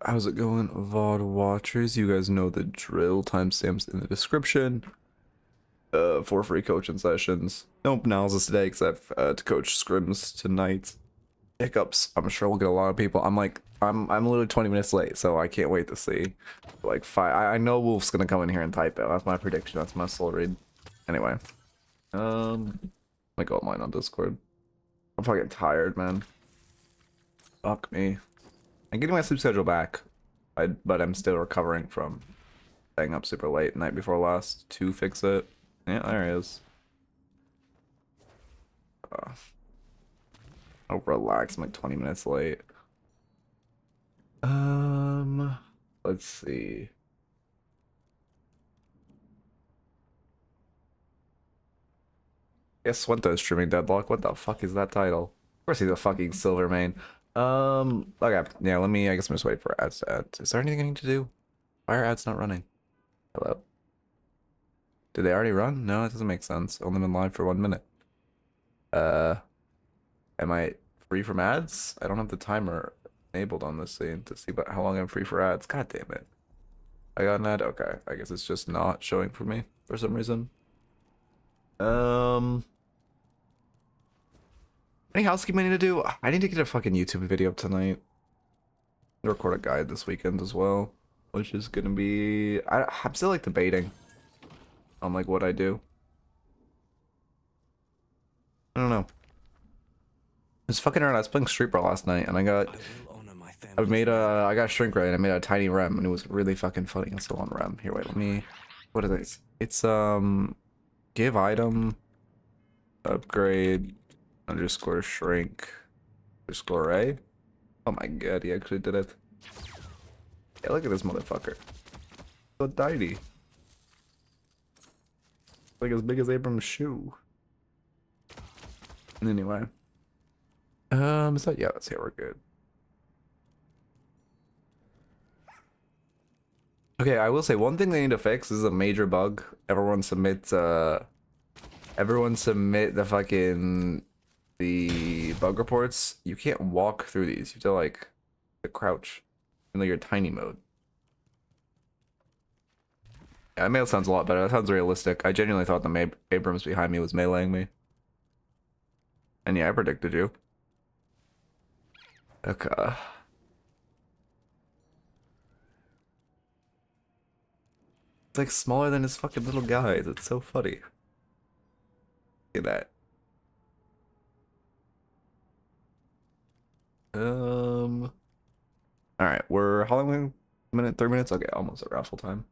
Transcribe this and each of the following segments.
How's it going, VOD watchers? You guys know the drill. Timestamps in the description. For free coaching sessions. No analysis today, except to coach scrims tonight. Hiccups. I'm sure we'll get a lot of people. I'm literally 20 minutes late, so I can't wait to see. Like I know Wolf's gonna come in here and type it. That's my prediction. That's my soul read. Anyway, I go online on Discord. I'm fucking tired, man. Fuck me. I'm getting my sleep schedule back, but I'm still recovering from staying up super late night before last to fix it. Yeah, there he is. I'll relax. I'm like 20 minutes late. Let's see. Yes, Swento is streaming Deadlock. What the fuck is that title? Of course he's a fucking silver main. Okay, yeah, I guess I'm just waiting for ads to add. Is there anything I need to do? Why are ads not running? Hello? Did they already run? No, it doesn't make sense. Only been live for 1 minute. Am I free from ads? I don't have the timer enabled on this scene to see how long I'm free for ads. God damn it. I got an ad? Okay, I guess it's just not showing for me for some reason. Any housekeeping I need to do? I need to get a fucking YouTube video up tonight. Record a guide this weekend as well, which is gonna be... I'm still like debating on like what I do. I don't know. It's fucking around. I was playing Street Brawl last night, and I got shrink ray, and I made a tiny rem, and it was really fucking funny. I'm still on rem. Here, wait, let me. What is this? It's give item, upgrade, underscore shrink, underscore ray. Oh my god, he actually did it. Yeah, look at this motherfucker. So tiny. Like as big as Abram's shoe. Anyway. Is that, yeah, that's it, we're good. Okay, I will say one thing they need to fix is a major bug. Everyone submit the bug reports. You can't walk through these. You have to like crouch in like your tiny mode. Yeah, that melee sounds a lot better. That sounds realistic. I genuinely thought the Abrams behind me was meleeing me. And yeah, I predicted you. Okay. It's like smaller than his fucking little guys. It's so funny. Look at that. All right, we're how long? A minute, 3 minutes. Okay, almost at raffle time.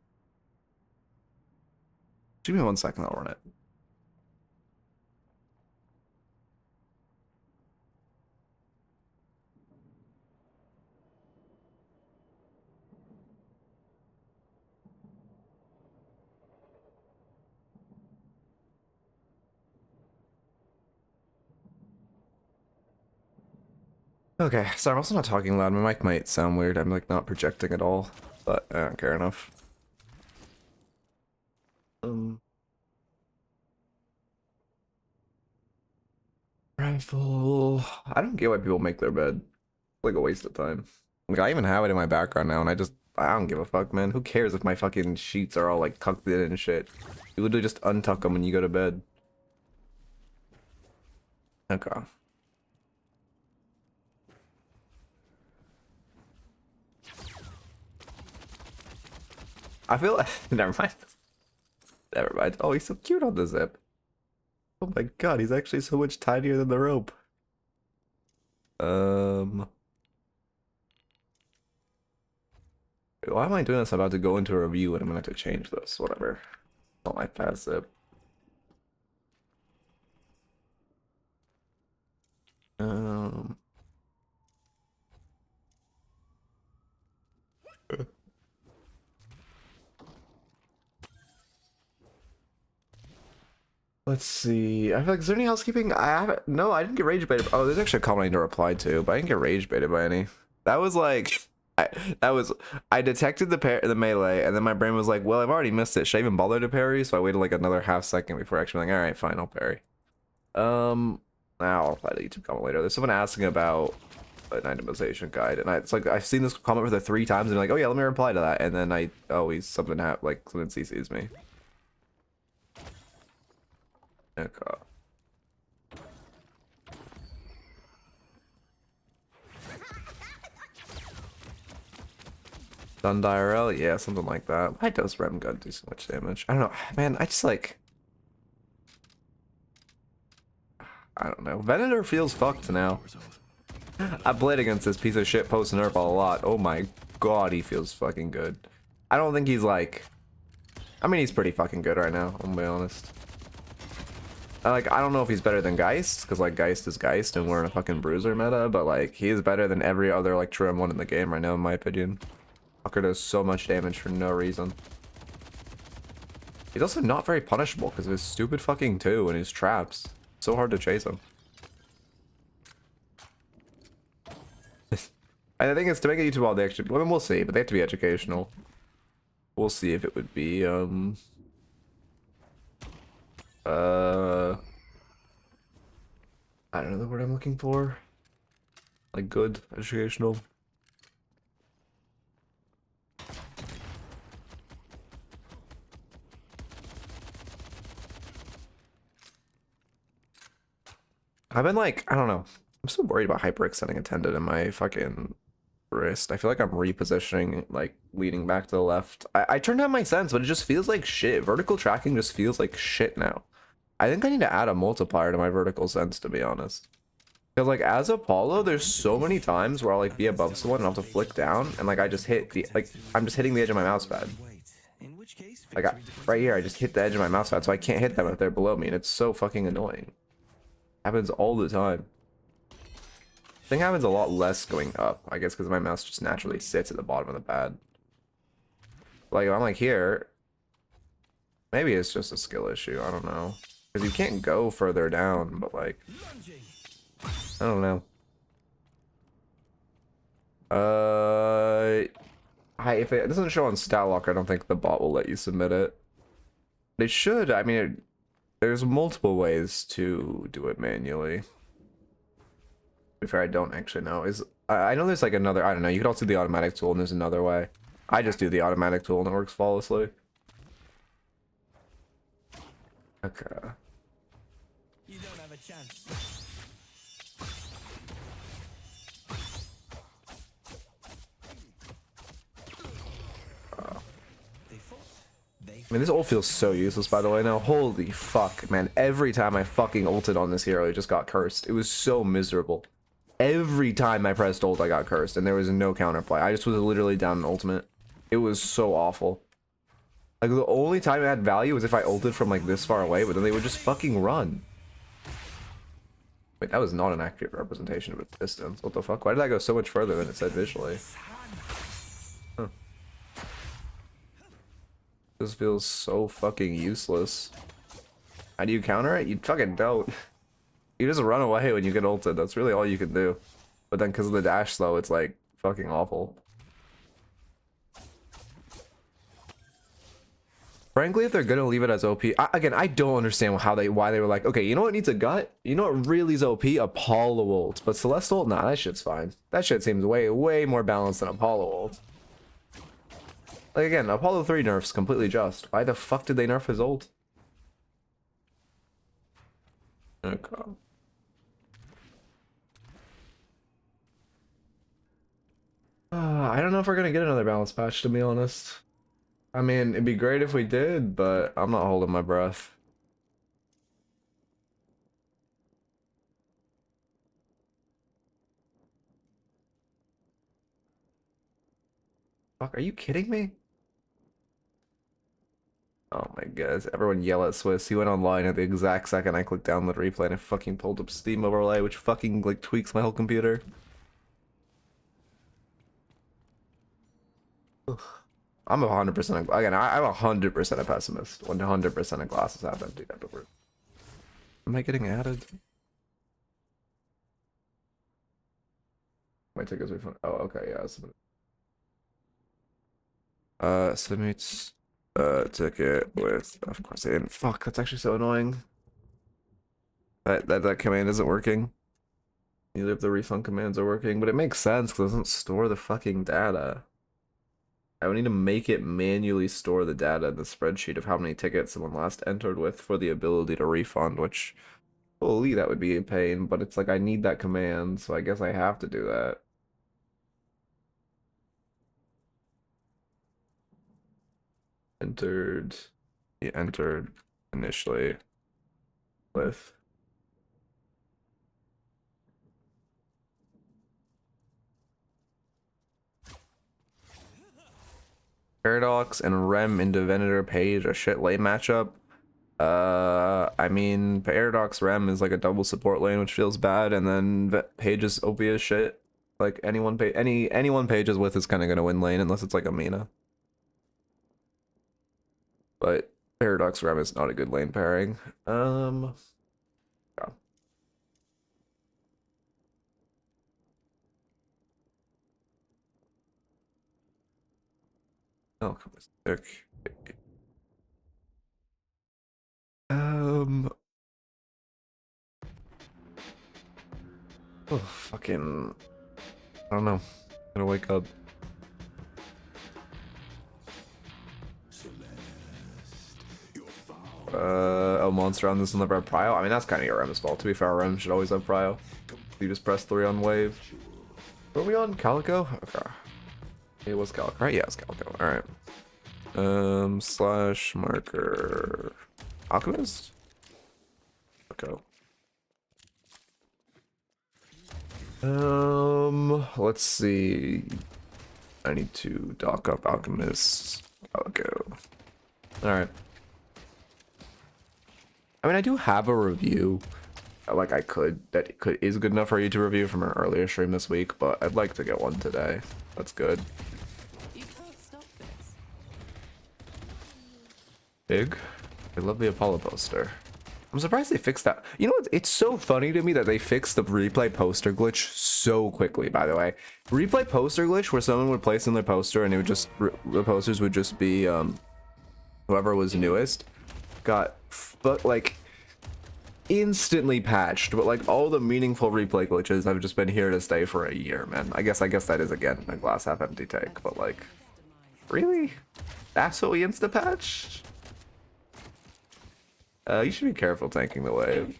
Give me 1 second. I'll run it. Okay, sorry, I'm also not talking loud. My mic might sound weird. I'm like not projecting at all, but I don't care enough. Rifle. I don't get why people make their bed. It's like a waste of time. Like I even have it in my background now, and I don't give a fuck, man. Who cares if my fucking sheets are all like tucked in and shit? You literally just untuck them when you go to bed. Okay. I feel like never mind. Never mind. Oh, he's so cute on the zip. Oh my god, he's actually so much tinier than the rope. Why am I doing this? I'm about to go into a review and I'm gonna have to change this. Whatever. Not my fast zip. Let's see. I feel like, is there any housekeeping? I haven't. No, I didn't get rage baited. Oh, there's actually a comment I need to reply to, but I didn't get rage baited by any. That was like, I detected the melee, and then my brain was like, well, I've already missed it. Should I even bother to parry? So I waited like another half second before actually being like, all right, fine, I'll parry. Now I'll reply to the YouTube comment later. There's someone asking about an itemization guide, and it's like I've seen this comment for the 3 times, and I'm like, oh yeah, let me reply to that, and then I always something like something CCs me. Okay. Stun IRL, yeah, something like that. Why does Rem Gun do so much damage? I don't know, man. I just like, I don't know. Venator feels fucked now. I played against this piece of shit post nerf a lot. Oh my god, he feels fucking good. I don't think he's like, I mean, he's pretty fucking good right now, I'm gonna be honest. I don't know if he's better than Geist, because like Geist is Geist and we're in a fucking bruiser meta, but like he is better than every other like true M1 in the game right now, in my opinion. Fucker does so much damage for no reason. He's also not very punishable because of his stupid fucking 2 and his traps. So hard to chase him. I think it's to make a YouTube all they actually, well, we'll see, but they have to be educational. We'll see if it would be I don't know the word I'm looking for. Like good, educational. I've been like, I don't know. I'm so worried about hyperextending a tendon in my fucking wrist. I feel like I'm repositioning, like leaning back to the left. I turned on my sense, but it just feels like shit. Vertical tracking just feels like shit now. I think I need to add a multiplier to my vertical sense, to be honest. Because like as Apollo, there's so many times where I'll like be above someone and I'll have to flick down and like I just hit the, like I'm just hitting the edge of my mouse pad. Like right here, I just hit the edge of my mouse pad, so I can't hit them if they're below me, and it's so fucking annoying. Happens all the time. Thing happens a lot less going up, I guess, because my mouse just naturally sits at the bottom of the pad. Like if I'm like here, maybe it's just a skill issue. I don't know, because you can't go further down. But like, I don't know. If it doesn't show on stat locker, I don't think the bot will let you submit it. They should. I mean, there's multiple ways to do it manually. To be fair, I don't actually know. I know there's like another, I don't know, you could also do the automatic tool and there's another way. I just do the automatic tool and it works flawlessly. Okay. You don't have a chance. I mean, this ult feels so useless, by the way, now. Holy fuck, man. Every time I fucking ulted on this hero, it just got cursed. It was so miserable. Every time I pressed ult, I got cursed, and there was no counterplay. I just was literally down an ultimate. It was so awful. Like, the only time it had value was if I ulted from, like, this far away, but then they would just fucking run. Wait, that was not an accurate representation of its distance. What the fuck? Why did I go so much further than it said visually? Huh. This feels so fucking useless. How do you counter it? You fucking don't. You just run away when you get ulted. That's really all you can do. But then because of the dash slow, it's like fucking awful. Frankly, if they're gonna leave it as OP, again, I don't understand why they were like, okay, you know what needs a gut? You know what really is OP? Apollo ult. But Celeste ult? Nah, that shit's fine. That shit seems way more balanced than Apollo ult. Like, again, Apollo 3 nerfs completely just. Why the fuck did they nerf his ult? Okay. I don't know if we're gonna get another balance patch, to be honest. I mean, it'd be great if we did, but I'm not holding my breath. Fuck, are you kidding me? Oh my god, everyone yell at Swiss. He went online at the exact second I clicked download replay and I fucking pulled up Steam overlay, which fucking like tweaks my whole computer. Ugh. I'm 100% again. I'm 100% a pessimist. 100% of glasses half empty. Am I getting added? My tickets refund. Oh, okay, yeah. Submit ticket with. Of course, I didn't. Fuck, that's actually so annoying. That command isn't working. Neither of the refund commands are working, but it makes sense because it doesn't store the fucking data. I would need to make it manually store the data in the spreadsheet of how many tickets someone last entered with for the ability to refund, which, holy, that would be a pain, but it's like I need that command, so I guess I have to do that. He entered initially with Paradox and Rem into Venator Page, a shit lane matchup. I mean, Paradox Rem is like a double support lane, which feels bad, and then Page is OP as shit. Like anyone Page is with is kind of gonna win lane unless it's like a Mina. But Paradox Rem is not a good lane pairing. Yeah. Alchemist. Okay. Oh, fucking. I don't know. I'm gonna wake up. Oh, monster on this will never have prio. I mean, that's kind of your Rem's fault. To be fair, Rem should always have prio. You just press 3 on wave. Were we on Calico? Okay. It was Calico, right? Yeah, it's Calico. Alright. Slash marker. Alchemist? Okay. Let's see. I need to dock up Alchemist Calico. Alright. I mean, I do have a review. Like is good enough for you to review from an earlier stream this week, but I'd like to get one today. That's good. You can't stop this. Big. I love the Apollo poster. I'm surprised they fixed that. You know what? It's so funny to me that they fixed the replay poster glitch so quickly, by the way. Replay poster glitch where someone would place in their poster and it would just, the posters would just be whoever was newest. Got, like, instantly patched, but like all the meaningful replay glitches have just been here to stay for a year, man. I guess that is again a glass half empty take, but like, really? That's what we insta patched? You should be careful tanking the wave.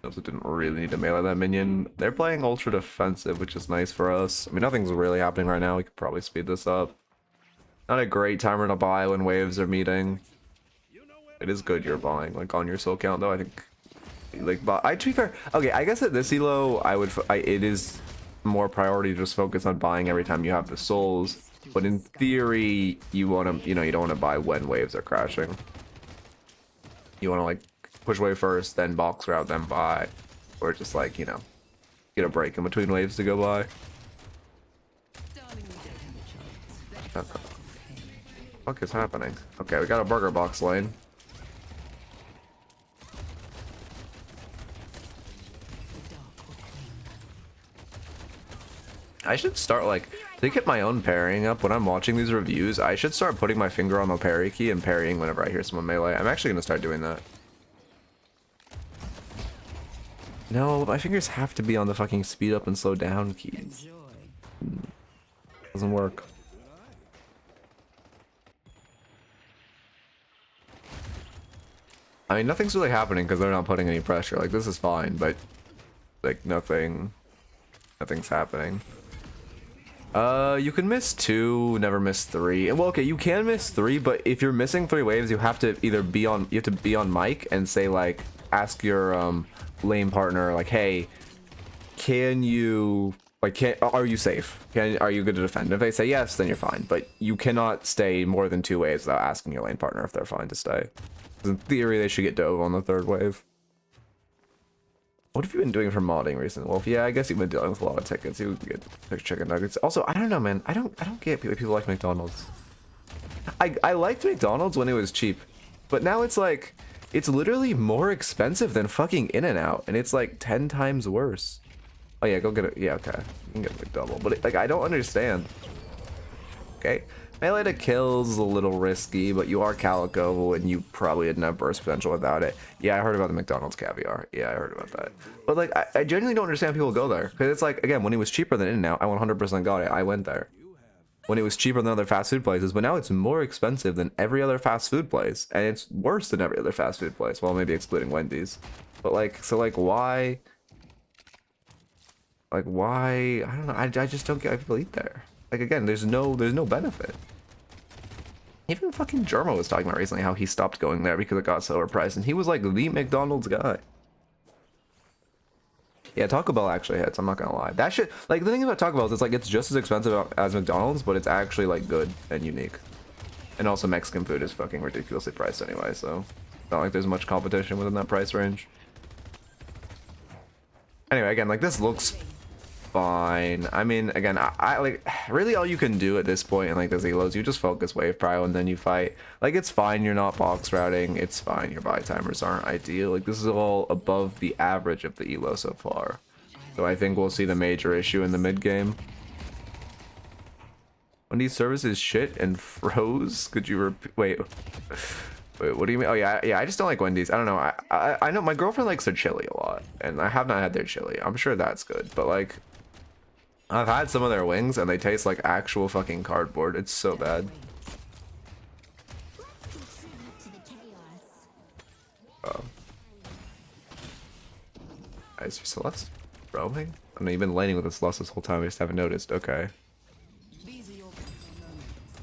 Also didn't really need to melee that minion. They're playing ultra defensive, which is nice for us. I mean, nothing's really happening right now. We could probably speed this up. Not a great timer to buy when waves are meeting. It is good you're buying, like, on your soul count, though. I think, like, to be fair, okay, I guess at this elo, it is more priority to just focus on buying every time you have the souls. But in theory, you want to, you don't want to buy when waves are crashing. You want to, like, push wave first, then box route, then buy. Or just, like, get a break in between waves to go by. What the fuck is happening? Okay, we got a burger box lane. I should start, like, to get my own parrying up when I'm watching these reviews. I should start putting my finger on the parry key and parrying whenever I hear someone melee. I'm actually gonna start doing that. No, my fingers have to be on the fucking speed up and slow down keys. Doesn't work. I mean, nothing's really happening because they're not putting any pressure. Like, this is fine, but like nothing's happening. You can miss 2, never miss 3. Well, okay, you can miss 3, but if you're missing 3 waves, you have to either be on mic and say, like, ask your lane partner, like, hey, can you, like, are you safe? Are you good to defend? If they say yes, then you're fine, but you cannot stay more than 2 waves without asking your lane partner if they're fine to stay. In theory, they should get dove on the 3rd wave. What have you been doing for modding recently, Wolf? Yeah, I guess you've been dealing with a lot of tickets. You get chicken nuggets. Also, I don't know, man. I don't get people like McDonald's. I liked McDonald's when it was cheap, but now it's like it's literally more expensive than fucking In-N-Out, and it's like 10 times worse. Oh yeah, go get it. Yeah, okay, you can get a McDouble, but like I don't understand. Okay, Melee to kills a little risky, but you are Calico and you probably didn't have burst potential without it. Yeah, I heard about the McDonald's caviar. Yeah, I heard about that. But like, I genuinely don't understand people go there. Because it's like, again, when it was cheaper than In-N-Out, I 100% got it. I went there. When it was cheaper than other fast food places, but now it's more expensive than every other fast food place. And it's worse than every other fast food place. Well, maybe excluding Wendy's. But like, so like, why? Like, why? I don't know. I just don't get why people eat there. Like, again, there's no benefit. Even fucking Germo was talking about recently how he stopped going there because it got so overpriced, and he was like the McDonald's guy. Yeah, Taco Bell actually hits, I'm not gonna lie. That shit, like, the thing about Taco Bell is it's like, it's just as expensive as McDonald's, but it's actually like good and unique. And also Mexican food is fucking ridiculously priced anyway, so it's not like there's much competition within that price range. Anyway, again, like, this looks fine. I mean, again, I like, really all you can do at this point in like the Zelos, you just focus wave prio and then you fight. Like, it's fine you're not box routing, it's fine your buy timers aren't ideal. Like, this is all above the average of the elo so far, so I think we'll see the major issue in the mid game. Wendy's service is shit and froze. Could you wait, what do you mean? Oh yeah, I just don't like Wendy's. I don't know. I know my girlfriend likes their chili a lot, and I have not had their chili. I'm sure that's good, but like, I've had some of their wings and they taste like actual fucking cardboard. It's so bad. Oh. Is your Celeste roaming? I mean, you've been laning with the Celeste this whole time. I just haven't noticed. Okay.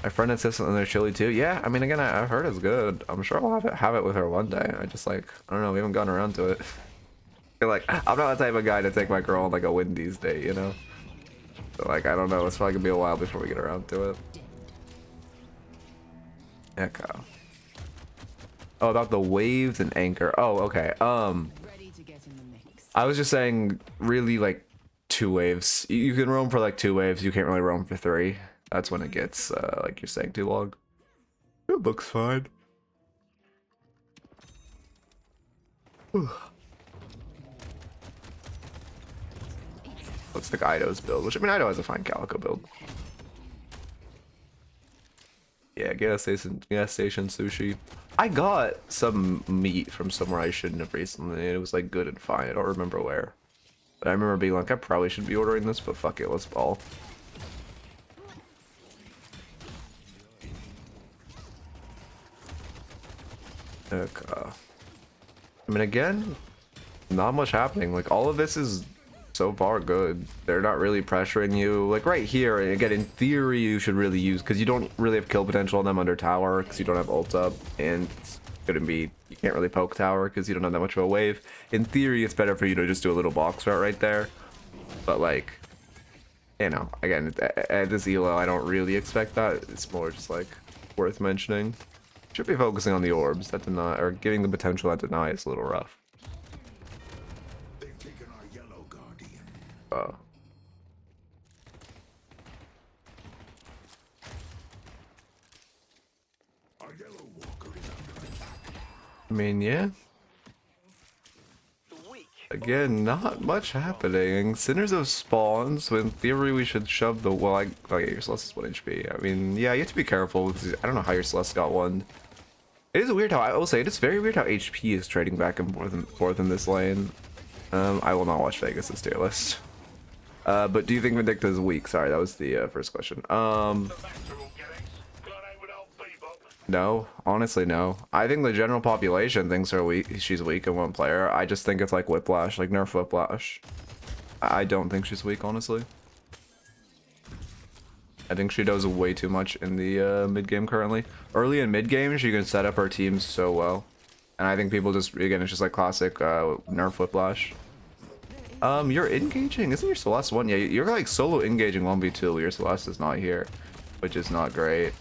My friend insists on their chili too. Yeah, I mean, again, I've heard it's good. I'm sure I'll have it with her one day. I just like, I don't know. We haven't gotten around to it. Feel like I'm not the type of guy to take my girl on like a Wendy's date, you know? So like, I don't know, it's probably gonna be a while before we get around to it. Echo. Oh, about the waves and anchor. Oh, okay. I was just saying, really, like, 2 waves. You can roam for like 2 waves. You can't really roam for 3. That's when it gets like you're saying too long. It looks fine. Looks like Ido's build, which, I mean, Ido has a fine Calico build. Yeah, gas station sushi. I got some meat from somewhere I shouldn't have recently, and it was like good and fine. I don't remember where. But I remember being like, I probably should be ordering this, but fuck it, let's ball. Okay. I mean, again, not much happening. Like, all of this is so far good. They're not really pressuring you. Like, right here, and again, in theory, you should really use, because you don't really have kill potential on them under tower, because you don't have ult up, and it's gonna be, you can't really poke tower, because you don't have that much of a wave. In theory, it's better for you to just do a little box route right there. But, like, you know, again, at this elo, I don't really expect that. It's more just, like, worth mentioning. Should be focusing on the orbs. That deny, or giving the potential that deny is a little rough. Oh. I mean, yeah. Again, not much happening. Sinners have spawned, so in theory we should shove the, well, oh yeah, your Celeste is 1 HP. I mean, yeah, you have to be careful, because I don't know how your Celeste got one. It is weird how, I will say, it is very weird how HP is trading back and forth in this lane. I will not watch Vegas' tier list. But do you think Vindicta is weak? Sorry, that was the first question. No, honestly, no. I think the general population thinks she's weak in one player. I just think it's like Whiplash, like nerf Whiplash. I don't think she's weak, honestly. I think she does way too much in the mid game currently. Early in mid game, she can set up her teams so well, and I think people just, again, it's just like classic nerf Whiplash. You're engaging, isn't your Celeste one? Yeah, you're like solo engaging 1v2. Your Celeste is not here, which is not great.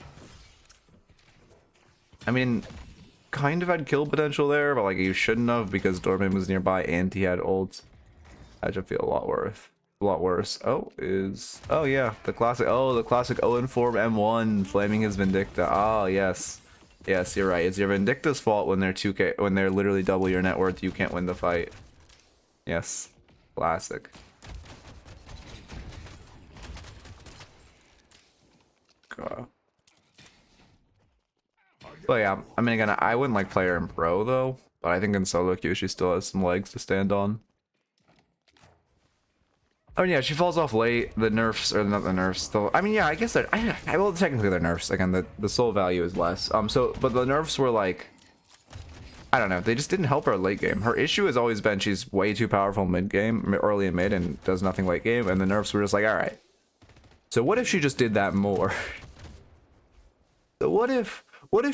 I mean, kind of had kill potential there, but like you shouldn't have, because Dorman was nearby and he had ult. That should feel a lot worse. Oh, yeah, the classic Owen form M1 flaming his Vindicta. Oh yes, you're right. It's your Vindicta's fault when they're 2k, when they're literally double your net worth. You can't win the fight. Yes, classic. God. But yeah, I mean, again, I wouldn't like play her in pro though, but I think in solo queue she still has some legs to stand on. Oh yeah, she falls off late. The nerfs, or not the nerfs, though. I mean, yeah, I guess they're. I will technically they're nerfs. Again, the soul value is less. But the nerfs were like, I don't know. They just didn't help her late game. Her issue has always been she's way too powerful mid game, early and mid, and does nothing late game. And the nerfs were just like, all right. So what if she just did that more? So what if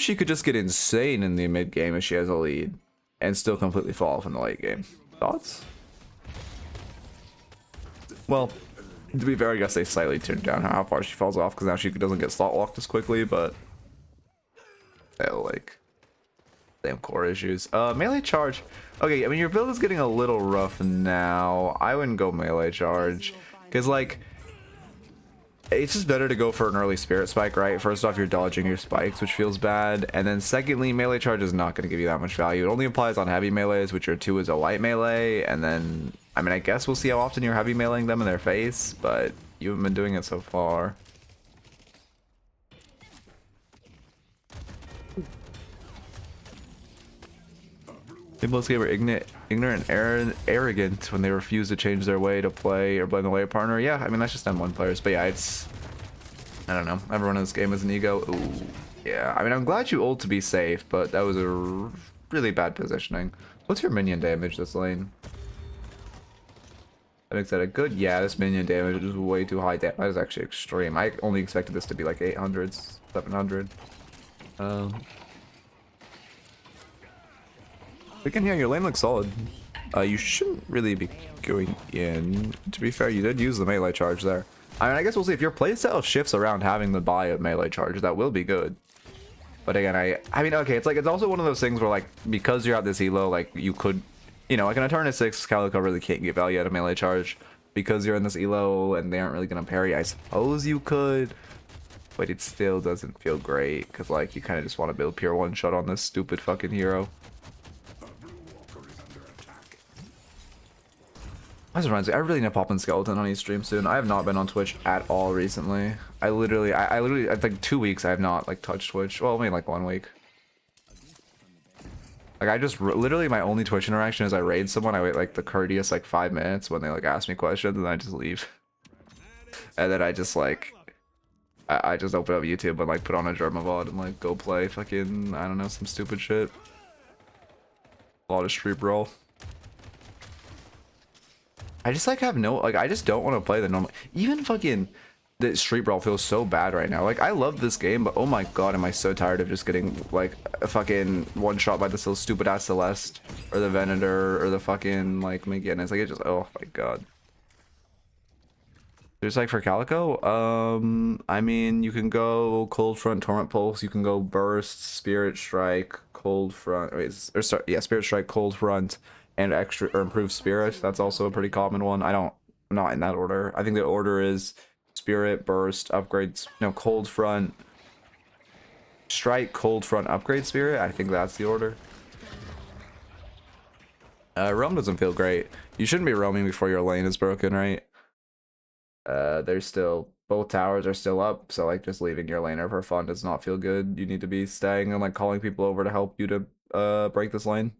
she could just get insane in the mid game if she has a lead, and still completely fall off in the late game? Thoughts? Well, to be fair, I guess they slightly tuned down how far she falls off because now she doesn't get slot walked as quickly, but like same core issues. Melee charge. Okay, I mean your build is getting a little rough now. I wouldn't go melee charge because like it's just better to go for an early spirit spike, right? First off, you're dodging your spikes, which feels bad, and then secondly, melee charge is not going to give you that much value. It only applies on heavy melees, which your 2 is a light melee, and then I mean, I guess we'll see how often you're heavy meleeing them in their face, but you haven't been doing it so far. People this game are ignorant and arrogant when they refuse to change their way to play or blame the way partner. Yeah, I mean, that's just M1 players, but yeah, it's... I don't know. Everyone in this game is an ego. Ooh, yeah. I mean, I'm glad you ult to be safe, but that was a really bad positioning. What's your minion damage this lane? That makes that a good... Yeah, this minion damage is way too high. That is actually extreme. I only expected this to be like 800s, 700. Again, yeah, your lane looks solid. You shouldn't really be going in. To be fair, you did use the melee charge there. I mean, I guess we'll see. If your playstyle shifts around having the buy of melee charge, that will be good. But again, I mean, okay, it's also one of those things where, like, because you're at this elo, like, you could, you know, like in a turn of 6, Calico really can't get value out of melee charge. Because you're in this elo and they aren't really going to parry, I suppose you could. But it still doesn't feel great, because, like, you kind of just want to build pure one-shot on this stupid fucking hero. That reminds me, I really need to pop in Skeleton on his stream soon. I have not been on Twitch at all recently. I literally, I like 2 weeks I have not like touched Twitch. Well, maybe like 1 week. Like I just literally my only Twitch interaction is I raid someone. I wait like the courteous like 5 minutes when they like ask me questions, and then I just leave. And then I just like, I just open up YouTube and like put on a German VOD and like go play fucking, I don't know, some stupid shit. A lot of street brawl. I just like have no, like I just don't want to play the normal, even fucking the street brawl feels so bad right now. Like I love this game, but oh my god, am I so tired of just getting like a fucking one shot by this little stupid ass Celeste or the Venator or the fucking like McGinnis. Like it just, oh my god. There's like for Calico, I mean you can go Cold Front, Torrent Pulse, you can go Burst, Spirit Strike, Cold Front, or sorry, yeah, Spirit Strike, Cold Front, and extra or improved spirit. That's also a pretty common one. Not in that order. I think the order is spirit, burst, upgrades, no, cold front, strike, cold front, upgrade spirit. I think that's the order. Roam doesn't feel great. You shouldn't be roaming before your lane is broken, right? There's still, both towers are still up, so like just leaving your laner for fun does not feel good. You need to be staying and like calling people over to help you to break this lane.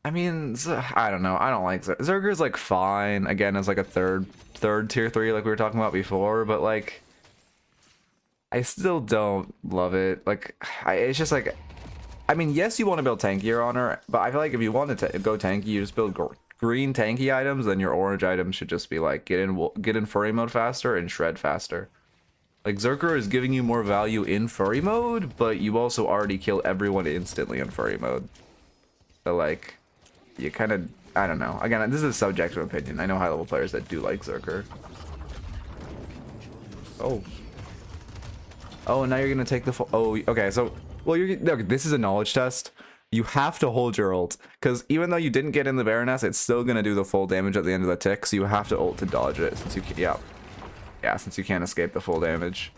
I mean, I don't know. I don't like Zerger's like fine. Again, as like a third tier 3 like we were talking about before, but like I still don't love it. Like it's just like, I mean, yes, you want to build tankier on her, but I feel like if you want to go tanky, you just build green tanky items, then your orange items should just be like get in furry mode faster and shred faster. Like Zerker is giving you more value in furry mode, but you also already kill everyone instantly in furry mode. So like, you kind of, I don't know. Again, this is a subjective opinion. I know high level players that do like Zerker. Oh. Oh, and now you're gonna take the full. Oh, okay. So, well, okay, this is a knowledge test. You have to hold your ult, because even though you didn't get in the Baroness, it's still gonna do the full damage at the end of the tick. So you have to ult to dodge it, since you can, yeah, since you can't escape the full damage.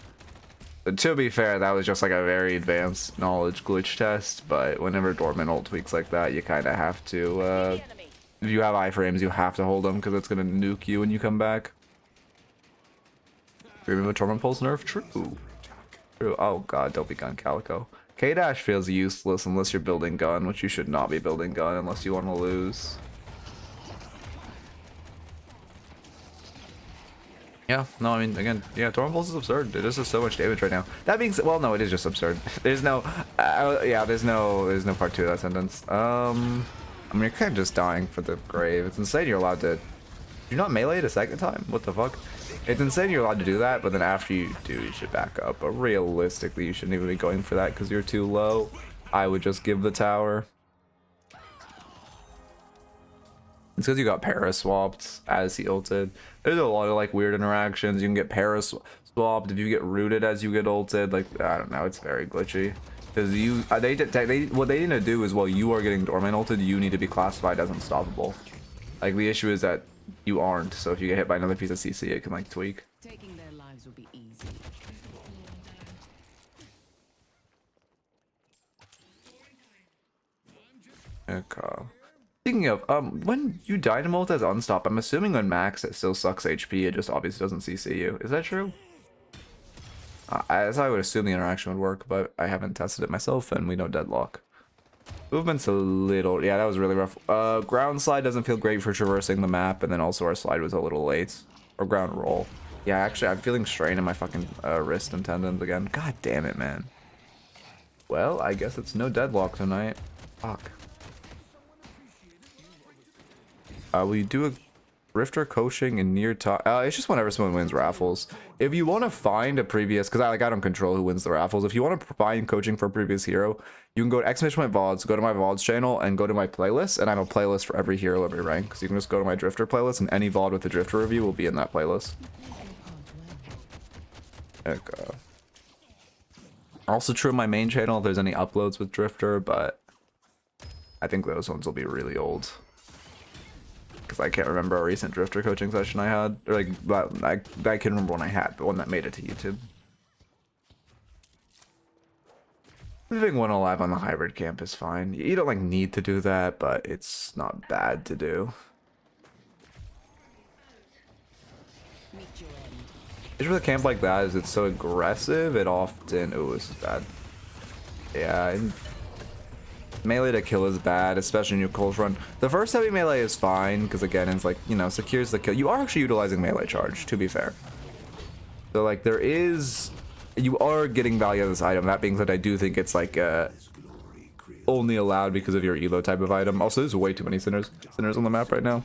But to be fair, that was just like a very advanced knowledge glitch test, but whenever Dortmund ult tweaks like that, you kind of have to, if you have iframes, you have to hold them, because it's going to nuke you when you come back. Remember Torment Pulse nerf? True. True. Oh god, don't be gun Calico. K-Dash feels useless unless you're building gun, which you should not be building gun unless you want to lose. Yeah, no, I mean, again, yeah, Torment Pulse is absurd. It just does so much damage right now. That being said, well, no, it is just absurd. There's no, yeah, there's no part 2 of that sentence. I mean, you're kind of just dying for the grave. It's insane you're allowed to. You're not melee it a second time? What the fuck? It's insane you're allowed to do that, but then after you do, you should back up. But realistically, you shouldn't even be going for that because you're too low. I would just give the tower. It's because you got para swapped as he ulted. There's a lot of like weird interactions. You can get para swapped if you get rooted as you get ulted. Like, I don't know, it's very glitchy. Because you, what they need to do is while you are getting Dormant ulted, you need to be classified as unstoppable. Like, the issue is that you aren't, so if you get hit by another piece of CC, it can like tweak. Taking their lives will be easy. Okay. Speaking of, when you dynamo as unstop, I'm assuming on max it still sucks HP, it just obviously doesn't CC you. Is that true? That's how I would assume the interaction would work, but I haven't tested it myself, and we know Deadlock. Movement's a little, yeah, that was really rough. Ground slide doesn't feel great for traversing the map, and then also our slide was a little late. Or ground roll. Yeah, actually, I'm feeling strain in my fucking wrist and tendons again. God damn it, man. Well, I guess it's no Deadlock tonight. Fuck. Will you do a Rifter coaching in near top? It's just whenever someone wins raffles. If you want to find a previous, because I don't control who wins the raffles. If you want to find coaching for a previous hero, you can go to !VODs, go to my VODs channel, and go to my playlist. And I have a playlist for every hero, every rank. So you can just go to my Drifter playlist, and any VOD with a Drifter review will be in that playlist. Okay. Also true on my main channel if there's any uploads with Drifter, but I think those ones will be really old. Because I can't remember a recent Drifter coaching session I had. Or like, I can remember one I had, but one that made it to YouTube. Living one alive on the hybrid camp is fine. You don't like need to do that, but it's not bad to do. The issue with a camp like that is it's so aggressive, it often... Ooh, this is bad. Yeah, and melee to kill is bad, especially in your cold run. The first heavy melee is fine, because again, it's like, you know, secures the kill. You are actually utilizing melee charge, to be fair. So like, there is... You are getting value out of this item. That being said, I do think it's like, only allowed because of your elo type of item. Also, there's way too many sinners on the map right now.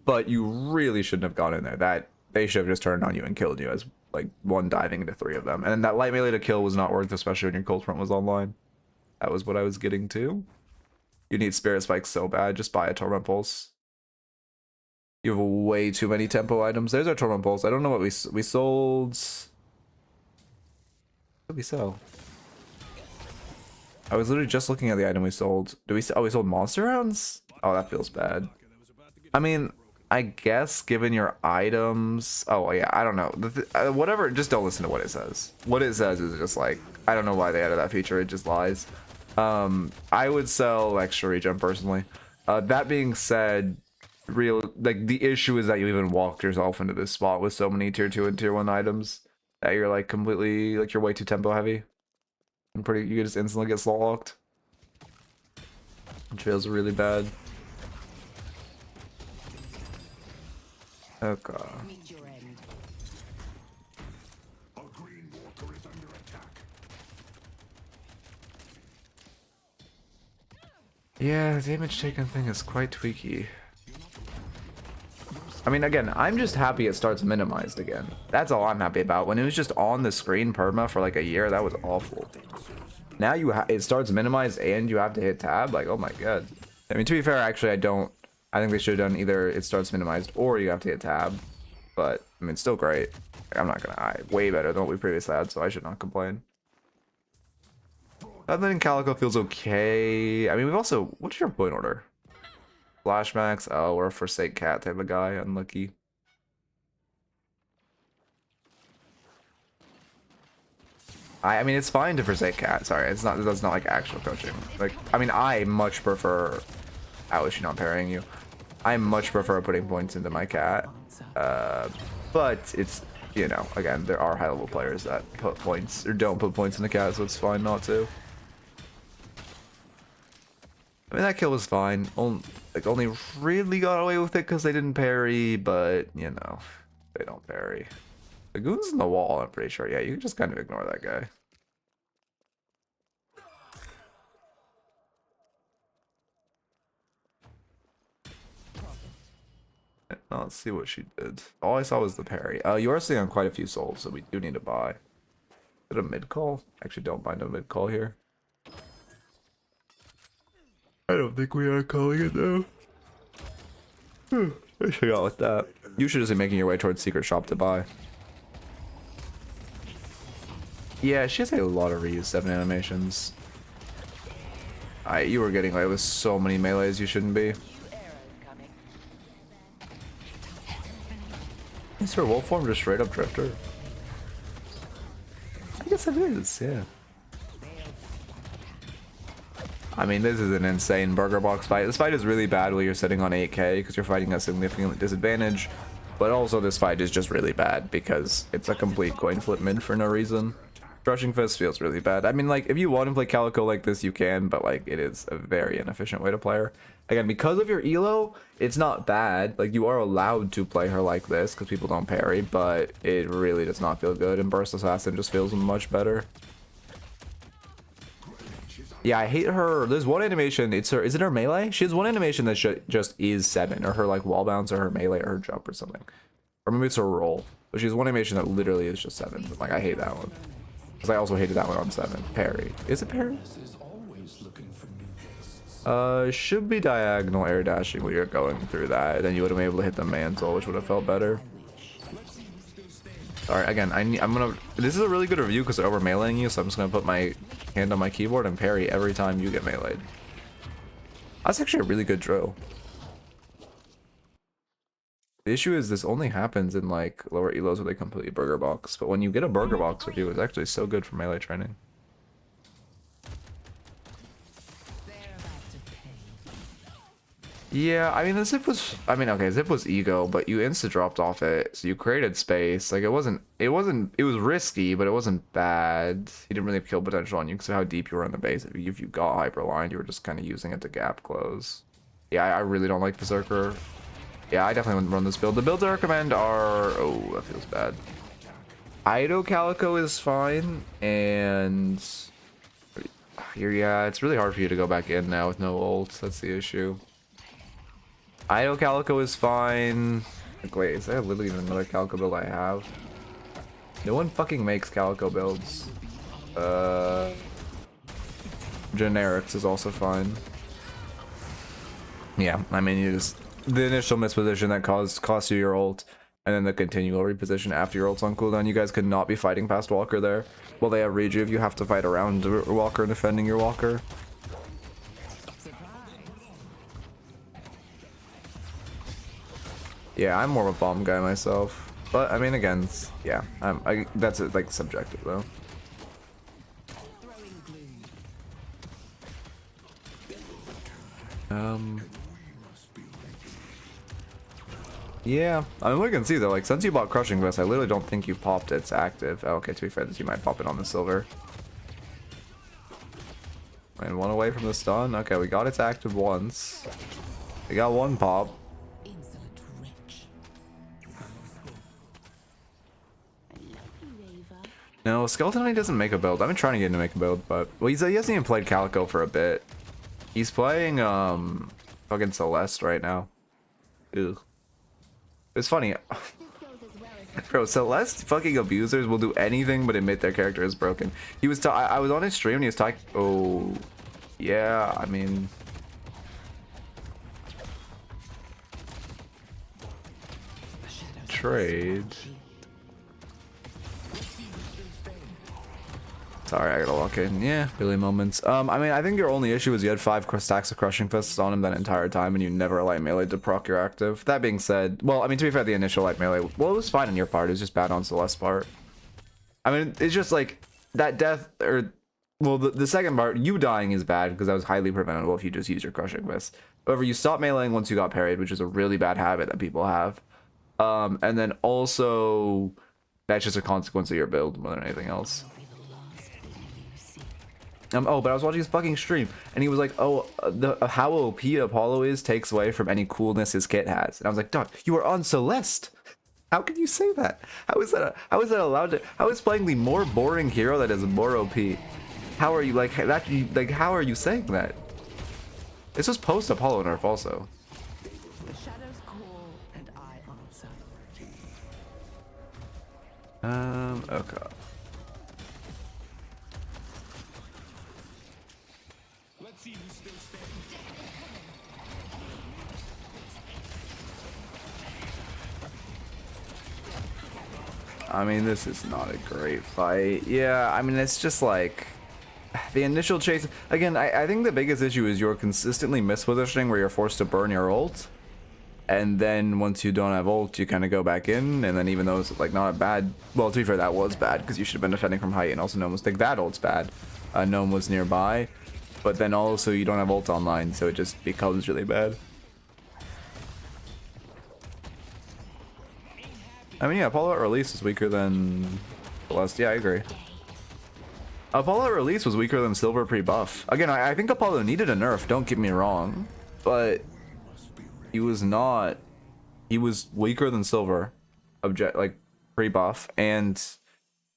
But you really shouldn't have gone in there. That they should have just turned on you and killed you as like one diving into 3 of them. And then that light melee to kill was not worth, especially when your cold front was online. That was what I was getting to. You need spirit spikes so bad, just buy a torment pulse. You have way too many tempo items. There's our torment pulse. I don't know what we sold. What did we sell? I was literally just looking at the item we sold. We sold monster rounds? Oh, that feels bad. I mean, I guess given your items... Oh, yeah, I don't know. Whatever, just don't listen to what it says. What it says is just like, I don't know why they added that feature. It just lies. I would sell extra regen personally. That being said, the issue is that you even walked yourself into this spot with so many tier 2 and tier 1 items that you're like completely, like you're way too tempo heavy. You can just instantly get slot locked. Which feels really bad. Okay. Yeah, the damage taken thing is quite tweaky. I mean, again, I'm just happy it starts minimized again. That's all I'm happy about. When it was just on the screen perma for like a year, that was awful. Now it starts minimized and you have to hit tab. Like, oh my god. I mean, to be fair, actually, I think they should have done either it starts minimized or you have to hit tab. But, I mean, still great. I'm not gonna way better than what we previously had, so I should not complain. Ascendant Calico feels okay. I mean, we've also... What's your point order? Flashbacks? Oh, we're a Forsake Cat type of guy. Unlucky. I mean, it's fine to Forsake Cat. Sorry, that's not like actual coaching. Like, I mean, I much prefer... How is she not parrying you? I much prefer putting points into my cat. But it's, you know, again, there are high level players that put points or don't put points in the cat, so it's fine not to. I mean, that kill was fine. Only really got away with it because they didn't parry, but, you know, they don't parry. The goon's in the wall, I'm pretty sure. Yeah, you can just kind of ignore that guy. Now let's see what she did. All I saw was the parry. You are sitting on quite a few souls, so we do need to buy. Is it a mid call? Actually, don't mind a mid call here. I don't think we are calling it though. I should go with that. You should just be making your way towards secret shop to buy. Yeah, she has a lot of reuse 7 animations. You were getting away with so many melees you shouldn't be. Is her wolf form just straight up drifter? I guess it is, yeah. I mean, this is an insane burger box fight. This fight is really bad while you're sitting on 8k because you're fighting a significant disadvantage. But also this fight is just really bad because it's a complete coin flip mid for no reason. Crushing Fist feels really bad. I mean, like, if you want to play Calico like this, you can, but, like, it is a very inefficient way to play her. Again, because of your elo, it's not bad. Like, you are allowed to play her like this because people don't parry, but it really does not feel good, and Burst Assassin just feels much better. Yeah, I hate her. There's one animation. It's her. Is it her melee? She has one animation that just is 7, or her, like, wall bounce, or her melee, or her jump, or something. Or maybe it's her roll. But she has one animation that literally is just 7. Like, I hate that one. Because I also hated that one on 7. Parry. Is it parry? Should be diagonal air dashing when you're going through that. Then you would have been able to hit the mantle, which would have felt better. Alright, again, I'm gonna... This is a really good review because they're over meleeing you, so I'm just gonna put my hand on my keyboard and parry every time you get meleeed. That's actually a really good drill. The issue is this only happens in, like, lower elos where they completely burger box, but when you get a burger box with you, it's actually so good for melee training. Yeah, I mean, the zip was, okay, zip was ego, but you insta dropped off it, so you created space. Like, it was risky, but it wasn't bad. He didn't really have kill potential on you because of how deep you were in the base. If you got hyperlined, you were just kind of using it to gap close. Yeah, I really don't like Berserker. Yeah, I definitely wouldn't run this build. The builds I recommend are... Oh, that feels bad. Ido Calico is fine, and... Yeah, it's really hard for you to go back in now with no ult. That's the issue. Ido Calico is fine. Like, wait, is there literally even another Calico build I have? No one fucking makes Calico builds. Generics is also fine. Yeah, I mean, you just... The initial misposition that costs you your ult, and then the continual reposition after your ult's on cooldown. You guys could not be fighting past Walker there. Well, they have rejuve, you have to fight around Walker and defending your Walker. Yeah, I'm more of a bomb guy myself. But, I mean, again, yeah, that's, like, subjective, though. Yeah, I mean, we can see though, like, since you bought Crushing Vest, I literally don't think you popped its active. Oh, okay, to be fair, you might pop it on the silver. And one away from the stun. Okay, we got its active once. We got one pop. No, Skeleton Knight doesn't make a build. I've been trying to get him to make a build, but... Well, he hasn't even played Calico for a bit. He's playing, fucking Celeste right now. Ew. It's funny. Bro, Celeste fucking abusers will do anything but admit their character is broken. He was I was on his stream and he was talking... Oh... Yeah, I mean... Trade... Sorry, I gotta walk in. Yeah, really moments. I mean, I think your only issue is you had 5 stacks of Crushing Fists on him that entire time, and you never light melee to proc your active. That being said, well, I mean, to be fair, the initial light melee, well, it was fine on your part. It was just bad on Celeste's part. I mean, it's just like that death, or well, the second part, you dying is bad because that was highly preventable if you just use your Crushing Fist. However, you stop meleeing once you got parried, which is a really bad habit that people have. And then also that's just a consequence of your build more than anything else. Oh, but I was watching his fucking stream, and he was like, "Oh, how OP Apollo is takes away from any coolness his kit has." And I was like, "Dog, you are on Celeste. How can you say that? How is that allowed to? How is playing the more boring hero that is more OP? How are you like that? Like, how are you saying that? This was post Apollo nerf also." The shadows call and I answer. Okay. Let's see who's still standing. I mean, this is not a great fight. Yeah, I mean, it's just like the initial chase. Again, I think the biggest issue is you're consistently mispositioning where you're forced to burn your ult. And then once you don't have ult, you kind of go back in. And then even though it's like not a bad, well, to be fair, that was bad because you should have been defending from height. And also Gnome was like, that ult's bad. Gnome was nearby. But then also you don't have ult online, so it just becomes really bad. I mean, yeah, Apollo at release is weaker than Celeste. Yeah, I agree. Apollo at release was weaker than Silver pre-buff. Again, I think Apollo needed a nerf, don't get me wrong. But he was not... He was weaker than Silver. Like, pre-buff. And...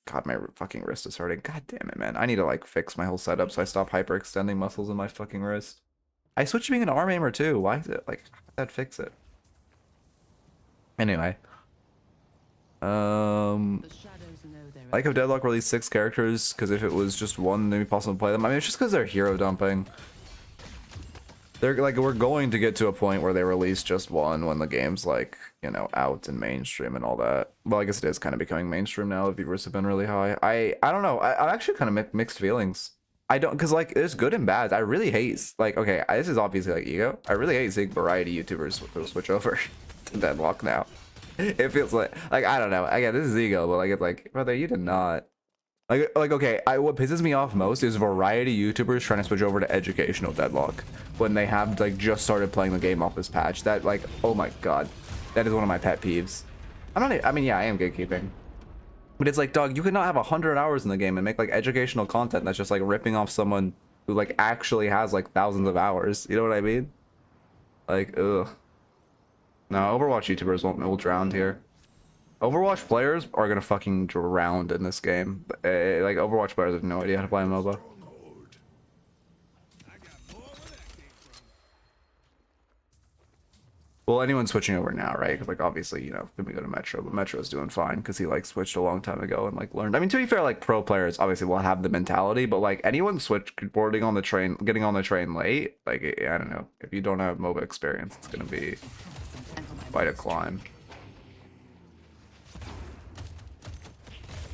God, my fucking wrist is hurting. God damn it, man. I need to, like, fix my whole setup so I stop hyperextending muscles in my fucking wrist. I switched to being an arm aimer, too. Why is it? Like, how did that fix it? Anyway. The shadows know their I like how Deadlock released 6 characters, because if it was just one, it'd be possible to play them. I mean, it's just because they're hero dumping. They're like, we're going to get to a point where they release just one when the game's like, you know, out and mainstream and all that. Well, I guess it is kind of becoming mainstream now. The viewers have been really high. I don't know. I'm actually kind of mixed feelings. I don't, because like, there's good and bad. I really hate, like, okay, this is obviously like ego. I really hate seeing variety YouTubers switch over to Deadlock now. It feels like I don't know. Again, this is ego, but like it's like, brother, you did not. Like okay, what pisses me off most is variety YouTubers trying to switch over to educational Deadlock when they have like just started playing the game off this patch. That like, oh my god, that is one of my pet peeves. I mean, yeah, I am gatekeeping, but it's like, dog, you cannot have 100 hours in the game and make like educational content that's just like ripping off someone who like actually has like thousands of hours. You know what I mean? Like, ugh. No, Overwatch YouTubers will drown here. Overwatch players are gonna fucking drown in this game. Like, Overwatch players have no idea how to play MOBA. Well, anyone's switching over now, right? Because, like, obviously, you know, then we go to Metro, but Metro's doing fine because he, like, switched a long time ago and, like, learned. I mean, to be fair, like, pro players obviously will have the mentality, but, like, anyone boarding on the train, getting on the train late, like, I don't know. If you don't have MOBA experience, it's gonna be quite a climb.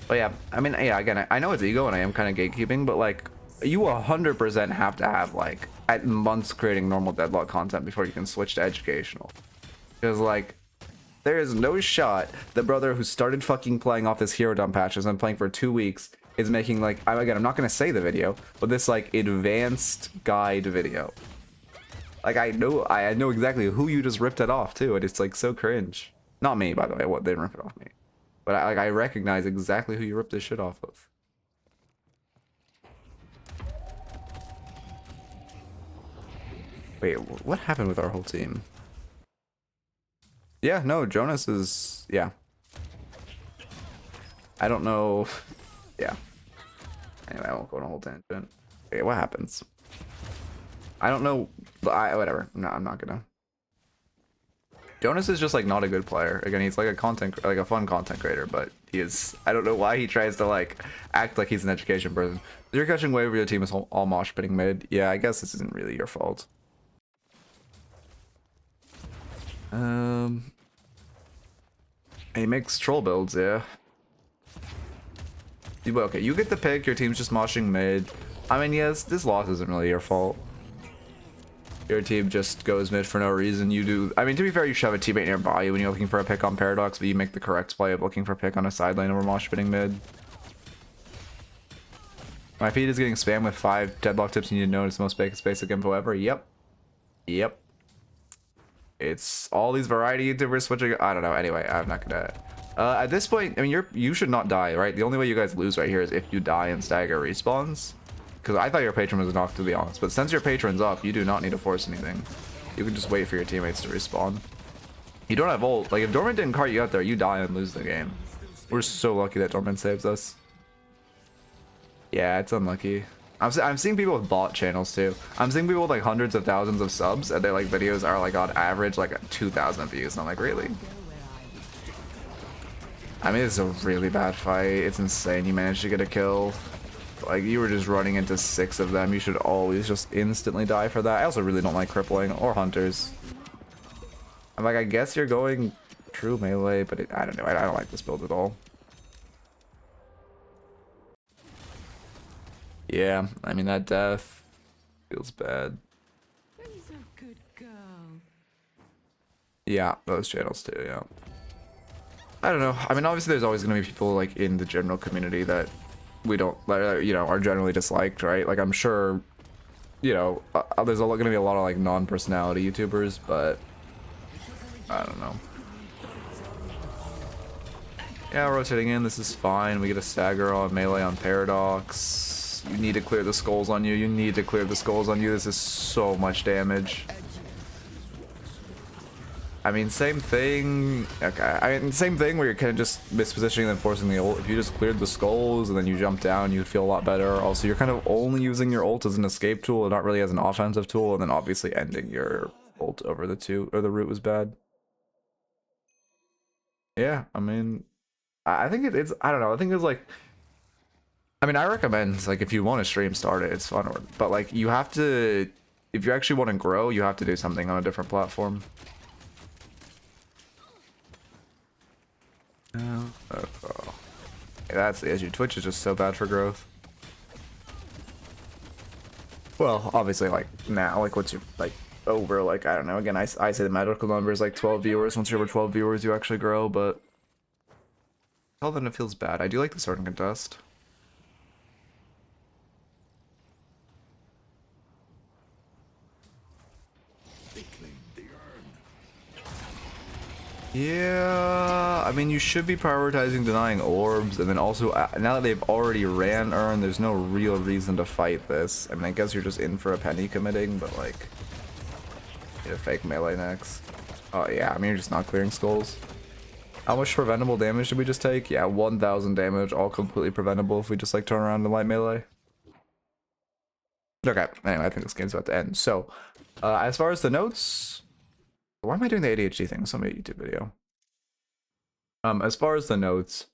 But yeah, I mean, yeah, again, I know it's ego and I am kind of gatekeeping, but like, you 100% have to have like at months creating normal Deadlock content before you can switch to educational. Because like, there is no shot the brother who started fucking playing off this hero dump patch has been playing for 2 weeks is making like, again, I'm not gonna say the video, but this like advanced guide video. Like I know exactly who you just ripped it off too, and it's like so cringe. Not me, by the way. What, they didn't rip it off me. But I recognize exactly who you ripped this shit off of. Wait, what happened with our whole team? Yeah, no, Jonas is... Yeah. I don't know... Yeah. Anyway, I won't go on a whole tangent. Okay, what happens? I don't know... whatever. No, I'm not gonna... Jonas is just like not a good player. Again, he's like a fun content creator, but he is, I don't know why he tries to like act like he's an education person. You're catching wave where your team is all mosh pitting mid. Yeah, I guess this isn't really your fault. He makes troll builds, yeah. Okay, you get the pick, your team's just moshing mid. I mean, yes, this loss isn't really your fault. Your team just goes mid for no reason. You do. I mean, to be fair, you should have a teammate nearby you when you're looking for a pick on Paradox, but you make the correct play of looking for a pick on a side lane over mosh pitting mid. My feed is getting spammed with 5 Deadlock tips you need to know. It's the most basic info ever. Yep. Yep. It's all these variety YouTubers switching. I don't know. Anyway, I'm not gonna. At this point, I mean, you should not die, right? The only way you guys lose right here is if you die and stagger respawns. Because I thought your patron was knocked, to be honest. But since your patron's up, you do not need to force anything. You can just wait for your teammates to respawn. You don't have ult. Like, if Dormant didn't cart you out there, you die and lose the game. We're so lucky that Dormant saves us. Yeah, it's unlucky. I'm seeing people with bot channels too. I'm seeing people with like hundreds of thousands of subs, and their like videos are like on average like 2,000 views. And I'm like, really? I mean, it's a really bad fight. It's insane. You managed to get a kill. Like, you were just running into 6 of them. You should always just instantly die for that. I also really don't like crippling or hunters. I'm like, I guess you're going true melee, but I don't know. I don't like this build at all. Yeah, I mean, that death feels bad. Who's a good girl? Yeah, those channels too, yeah. I don't know. I mean, obviously there's always going to be people like in the general community that we don't, you know, are generally disliked, right? Like, I'm sure, you know, there's going to be a lot of like non-personality YouTubers, but I don't know. Yeah, rotating in, this is fine. We get a stagger on melee on Paradox. You need to clear the skulls on you. You need to clear the skulls on you. This is so much damage. I mean, same thing. Okay, I mean, same thing where you're kind of just mispositioning and forcing the ult. If you just cleared the skulls and then you jump down, you'd feel a lot better. Also, you're kind of only using your ult as an escape tool and not really as an offensive tool. And then obviously ending your ult over the the root was bad. Yeah, I mean, I think it's, I don't know. I think it's like, I mean, I recommend, like, if you want to stream, start it. It's fun. But, like, you have to, if you actually want to grow, you have to do something on a different platform. Oh. Yeah, that's the issue. Twitch is just so bad for growth. Well, obviously, like, now, like, once you're, like, over, like, I don't know. Again, I say the magical number is, like, 12 viewers. Once you're over 12 viewers, you actually grow, but until then, it feels bad. I do like the sword and contest. Yeah, I mean, you should be prioritizing denying orbs, and then also, now that they've already ran Urn, there's no real reason to fight this. I mean, I guess you're just in for a penny committing, but, like, get a fake melee next. Oh, yeah, I mean, you're just not clearing skulls. How much preventable damage did we just take? Yeah, 1,000 damage, all completely preventable if we just, like, turn around and light melee. Okay, anyway, I think this game's about to end. So, as far as the notes... Why am I doing the ADHD thing? Some YouTube video. As far as the notes,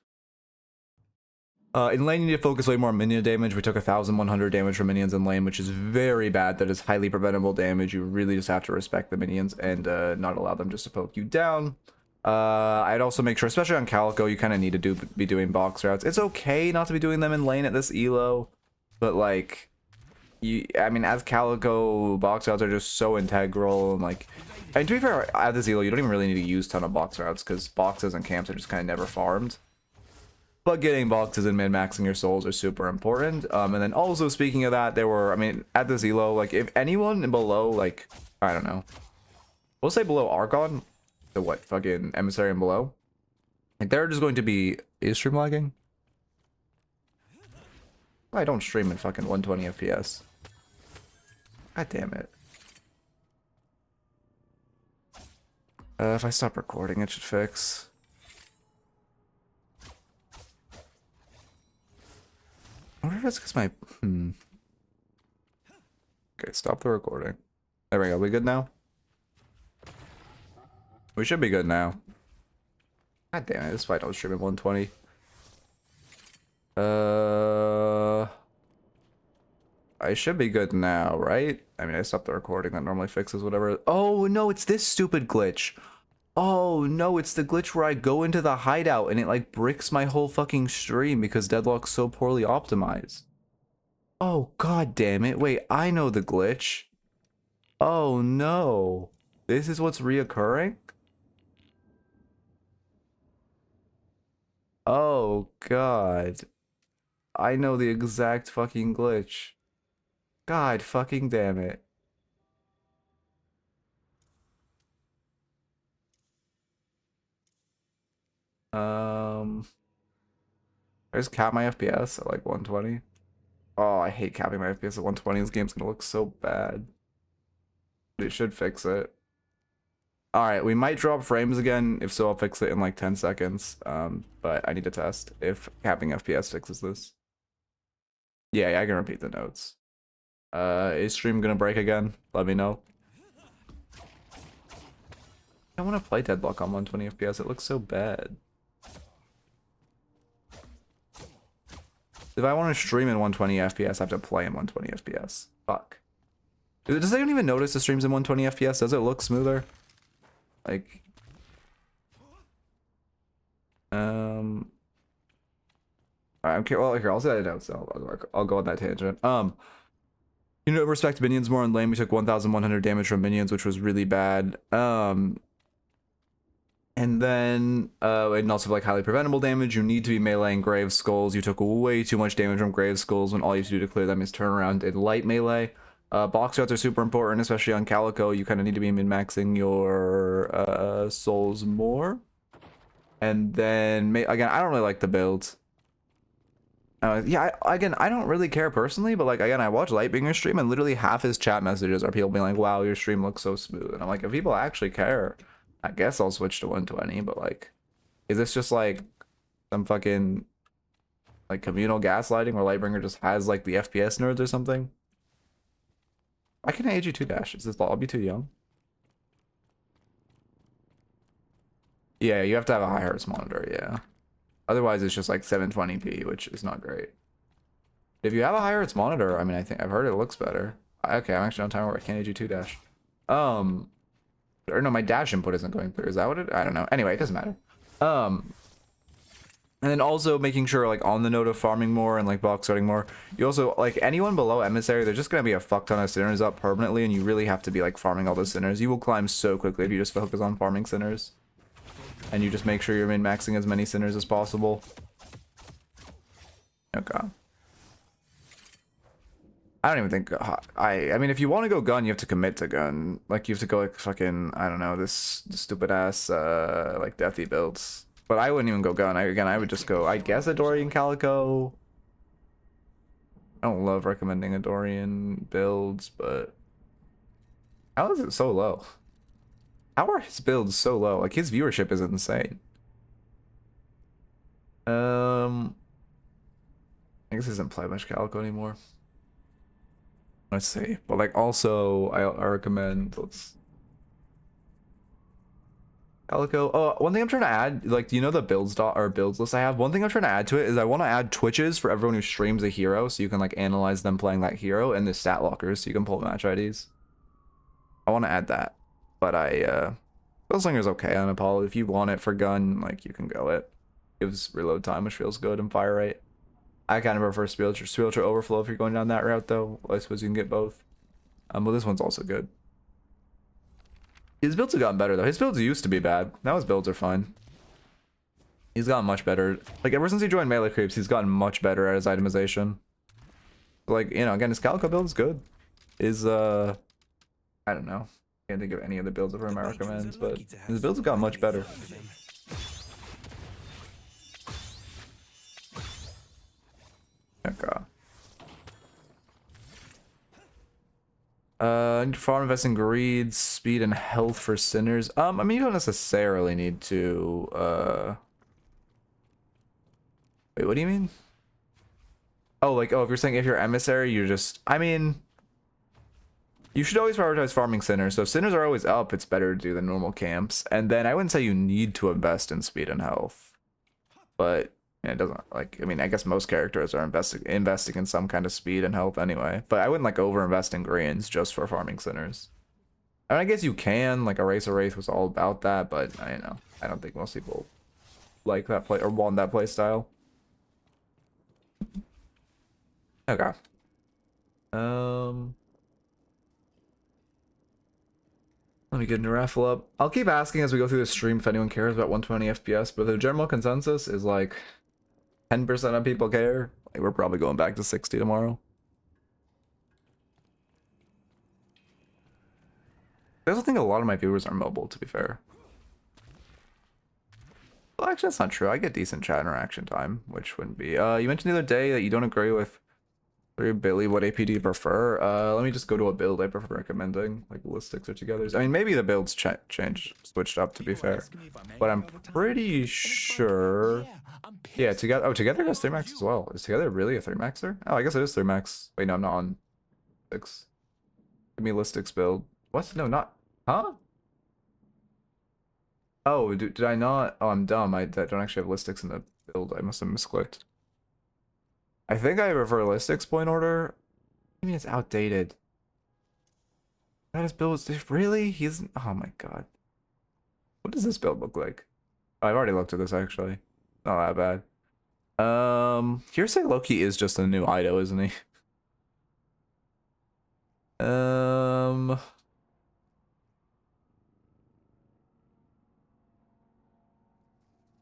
in lane you need to focus way more on minion damage. We took 1,100 damage from minions in lane, which is very bad. That is highly preventable damage. You really just have to respect the minions and not allow them just to poke you down. I'd also make sure, especially on Calico, you kind of need to be doing box routes. It's okay not to be doing them in lane at this elo, but like, I mean, as Calico, box routes are just so integral, and like, and to be fair, at this elo, you don't even really need to use a ton of box routes, because boxes and camps are just kind of never farmed. But getting boxes and min-maxing your souls are super important. And then also, speaking of that, there were, I mean, at this elo, like, if anyone below, like, I don't know, we'll say below Archon, the what, fucking Emissary and below, like, they're just going to be, is stream lagging? I don't stream in fucking 120 FPS. God damn it. If I stop recording, it should fix. I wonder if it's because my... Okay, stop the recording. There we go. We good now? We should be good now. God damn it, this fight don't stream at 120. I should be good now, right? I mean, I stopped the recording. That normally fixes whatever. Oh, no, it's this stupid glitch. Oh, no, it's the glitch where I go into the hideout and it, like, bricks my whole fucking stream because Deadlock's so poorly optimized. Oh, god damn it. Wait, I know the glitch. Oh, no. This is what's reoccurring? Oh, god. I know the exact fucking glitch. God fucking damn it. I just cap my FPS at like 120. Oh, I hate capping my FPS at 120. This game's gonna look so bad. But it should fix it. Alright, we might drop frames again. If so, I'll fix it in like 10 seconds. But I need to test if capping FPS fixes this. Yeah, I can repeat the notes. Is stream gonna break again? Let me know. I want to play Deadlock on 120 FPS. It looks so bad. If I want to stream in 120 FPS, I have to play in 120 FPS. Fuck. Does anyone even notice the streams in 120 FPS? Does it look smoother? Like, alright, okay, well, here, I'll say that out, so I'll go on that tangent. You know, respect minions more in lane. We took 1,100 damage from minions, which was really bad. And then, and also like highly preventable damage. You need to be meleeing Grave Skulls. You took way too much damage from Grave Skulls when all you have to do to clear them is turn around and light melee. Box routes are super important, especially on Calico. You kind of need to be min-maxing your souls more. And then, again, I don't really like the build. Yeah, again, I don't really care personally, but like, again, I watch Lightbringer's stream and literally half his chat messages are people being like, wow, your stream looks so smooth. And I'm like, if people actually care, I guess I'll switch to 120, but like, is this just like some fucking like communal gaslighting where Lightbringer just has like the FPS nerds or something? Why can't I AG2 dash? Is this lobby too young? Yeah, you have to have a high hertz monitor, yeah. Otherwise it's just like 720p, which is not great. If you have a high hertz monitor, I mean, I think I've heard it looks better. Okay, I'm actually on timer where I can't AG2 dash. Or no, my dash input isn't going through. Is that what it? I don't know. Anyway, it doesn't matter. And then also making sure, like, on the note of farming more and like box starting more, you also, like, anyone below emissary, they're just gonna be a fuck ton of sinners up permanently, and you really have to be like farming all those sinners. You will climb so quickly if you just focus on farming sinners, and you just make sure you're min-maxing as many sinners as possible. Okay. I don't even think I mean, if you want to go gun, you have to commit to gun. Like, you have to go like fucking, I don't know, this stupid ass like deathy builds. But I wouldn't even go gun. I would just go, I guess, a Dorian Calico. I don't love recommending a Dorian builds, but how is it so low? How are his builds so low? Like, his viewership is insane. I guess he doesn't play much Calico anymore. Let's see. But like, also I recommend, let's Calico. Oh, one thing I'm trying to add, like, do you know the builds list I have? One thing I'm trying to add to it is I want to add Twitches for everyone who streams a hero, so you can like analyze them playing that hero, and the stat lockers so you can pull match IDs. I want to add that, but Gunslinger's okay on Apollo. If you want it for gun, like, you can go it. Gives reload time, which feels good, and fire rate. I kind of prefer Spiritual Overflow if you're going down that route, though. I suppose you can get both. But this one's also good. His builds have gotten better, though. His builds used to be bad. Now his builds are fine. He's gotten much better. Like, ever since he joined Melee Creeps, he's gotten much better at his itemization. Like, you know, again, his Calico build is good. His, I don't know. Can't think of any of the builds of him I recommend, but his builds have gotten much better. Okay. Need to farm, invest in greed, speed, and health for sinners. I mean, you don't necessarily need to, wait, what do you mean? Oh, like, oh, if you're saying if you're emissary, you just, I mean, you should always prioritize farming sinners. So if sinners are always up, it's better to do the normal camps. And then I wouldn't say you need to invest in speed and health, but it doesn't, like, I mean, I guess most characters are investing in some kind of speed and health anyway, but I wouldn't like over invest in greens just for farming sinners. I mean, I guess you can, like, Erase a Wraith was all about that, but I don't know. I don't think most people like that play or want that play style. Okay. Let me get into raffle up. I'll keep asking as we go through the stream if anyone cares about 120 FPS, but the general consensus is like 10% of people care. Like, we're probably going back to 60 tomorrow. I also think a lot of my viewers are mobile, to be fair. Well, actually, that's not true. I get decent chat interaction time, which wouldn't be. You mentioned the other day that you don't agree with Billy. What AP do you prefer? Let me just go to a build I prefer recommending, like ballistics or togethers. I mean, maybe the builds switched up to be fair, but I'm pretty sure. Yeah, together. Oh, together goes 3 max as well. Is together really a 3 maxer? Oh, I guess it is 3 max. Wait, no, I'm not on 6. Give me listics build. What? No, not. Huh? Oh, did I not? Oh, I'm dumb. I don't actually have listics in the build. I must have misclicked. I think I prefer listics point order. I mean, it's outdated. That is build. Really? He's. Oh my god. What does this build look like? Oh, I've already looked at this actually. Not that bad. Hearsay Loki is just a new Ido, isn't he?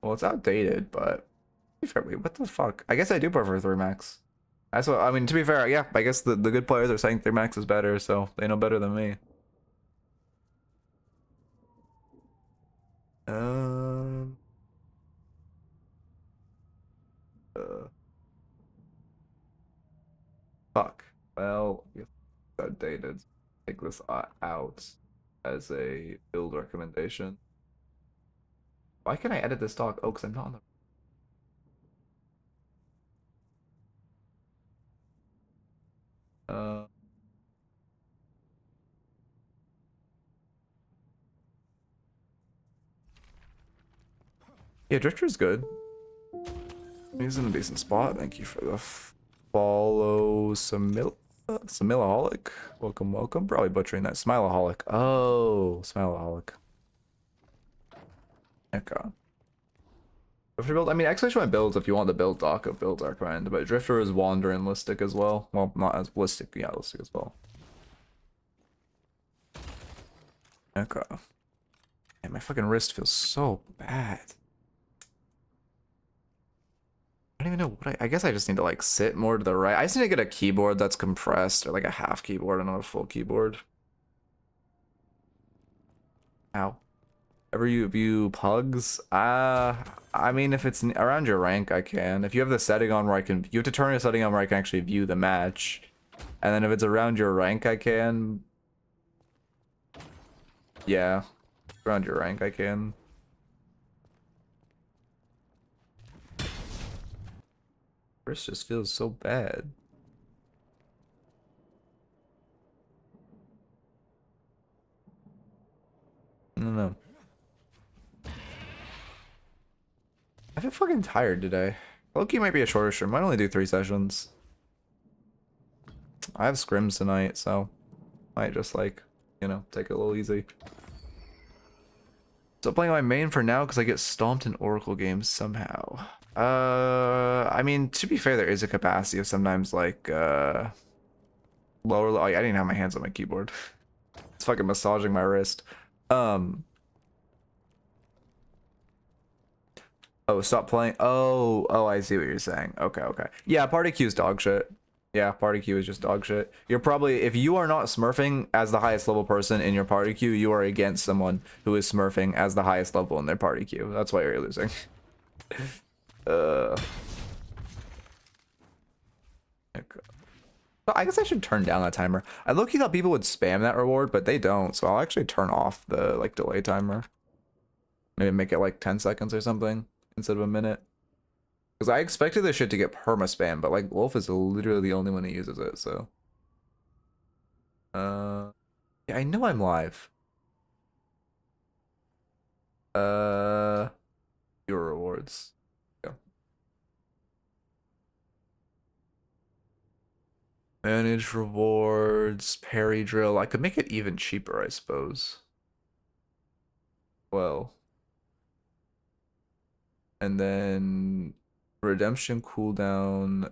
Well, it's outdated, but wait, what the fuck? I guess I do prefer 3 max. That's what I mean. To be fair, yeah, I guess the good players are saying 3 max is better, so they know better than me. Um. Uh, Fuck. Well, it's outdated. Take this out as a build recommendation. Why can I edit this doc? Oh, because I'm not on the. Uh. Yeah, Drifter's good. He's in a decent spot. Thank you for the follow, Samilaholic. Welcome, welcome. Probably butchering that. Smilaholic. Oh, Smilaholic. Okay. Drifter build. I mean, exclamation builds if you want the build doc of builds I recommend, but Drifter is Wander and Listic as well. Well, not as Listic, yeah, Listic as well. Okay. Man, my fucking wrist feels so bad. I don't even know what I guess I just need to like sit more to the right. I just need to get a keyboard that's compressed or like a half keyboard and not a full keyboard. Ow. Ever you view pugs? I mean, if it's around your rank, I can. If you have the setting on where I can, you have to turn a setting on where I can actually view the match. And then if it's around your rank, I can. Yeah, around your rank, I can. Wrist just feels so bad. I don't know. I feel fucking tired today. Loki might be a shorter stream. Might only do 3 sessions. I have scrims tonight, so might just like, you know, take it a little easy. So playing my main for now because I get stomped in Oracle games somehow. I mean, to be fair, there is a capacity of sometimes like lower. I didn't have my hands on my keyboard. It's fucking massaging my wrist. Oh, stop playing. Oh, I see what you're saying. Okay, okay. Yeah, party queue is dog shit. Yeah, party queue is just dog shit. You're probably, if you are not smurfing as the highest level person in your party queue, you are against someone who is smurfing as the highest level in their party queue. That's why you're losing. Okay. I guess I should turn down that timer. I low-key thought people would spam that reward, but they don't. So I'll actually turn off the like delay timer. Maybe make it like 10 seconds or something instead of a minute. Because I expected this shit to get perma spam, but like Wolf is literally the only one who uses it, so. Yeah, I know I'm live. Your rewards. Yeah. Manage rewards, parry drill. I could make it even cheaper, I suppose. Well. And then redemption cooldown.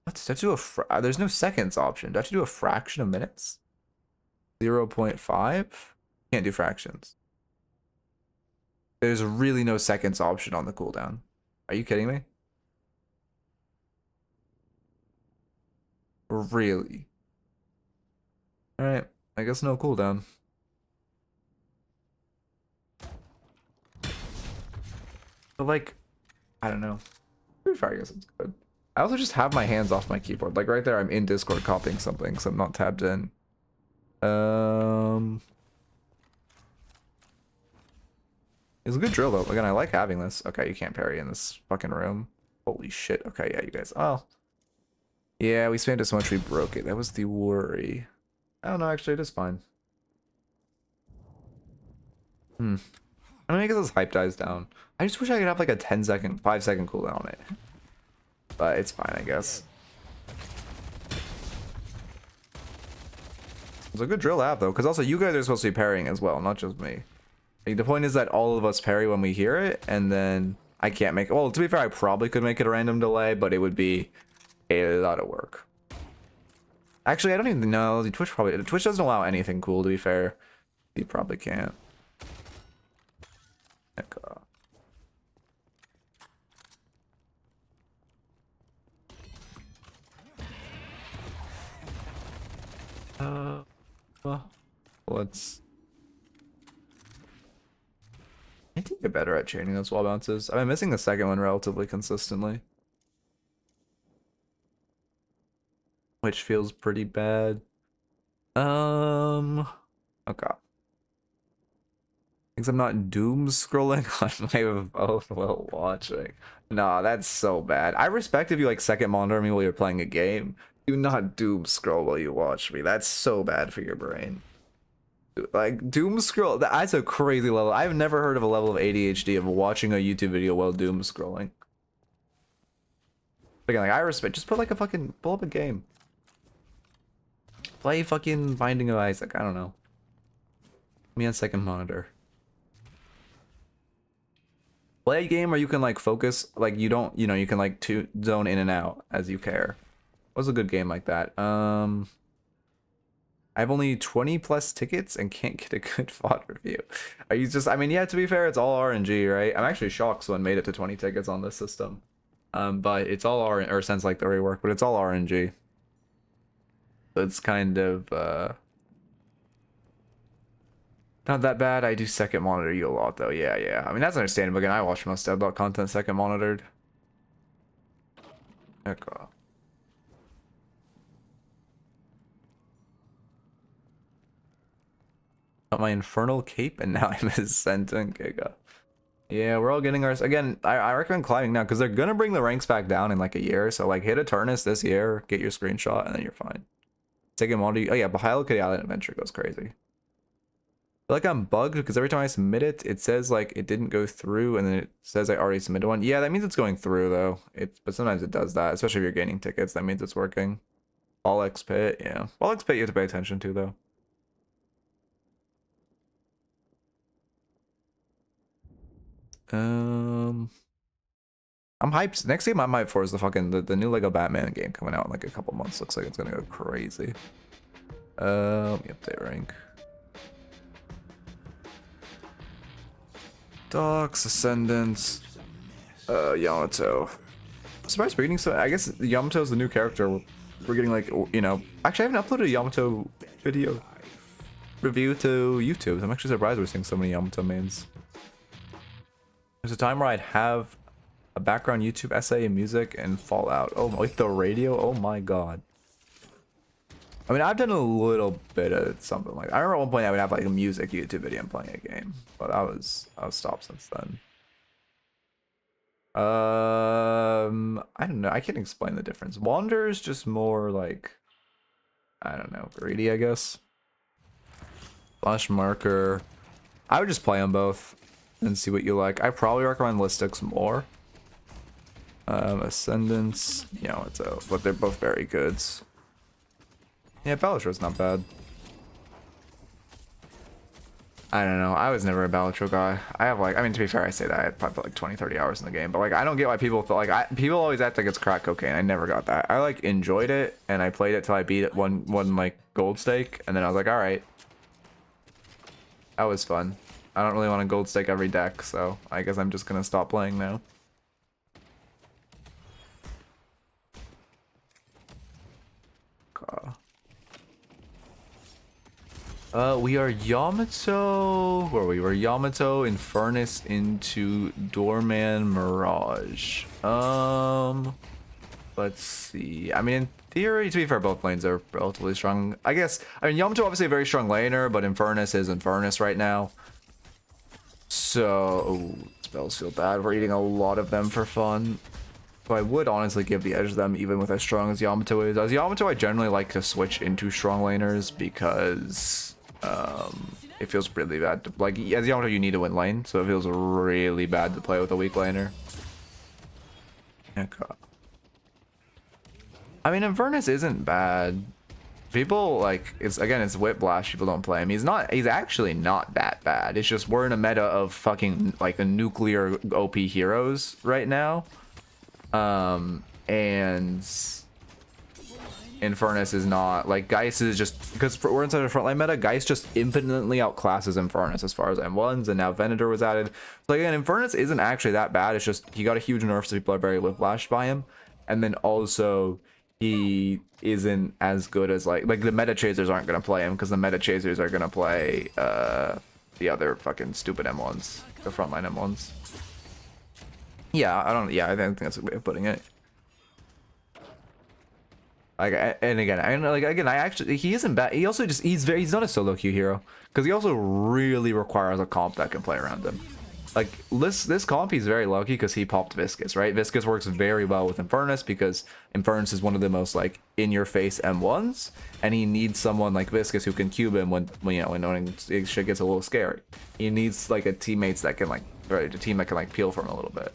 What? Do I have to do there's no seconds option. Do I have to do a fraction of minutes? 0.5? Can't do fractions. There's really no seconds option on the cooldown. Are you kidding me? Really? Alright, I guess no cooldown. But like, I don't know. Pretty fair, I guess it's good. I also just have my hands off my keyboard. Like right there, I'm in Discord copying something, so I'm not tabbed in. It's a good drill though. Again, I like having this. Okay, you can't parry in this fucking room. Holy shit. Okay, yeah, you guys. Oh. Yeah, we spammed it so much we broke it. That was the worry. I don't know, actually, it is fine. I mean, I guess this hype dies down. I just wish I could have like a 10-second, 5-second cooldown on it. But it's fine, I guess. It's a good drill app though, because also you guys are supposed to be parrying as well, not just me. Like, the point is that all of us parry when we hear it, and then I can't make it. Well, to be fair, I probably could make it a random delay, but it would be a lot of work. Actually, I don't even know. Twitch doesn't allow anything cool, to be fair. You probably can't. Let's. I need to get better at chaining those wall bounces. I've been missing the second one relatively consistently, which feels pretty bad. Okay. Because I'm not doom scrolling on my phone while watching. Nah, that's so bad. I respect if you like second monitor me while you're playing a game. Do not doom scroll while you watch me. That's so bad for your brain. Like doom scroll, that's a crazy level. I've never heard of a level of ADHD of watching a YouTube video while doom scrolling. Again, like I respect. Just put like a fucking pull up a game. Play fucking Binding of Isaac. I don't know. Me on second monitor. Play a game where you can like focus, like you don't, you can like zone in and out as you care. What's a good game like that? I have only 20 plus tickets and can't get a good VOD review. Are you just, I mean, yeah, to be fair, it's all RNG, right? I'm actually shocked someone made it to 20 tickets on this system. But it's all or since like the rework, but it's all RNG. It's kind of not that bad. I do second monitor you a lot though. Yeah. I mean, that's understandable. Again, I watch most Deadlock content second monitored. Okay. Got my infernal cape and now I'm Ascendant Giga. Yeah, we're all getting ours. Again, I recommend climbing now because they're gonna bring the ranks back down in like a year. So like hit a Turnus this year, get your screenshot, and then you're fine. Second monitor. Oh yeah, but Hello Kitty Island Adventure goes crazy. I feel like I'm bugged because every time I submit it, it says like it didn't go through, and then it says I already submitted one. Yeah, that means it's going through though. But sometimes it does that, especially if you're gaining tickets. That means it's working. All X Pit, yeah. All X Pit you have to pay attention to though. I'm hyped. Next game I'm hyped for is the new Lego Batman game coming out in like a couple months. Looks like it's gonna go crazy. Update rank. Docs, Ascendants, Yamato. I'm surprised we're getting so. I guess Yamato's the new character. We're getting like, Actually, I haven't uploaded a Yamato video review to YouTube. So I'm actually surprised we're seeing so many Yamato mains. There's a time where I'd have a background YouTube essay in music and Fallout. Oh, like the radio? Oh my god. I mean, I've done a little bit of something like that. I remember at one point I would have like a music YouTube video and playing a game, but I was stopped since then. I don't know. I can't explain the difference. Wander is just more like, I don't know, greedy, I guess. Flash Marker. I would just play them both and see what you like. I probably recommend Listix more. Ascendants, but they're both very good. Yeah, Balatron's not bad. I don't know. I was never a Balatro guy. I have like, I mean, to be fair, I say that I had probably like 20-30 hours in the game, but like, I don't get why people feel like people always act like it's crack cocaine. I never got that. I like enjoyed it and I played it till I beat it one like gold stake, and then I was like, all right, that was fun. I don't really want a gold stake every deck, so I guess I'm just gonna stop playing now. We are Yamato. Where we were Yamato, Infernus into Doorman Mirage. Let's see. I mean, in theory, to be fair, both lanes are relatively strong. I guess. I mean, Yamato obviously a very strong laner, but Infernus is Infernus right now. So, ooh, spells feel bad. We're eating a lot of them for fun. So I would honestly give the edge to them, even with as strong as Yamato is. As Yamato, I generally like to switch into strong laners because it feels really bad to, like, as Yamato you need to win lane, so it feels really bad to play with a weak laner. Okay. I mean, Infernus isn't bad. People like, it's Whiplash. People don't play him. He's actually not that bad. It's just we're in a meta of fucking like a nuclear OP heroes right now. And Infernus is not, like, Geist is just, because we're inside a frontline meta, Geist just infinitely outclasses Infernus as far as M1s, and now Venator was added. So again, Infernus isn't actually that bad. It's just he got a huge nerf, so people are very whiplashed by him. And then also he isn't as good as like the meta chasers aren't gonna play him, because the meta chasers are gonna play the other fucking stupid M1s, the frontline M1s. Yeah, I think that's a good way of putting it. Like, and again, I actually, he isn't bad. He also just, he's not a solo queue hero, because he also really requires a comp that can play around him. Like, this comp, he's very lucky because he popped Viscous, right? Viscous works very well with Infernus because Infernus is one of the most, like, in-your-face M1s, and he needs someone like Viscous who can cube him when shit gets a little scary. He needs, like, a team that can, like, peel for him a little bit.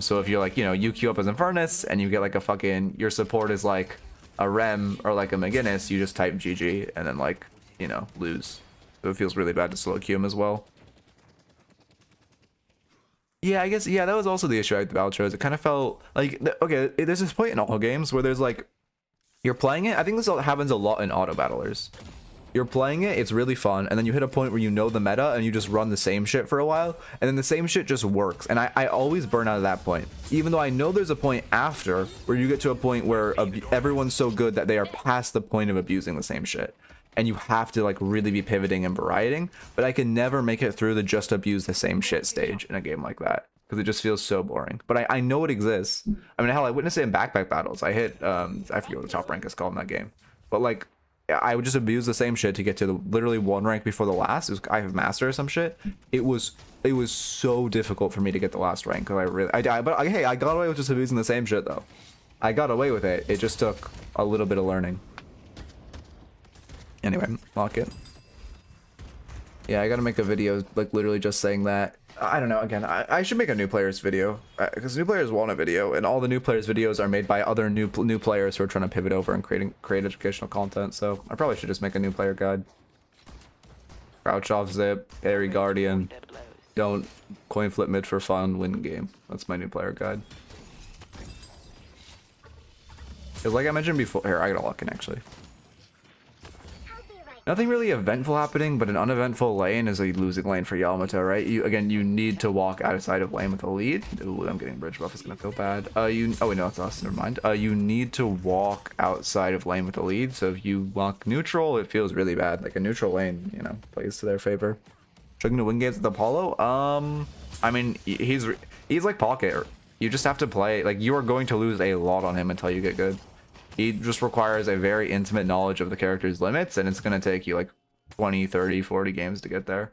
So if you're like, you queue up as Infernus and you get like a fucking, your support is like a Rem or like a McGinnis, you just type GG and then like, lose. So it feels really bad to slow queue him as well. Yeah, I guess, yeah, that was also the issue with the outros. It kind of felt like, okay, there's this point in all games where there's like, you're playing it. I think this happens a lot in auto battlers. You're playing it, it's really fun, and then you hit a point where you know the meta and you just run the same shit for a while, and then the same shit just works. And I always burn out of that point, even though I know there's a point after where you get to a point where everyone's so good that they are past the point of abusing the same shit, and you have to like really be pivoting and varietying. But I can never make it through the just abuse the same shit stage in a game like that, because it just feels so boring. But I know it exists. I mean, hell, I witnessed it in backpack battles. I hit I forget what the top rank is called in that game, but like, I would just abuse the same shit to get to the literally one rank before the last. It was, I have master or some shit. It was so difficult for me to get the last rank, because hey, I got away with just abusing the same shit though. I got away with it. It just took a little bit of learning. Anyway, lock it. Yeah, I gotta make a video like literally just saying that. I don't know, again, I should make a new players video, because new players want a video, and all the new players videos are made by other new players who are trying to pivot over and create educational content. So I probably should just make a new player guide. Crouch off zip, parry guardian, don't coin flip mid for fun, win game. That's my new player guide. Because like I mentioned before, here, I gotta lock in actually. Nothing really eventful happening, but an uneventful lane is a losing lane for Yamato, right? You need to walk outside of lane with a lead. Ooh, I'm getting bridge buff. It's gonna feel bad. Oh wait, no, it's us. Never mind. You need to walk outside of lane with a lead. So if you walk neutral, it feels really bad. Like a neutral lane, plays to their favor. Struggling to win games with Apollo. I mean, he's like Pocket. You just have to play. Like, you are going to lose a lot on him until you get good. He just requires a very intimate knowledge of the character's limits, and it's going to take you like 20, 30, 40 games to get there.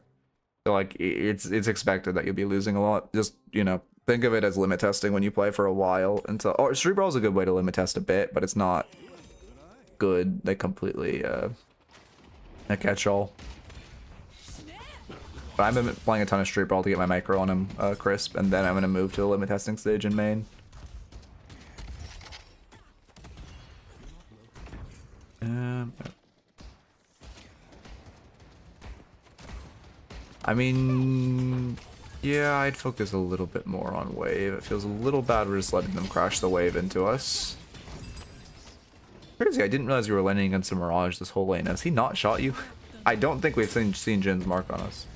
So like, it's expected that you'll be losing a lot. Just, think of it as limit testing when you play for a while until, or Street Brawl is a good way to limit test a bit, but it's not good, like completely a catch-all. But I've been playing a ton of Street Brawl to get my micro on him crisp, and then I'm going to move to the limit testing stage in main. I mean, yeah, I'd focus a little bit more on wave. It feels a little bad we're just letting them crash the wave into us. Crazy, I didn't realize you were landing against a Mirage this whole lane. Has he not shot you? I don't think we've seen Jin's mark on us.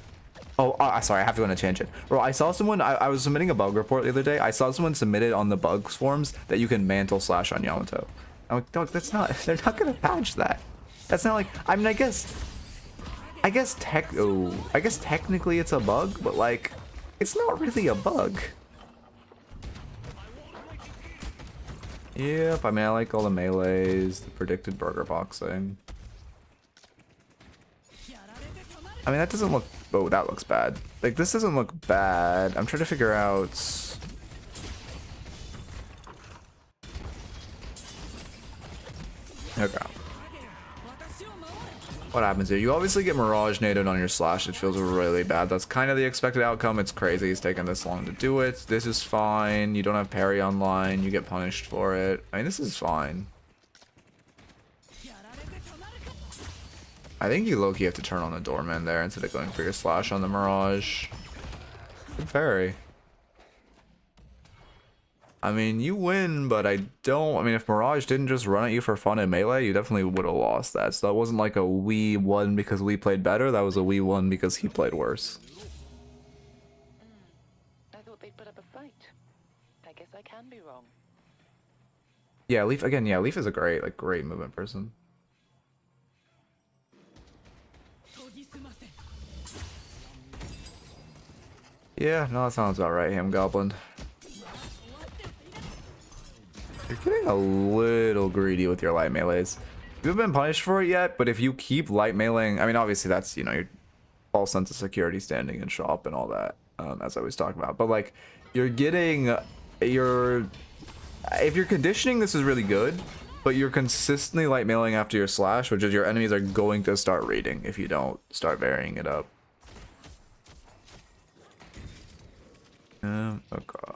Oh, sorry, I have to go on a tangent. Bro, I saw someone, I was submitting a bug report the other day. I saw someone submitted on the bugs forums that you can mantle slash on Yamato. I'm like, dog, that's not, they're not gonna patch that. That's not like, I mean, I guess I guess technically it's a bug, but like, it's not really a bug. Yep, I mean, I like all the melees, the predicted burger boxing. I mean, that doesn't look... Oh, that looks bad. Like, this doesn't look bad. I'm trying to figure out... Okay. What happens here? You obviously get Mirage naded on your slash. It feels really bad. That's kind of the expected outcome. It's crazy he's taken this long to do it. This is fine. You don't have parry online. You get punished for it. I mean, this is fine. I think you low-key have to turn on the doorman there instead of going for your slash on the Mirage. Good parry. I mean, you win, but I mean, if Mirage didn't just run at you for fun in melee, you definitely would have lost that. So that wasn't like a we won because we played better. That was a we won because he played worse. I thought they'd put up a fight. I guess I can be wrong. Yeah, Leaf, again, yeah, Leaf is a great movement person. Yeah, no, that sounds about right, Ham Goblin. You're getting a little greedy with your light melees. You haven't been punished for it yet, but if you keep light meleeing, I mean, obviously that's, you know, your false sense of security standing in shop and all that, as I was talking about. But like, you're getting if you're conditioning, this is really good, but you're consistently light meleeing after your slash, which is your enemies are going to start reading if you don't start varying it up. Okay.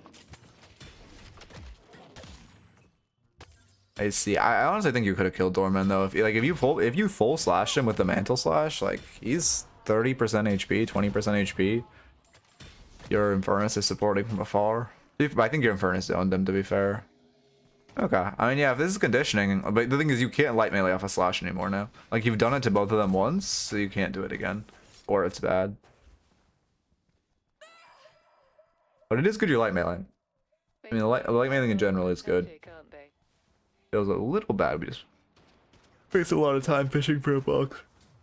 I see. I honestly think you could have killed Doorman though. If you full slashed him with the mantle slash, like he's 30% HP, 20% HP. Your Infernus is supporting from afar. I think your Infernus owned him, to be fair. Okay. I mean, yeah, if this is conditioning, but the thing is you can't light melee off a slash anymore now. Like you've done it to both of them once, so you can't do it again, or it's bad. But it is good you're light melee. I mean, the light meleeing in general is good. Feels a little bad. We just waste a lot of time fishing for a box.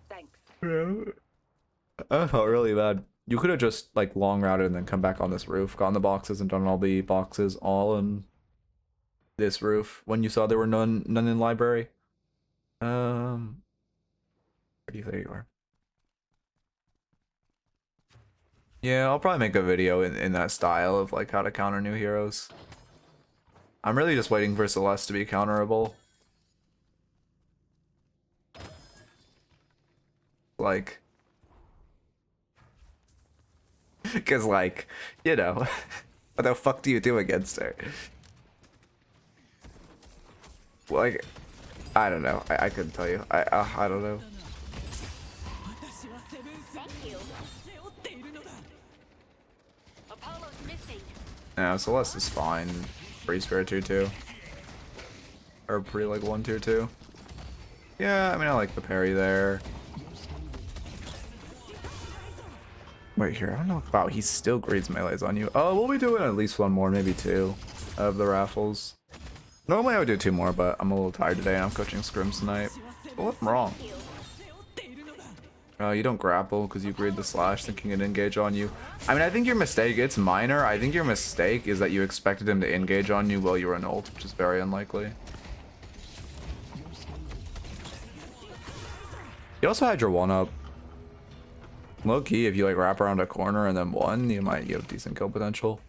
Thanks. Yeah. I felt really bad. You could have just like long routed and then come back on this roof, gotten the boxes and done all the boxes all on this roof when you saw there were none in library. Where do you think you are? Yeah, I'll probably make a video in that style of like how to counter new heroes. I'm really just waiting for Celeste to be counterable. Like, because like, you know, what the fuck do you do against her? Like, I don't know. I couldn't tell you. I don't know. No, Celeste is fine. Free Spirit 2-2. Or pretty like 1-2-2. Yeah, I mean I like the parry there. Wait here, I don't know. Wow, he still grades melees on you. Oh, we'll be doing at least one more, maybe two of the raffles. Normally I would do two more, but I'm a little tired today and I'm coaching scrims tonight. But what's wrong? You don't grapple because you agreed the slash thinking it'd engage on you. I mean, I think your mistake, it's minor. I think your mistake is that you expected him to engage on you while you were an ult, which is very unlikely. You also had your 1-up. Low key, if you like wrap around a corner and then 1, you might have decent kill potential.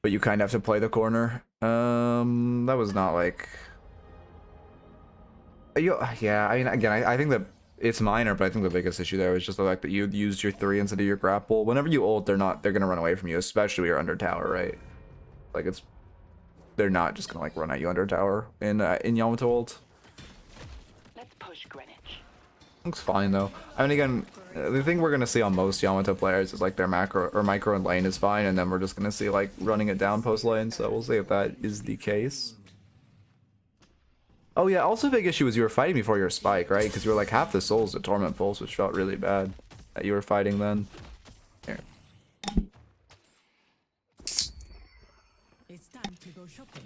But you kind of have to play the corner. That was not like... Yeah, I mean, again, I think that it's minor, but I think the biggest issue there was just the fact that you used your 3 instead of your grapple. Whenever you ult, they're gonna run away from you, especially when you're under tower, right? Like they're not just gonna like run at you under tower in Yamato ult. Let's push Greenwich. Looks fine though. I mean, again, the thing we're gonna see on most Yamato players is like their macro or micro and lane is fine, and then we're just gonna see like running it down post lane. So we'll see if that is the case. Oh yeah, also big issue was you were fighting before your spike, right? Because you were like half the souls at Torment Pulse, which felt really bad that you were fighting then. Here. It's time to go shopping.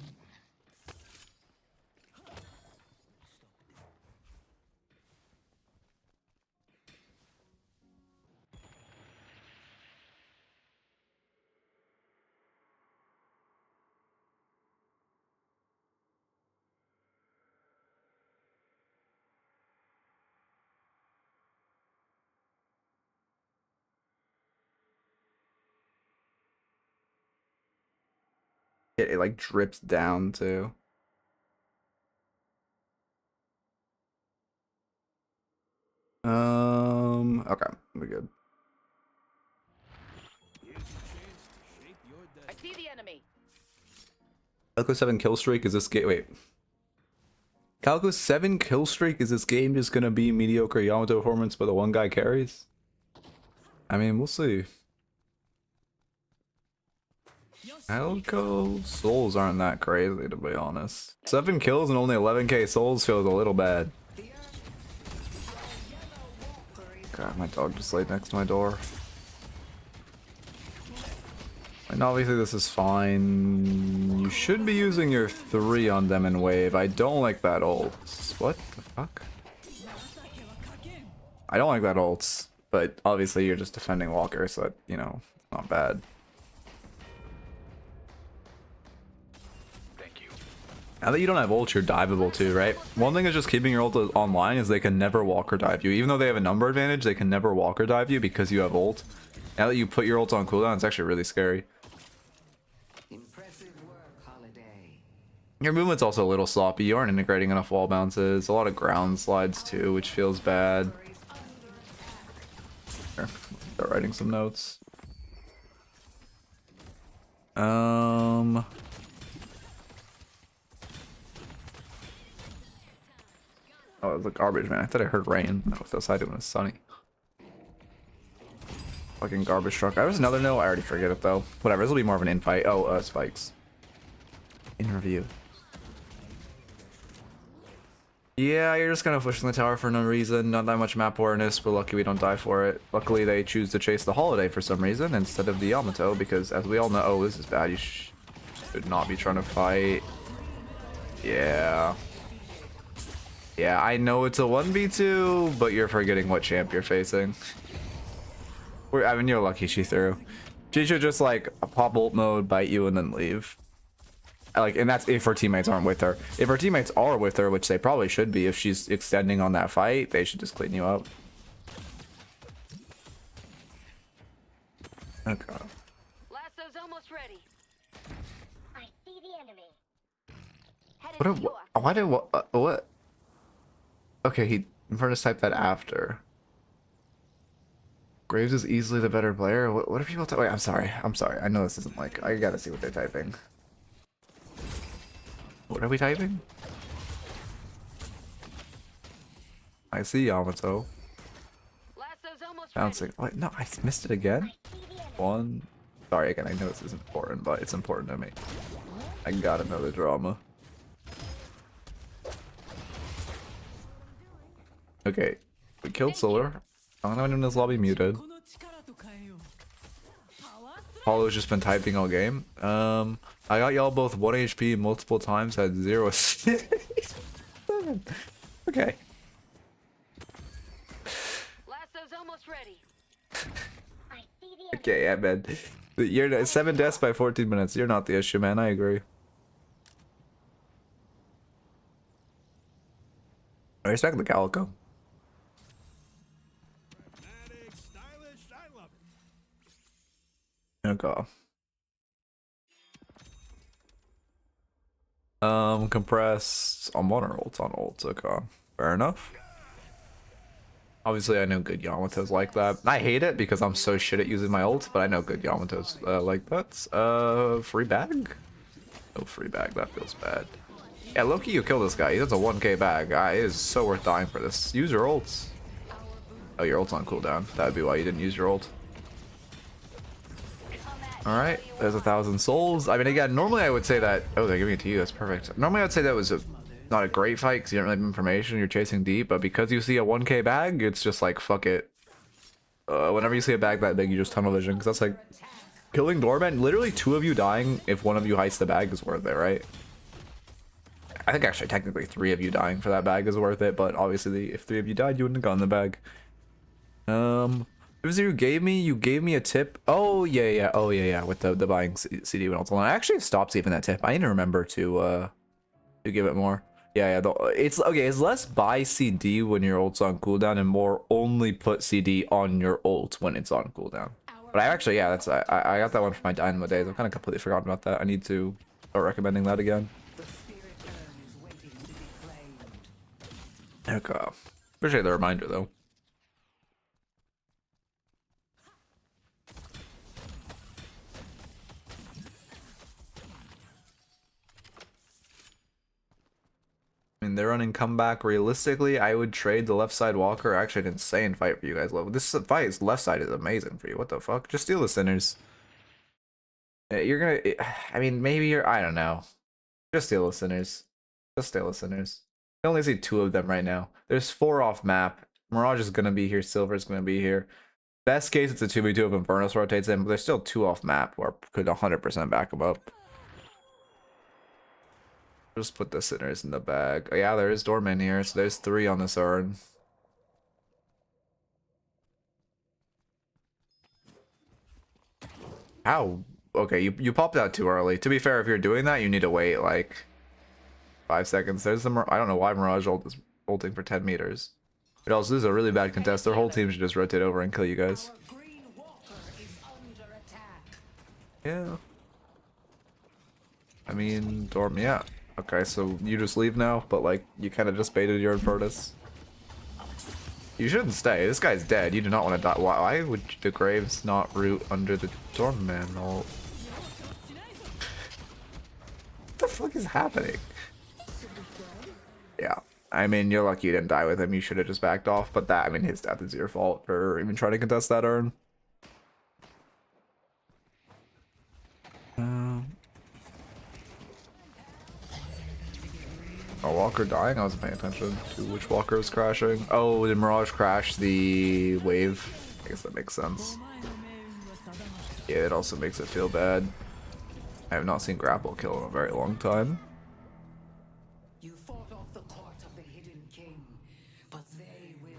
it like drips down too. Okay, we're good. I see the enemy. Calico 7 kill streak is this game. Wait. Calico 7 kill streak, is this game just gonna be mediocre Yamato performance but the one guy carries? I mean, we'll see. Calico souls aren't that crazy, to be honest. 7 kills and only 11k souls feels a little bad. God, my dog just laid next to my door. And obviously this is fine. You should be using your 3 on them in wave. I don't like that ult. What the fuck? I don't like that ult, but obviously you're just defending Walker, so that, you know, it's not bad. Thank you. Now that you don't have ult, you're diveable too, right? One thing is just keeping your ult online is they can never Walker dive you. Even though they have a number advantage, they can never Walker dive you because you have ult. Now that you put your ult on cooldown, it's actually really scary. Your movement's also a little sloppy. You aren't integrating enough wall bounces. A lot of ground slides too, which feels bad. Here, start writing some notes. Oh, it was a garbage man. I thought I heard rain. I was outside when it was sunny. Fucking garbage truck. There was another note. I already forget it though. Whatever. This will be more of an infight. Oh, spikes. In review. Yeah, you're just kind of pushing the tower for no reason. Not that much map awareness, but lucky we don't die for it. Luckily, they choose to chase the Holiday for some reason instead of the Yamato, because as we all know, oh, this is bad. You should not be trying to fight. Yeah. Yeah, I know it's a 1v2, but you're forgetting what champ you're facing. I mean, you're lucky she threw. She should just, like, pop ult mode, bite you, and then leave. Like, and that's if her teammates aren't with her. If her teammates are with her, which they probably should be, if she's extending on that fight, they should just clean you up. Okay. Lasso's almost ready. I see the enemy. Why did what? Okay, he Infernus typed that after. Graves is easily the better player. What are people wait, I'm sorry. I know this isn't like, I gotta see what they're typing. What are we typing? I see Yamato. Lasso's almost Bouncing. Wait, no, I missed it again. One. Sorry again, I know this isn't important, but it's important to me. I gotta know the drama. Okay, we killed Solar. I don't know anyone in this lobby muted. Paulo's just been typing all game. I got y'all both 1 HP multiple times, had 0 assists. Okay. Lasso's almost ready. Okay, yeah, man. You're 7 deaths by 14 minutes. You're not the issue, man. I agree. I respect the Calico. Stylish, I love it. Okay. Compressed on one or ult on ult. Okay, fair enough. Obviously, I know good Yamatos like that. I hate it because I'm so shit at using my ult, but I know good Yamatos like that. Free bag? No free bag. That feels bad. Yeah, Loki, you kill this guy. He has a 1k bag. It is so worth dying for this. Use your ults. Oh, your ult's on cooldown. That would be why you didn't use your ult. Alright, there's 1,000 souls. I mean, again, normally I would say that... Oh, they're giving it to you. That's perfect. Normally I would say that was not a great fight because you don't really have information. You're chasing deep. But because you see a 1k bag, it's just like, fuck it. Whenever you see a bag that big, you just tunnel vision. Because that's like... Killing Doorman, literally 2 of you dying if one of you heists the bag is worth it, right? I think actually technically 3 of you dying for that bag is worth it. But obviously, if 3 of you died, you wouldn't have gotten the bag. It was you gave me a tip. Oh yeah, with the buying CD when it's on. I actually stopped saving that tip. I need to remember to give it more. Yeah, it's okay. It's less buy CD when your ult's on cooldown and more only put CD on your ult when it's on cooldown. But I actually, yeah, that's I got that one from my Dynamo days. I've kind of completely forgotten about that. I need to Start recommending that again. The spirit urn is waiting to be claimed. Okay. Appreciate the reminder though. I mean, they're running comeback. Realistically, I would trade the left side walker. Actually, an insane fight for you guys. This fight, left side is amazing for you. What the fuck? Just steal the sinners. You're gonna. I mean, maybe you're. I don't know. Just steal the sinners. Just steal the sinners. I only see 2 of them right now. There's 4 off map. Mirage is gonna be here. Silver is gonna be here. Best case, it's a 2v2 if Infernus rotates in, but there's still 2 off map where I could 100% back them up. Just put the sinners in the bag. Oh, yeah, there is Doorman here, so there's 3 on this urn. How? Okay, you popped out too early. To be fair, if you're doing that, you need to wait like 5 seconds. There's the I don't know why Mirage ult is ulting for 10 meters. But also, this is a really bad contest. Their whole team should just rotate over and kill you guys. Our green walker is under attack. Yeah. I mean, Dorm, yeah. Okay, so you just leave now, but like, you kind of just baited your Infernus. You shouldn't stay. This guy's dead. You do not want to die. Why would the Graves not root under the Dormman ult? What the fuck is happening? Yeah. I mean, you're lucky you didn't die with him. You should have just backed off. But that, I mean, his death is your fault for even trying to contest that urn. A walker dying? I wasn't paying attention to which walker was crashing. Oh, did Mirage crash the wave? I guess that makes sense. Yeah, it also makes it feel bad. I have not seen Grapple kill in a very long time. You fought off the court of the Hidden King, but they will.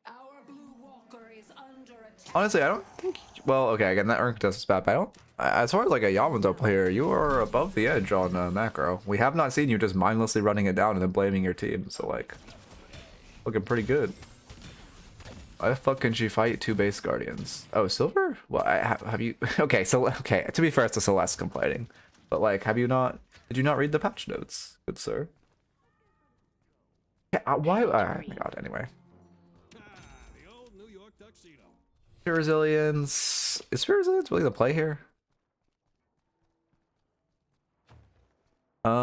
Our blue walker is under attack. Honestly, I don't think. Well, okay, again, that urn contest is bad, but I don't. As far as like a Yamato player, you are above the edge on macro. We have not seen you just mindlessly running it down and then blaming your team, so like, looking pretty good. Why the fuck can she fight 2 base guardians? Oh, Silver? Well, have you? Okay, so okay. To be fair, it's a Celeste complaining, but like, have you not? Did you not read the patch notes, good sir? Yeah, why? Oh my god. Anyway. Ah, the old New York tuxedo. Spirit Resilience. Is Spirit Resilience really the play here? I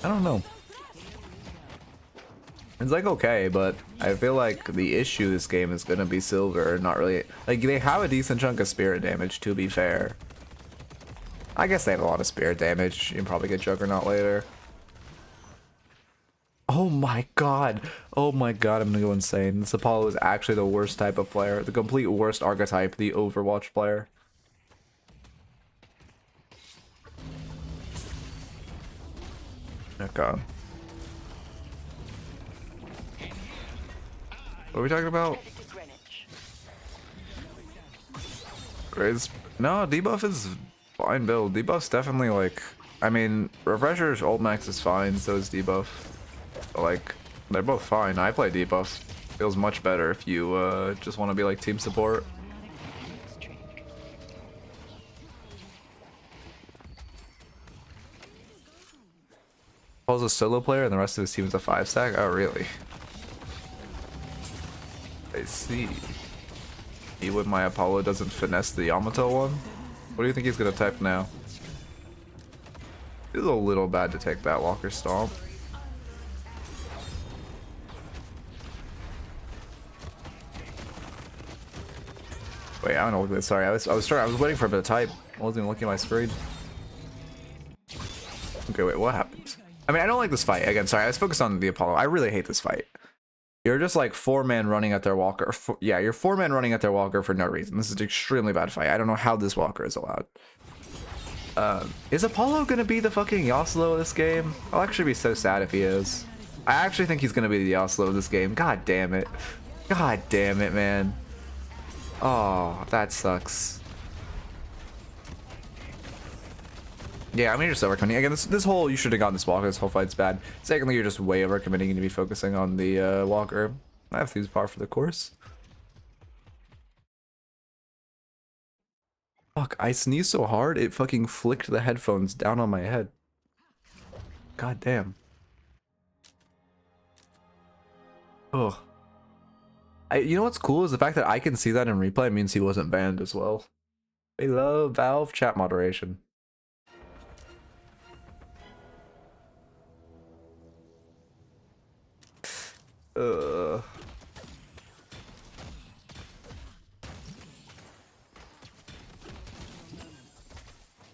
don't know. It's like okay, but I feel like the issue this game is gonna be Silver, not really. Like, they have a decent chunk of spirit damage, to be fair. I guess they have a lot of spirit damage. You can probably get Juggernaut later. Oh my god. Oh my god, I'm gonna go insane. This Apollo is actually the worst type of player. The complete worst archetype, the Overwatch player. Okay. What are we talking about? Grades? No, debuff is fine build. Debuff's definitely like, I mean, Refresher's ult max is fine, so is debuff. But like, they're both fine. I play debuff. Feels much better if you just want to be like team support. Paul's a solo player and the rest of his team is a 5-stack? Oh, really? I see. Even my Apollo doesn't finesse the Yamato one? What do you think he's gonna type now? It's a little bad to take that Walker Stomp. Wait, I don't know. Look at this. Sorry, I was waiting for him to type. I wasn't even looking at my screen. Okay, wait, what happened? I mean, I don't like this fight. Again, sorry, I was focused on the Apollo. I really hate this fight. You're just like 4-man running at their walker. Yeah, you're 4-man running at their walker for no reason. This is an extremely bad fight. I don't know how this walker is allowed. Is Apollo gonna be the fucking Yasuo of this game? I'll actually be so sad if he is. I actually think he's gonna be the Yasuo of this game. God damn it. God damn it, man. Oh, that sucks. Yeah, I mean, you're just overcommitting. Again, this whole, you should have gotten this walker. This whole fight's bad. Secondly, you're just way overcommitting and to be focusing on the walker. I have to use power for the course. Fuck, I sneezed so hard it fucking flicked the headphones down on my head. God damn. Oh. You know what's cool is the fact that I can see that in replay means he wasn't banned as well. They love Valve chat moderation.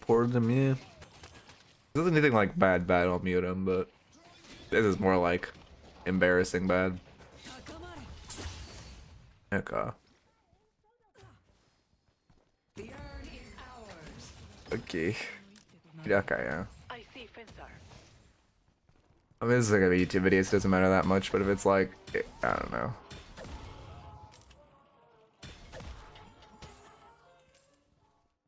Poor them, yeah. This isn't anything like bad I'll mute him, but this is more like embarrassing bad. Okay. The urn is ours. Okay. Okay, yeah. I see Finsar. I mean, this is like a YouTube video, so it doesn't matter that much, but if it's like, I don't know.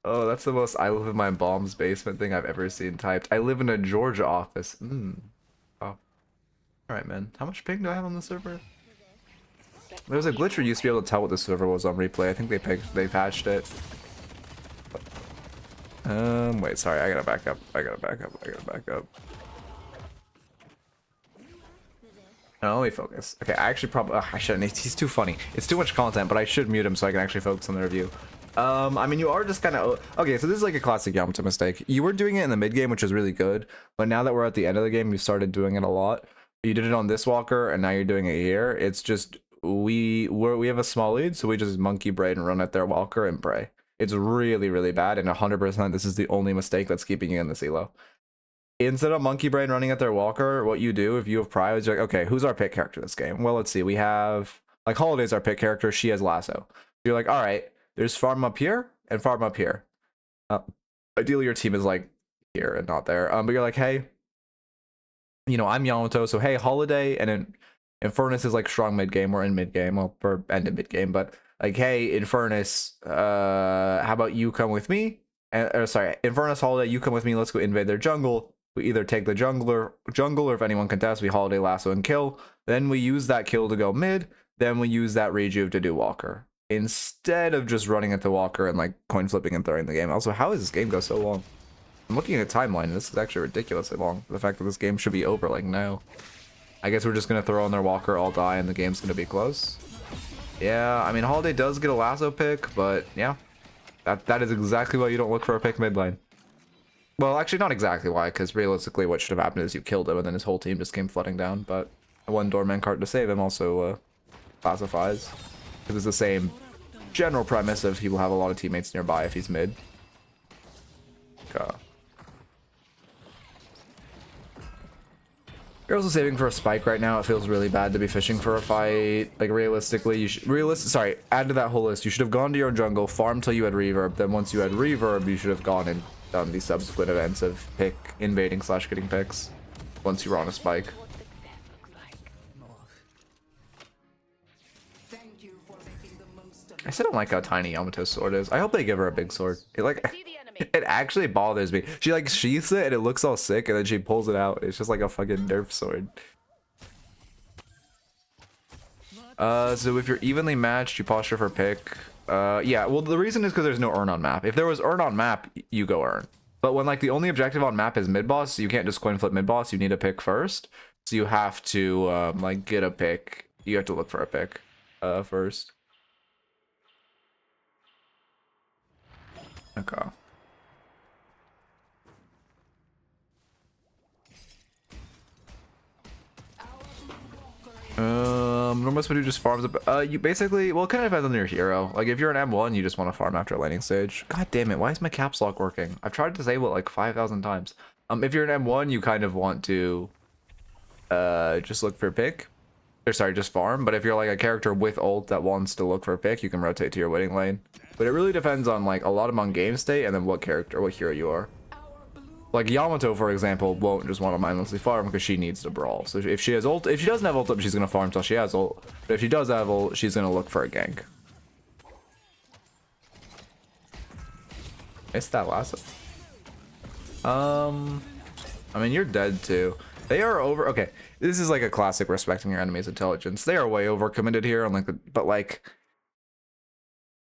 Oh, that's the most I live in my mom's basement thing I've ever seen typed. I live in a Georgia office. Oh. Alright, man. How much ping do I have on the server? There was a glitch where you used to be able to tell what the server was on replay. I think they patched it. Wait, sorry, I gotta back up. I gotta back up. Oh, let me focus. Okay, I actually probably I shouldn't. He's too funny. It's too much content, but I should mute him so I can actually focus on the review. I mean, you are just kind of okay. So this is like a classic Yamato mistake. You were doing it in the mid game, which is really good, but now that we're at the end of the game, you started doing it a lot. You did it on this walker, and now you're doing it here. It's just we have a small lead, so we just monkey braid and run at their walker and pray. It's really, really bad, and 100% this is the only mistake that's keeping you in this elo. Instead of monkey brain running at their walker, what you do if you have prio is you're like, okay, who's our pick character this game? Well, let's see. We have like Holiday's our pick character. She has lasso. You're like, all right, there's farm up here and farm up here. Ideally, your team is like here and not there. But you're like, hey, you know, I'm Yamato, so hey, Holiday and Infernus is like strong mid game. We're in mid game. Well, we're ended mid game, but like, hey, Infernus, how about you come with me? Or sorry, Infernus, Holiday, you come with me. Let's go invade their jungle. We either take the jungle, or if anyone contests, we Holiday lasso and kill. Then we use that kill to go mid. Then we use that rejuve to do walker instead of just running at the walker and like coin flipping and throwing the game. Also, how does this game go so long? I'm looking at a timeline, and this is actually ridiculously long. The fact that this game should be over like now. I guess we're just gonna throw on their walker, all die, and the game's gonna be close. Yeah, I mean, Holiday does get a lasso pick, but yeah, that is exactly why you don't look for a pick mid lane. Well, actually, not exactly why, because realistically, what should have happened is you killed him, and then his whole team just came flooding down. But one doorman cart to save him also classifies, because it's the same general premise of he will have a lot of teammates nearby if he's mid. Okay. You're also saving for a spike right now. It feels really bad to be fishing for a fight. Like, realistically, you should... Sorry, add to that whole list. You should have gone to your own jungle, farmed till you had reverb. Then once you had reverb, you should have gone and done the subsequent events of pick invading / getting picks once you were on a spike. Thank you for making the most of I still don't like how tiny Yamato's sword is. I hope they give her a big sword. It, like, See the enemy. it actually bothers me. She like sheaths it and it looks all sick, and then she pulls it out. It's just like a fucking Nerf sword. So if you're evenly matched, you posture for pick. Yeah, well, the reason is because there's no urn on map. If there was urn on map, you go urn. But when like the only objective on map is mid boss, you can't just coin flip mid boss. You need a pick first. So you have to like get a pick. You have to look for a pick first. Okay. Normal Speed just farms up. You basically, well, it kind of depends on your hero. Like, if you're an M1, you just want to farm after a laning stage. God damn it, why is my caps lock working? I've tried to disable it like 5,000 times. If you're an M1, you kind of want to just look for a pick. Or sorry, just farm. But if you're like a character with ult that wants to look for a pick, you can rotate to your winning lane. But it really depends on like a lot of on game state and then what character, what hero you are. Like Yamato, for example, won't just want to mindlessly farm because she needs to brawl. So if she has ult, if she doesn't have ult up, she's gonna farm until she has ult. But if she does have ult, she's gonna look for a gank. Missed that last one. I mean, you're dead too. They are over. Okay, this is like a classic respecting your enemy's intelligence. They are way overcommitted here, on like, but like,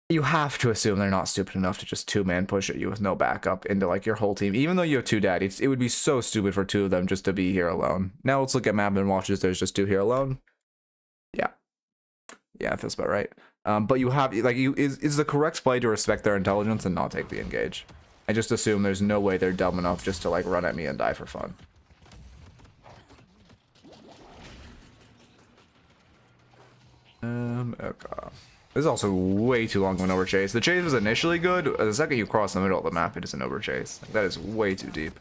you have to assume they're not stupid enough to just two-man push at you with no backup into like your whole team. Even though you have two daddies, it would be so stupid for two of them just to be here alone. Now let's look at map and watches. There's just two here alone. Yeah, that feels about right. But you have like is the correct play to respect their intelligence and not take the engage. I just assume there's no way they're dumb enough just to like run at me and die for fun. Okay. This is also way too long of an overchase. The chase was initially good. The second you cross the middle of the map, it is an overchase. That is way too deep.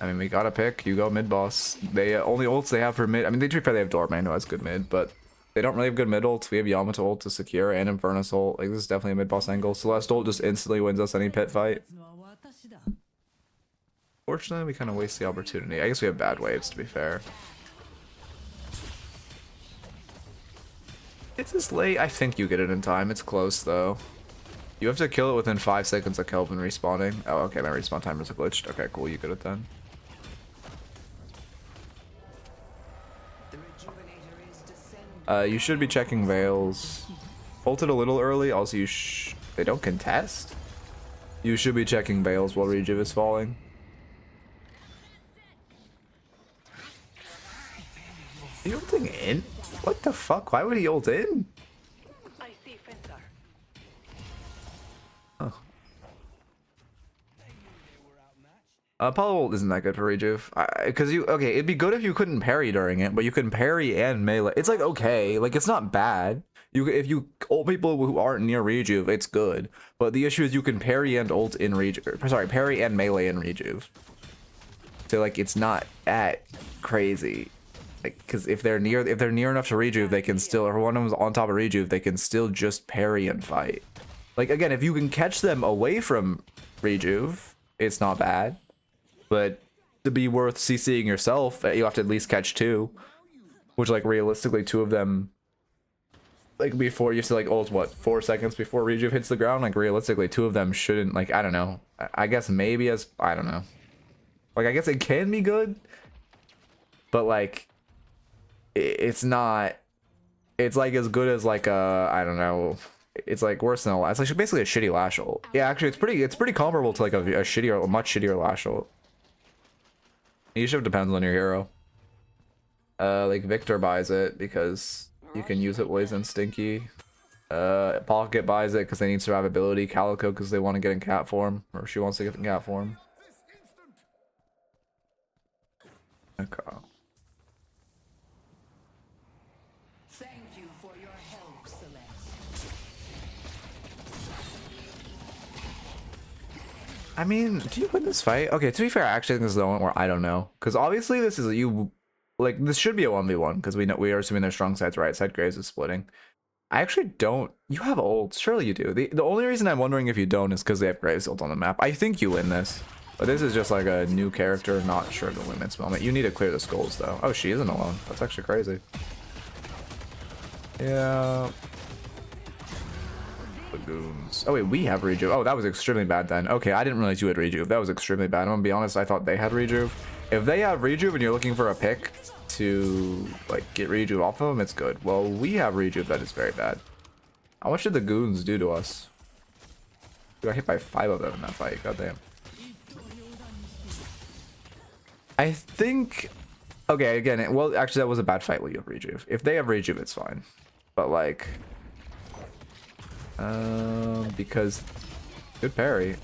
I mean, we gotta pick. You go mid boss. They only ults they have for mid. I mean, to be fair, they have Doorman who has good mid, but they don't really have good mid ults. We have Yamato ult to secure and Infernus ult. Like, this is definitely a mid boss angle. Celeste ult just instantly wins us any pit fight. Fortunately, we kind of waste the opportunity. I guess we have bad waves, to be fair. Is this late? I think you get it in time. It's close, though. You have to kill it within 5 seconds of Kelvin respawning. Oh, okay, my respawn timers are glitched. Okay, cool, you get it then. You should be checking Veils. Ulted a little early. Also, they don't contest? You should be checking Veils while Rejuve is falling. Are you ulting in? What the fuck? Why would he ult in? I see Fencer. Oh. Apollo ult isn't that good for Rejuve. Because okay, it'd be good if you couldn't parry during it, but you can parry and melee. It's like, okay, like it's not bad. If you ult people who aren't near Rejuve, it's good. But the issue is you can parry and ult in Rejuve. Sorry, parry and melee in Rejuve. So like, it's not that crazy. Like, because if they're near enough to Rejuve, they can still, or one of them's on top of Rejuve, they can still just parry and fight. Like, again, if you can catch them away from Rejuve, it's not bad. But to be worth CCing yourself, you have to at least catch two. Which, like, realistically, two of them, like, before, you have to, like, ult, what, 4 seconds before Rejuve hits the ground? Like, realistically, two of them shouldn't, like, I don't know. I guess maybe as, I don't know. Like, I guess it can be good. But, like, it's not, it's like as good as like I don't know, it's like worse than it's like basically a shitty lash ult. Yeah, actually it's pretty comparable to like a shittier, much shittier lash ult. Usually depends on your hero. Like Victor buys it because you can use it Poison Stinky. Pocket buys it because they need survivability. Calico because they want to get in cat form, or she wants to get in cat form. Okay. Thank you for your help, Celeste. I mean, do you win this fight? Okay, to be fair, I actually think this is the one where I don't know. Because obviously this is like, this should be a 1v1, because we are assuming their strong side's right side, Graves is splitting. I actually don't. You have ults. Surely you do. The only reason I'm wondering if you don't is because they have Graves ult on the map. I think you win this. But this is just like a new character, not sure of the limits moment. You need to clear the skulls, though. Oh, she isn't alone. That's actually crazy. Yeah. Lagoons. Oh wait, we have Rejuve. Oh, that was extremely bad then. Okay, I didn't realize you had Rejuve. That was extremely bad. I'm gonna be honest, I thought they had Rejuve. If they have Rejuve and you're looking for a pick to like get Rejuve off of them, it's good. Well, we have Rejuve. That is very bad. How much did the goons do to us? We got hit by 5 of them in that fight. Goddamn. I think. Okay, again, well, actually, that was a bad fight with you have Rejuve. If they have Rejuve, it's fine. But like, because good parry.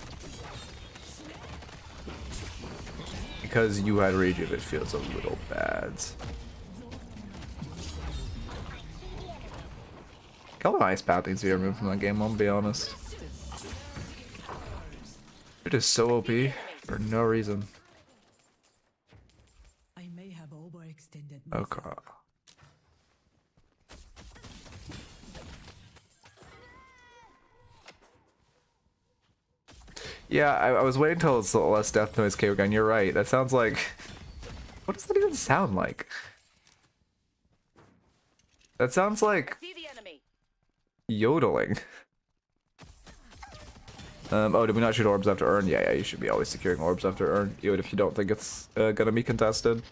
Because you had Rejuve, it feels a little bad. Couple of ice path needs to be removed from that game, I'll be honest. It is so OP for no reason. I may have overextended Okay. Yeah, I was waiting until it's less death noise came again. You're right. That sounds like. What does that even sound like? That sounds like See the enemy. yodeling. Oh, did we not shoot orbs after earn? Yeah, you should be always securing orbs after earn, even if you don't think it's gonna be contested.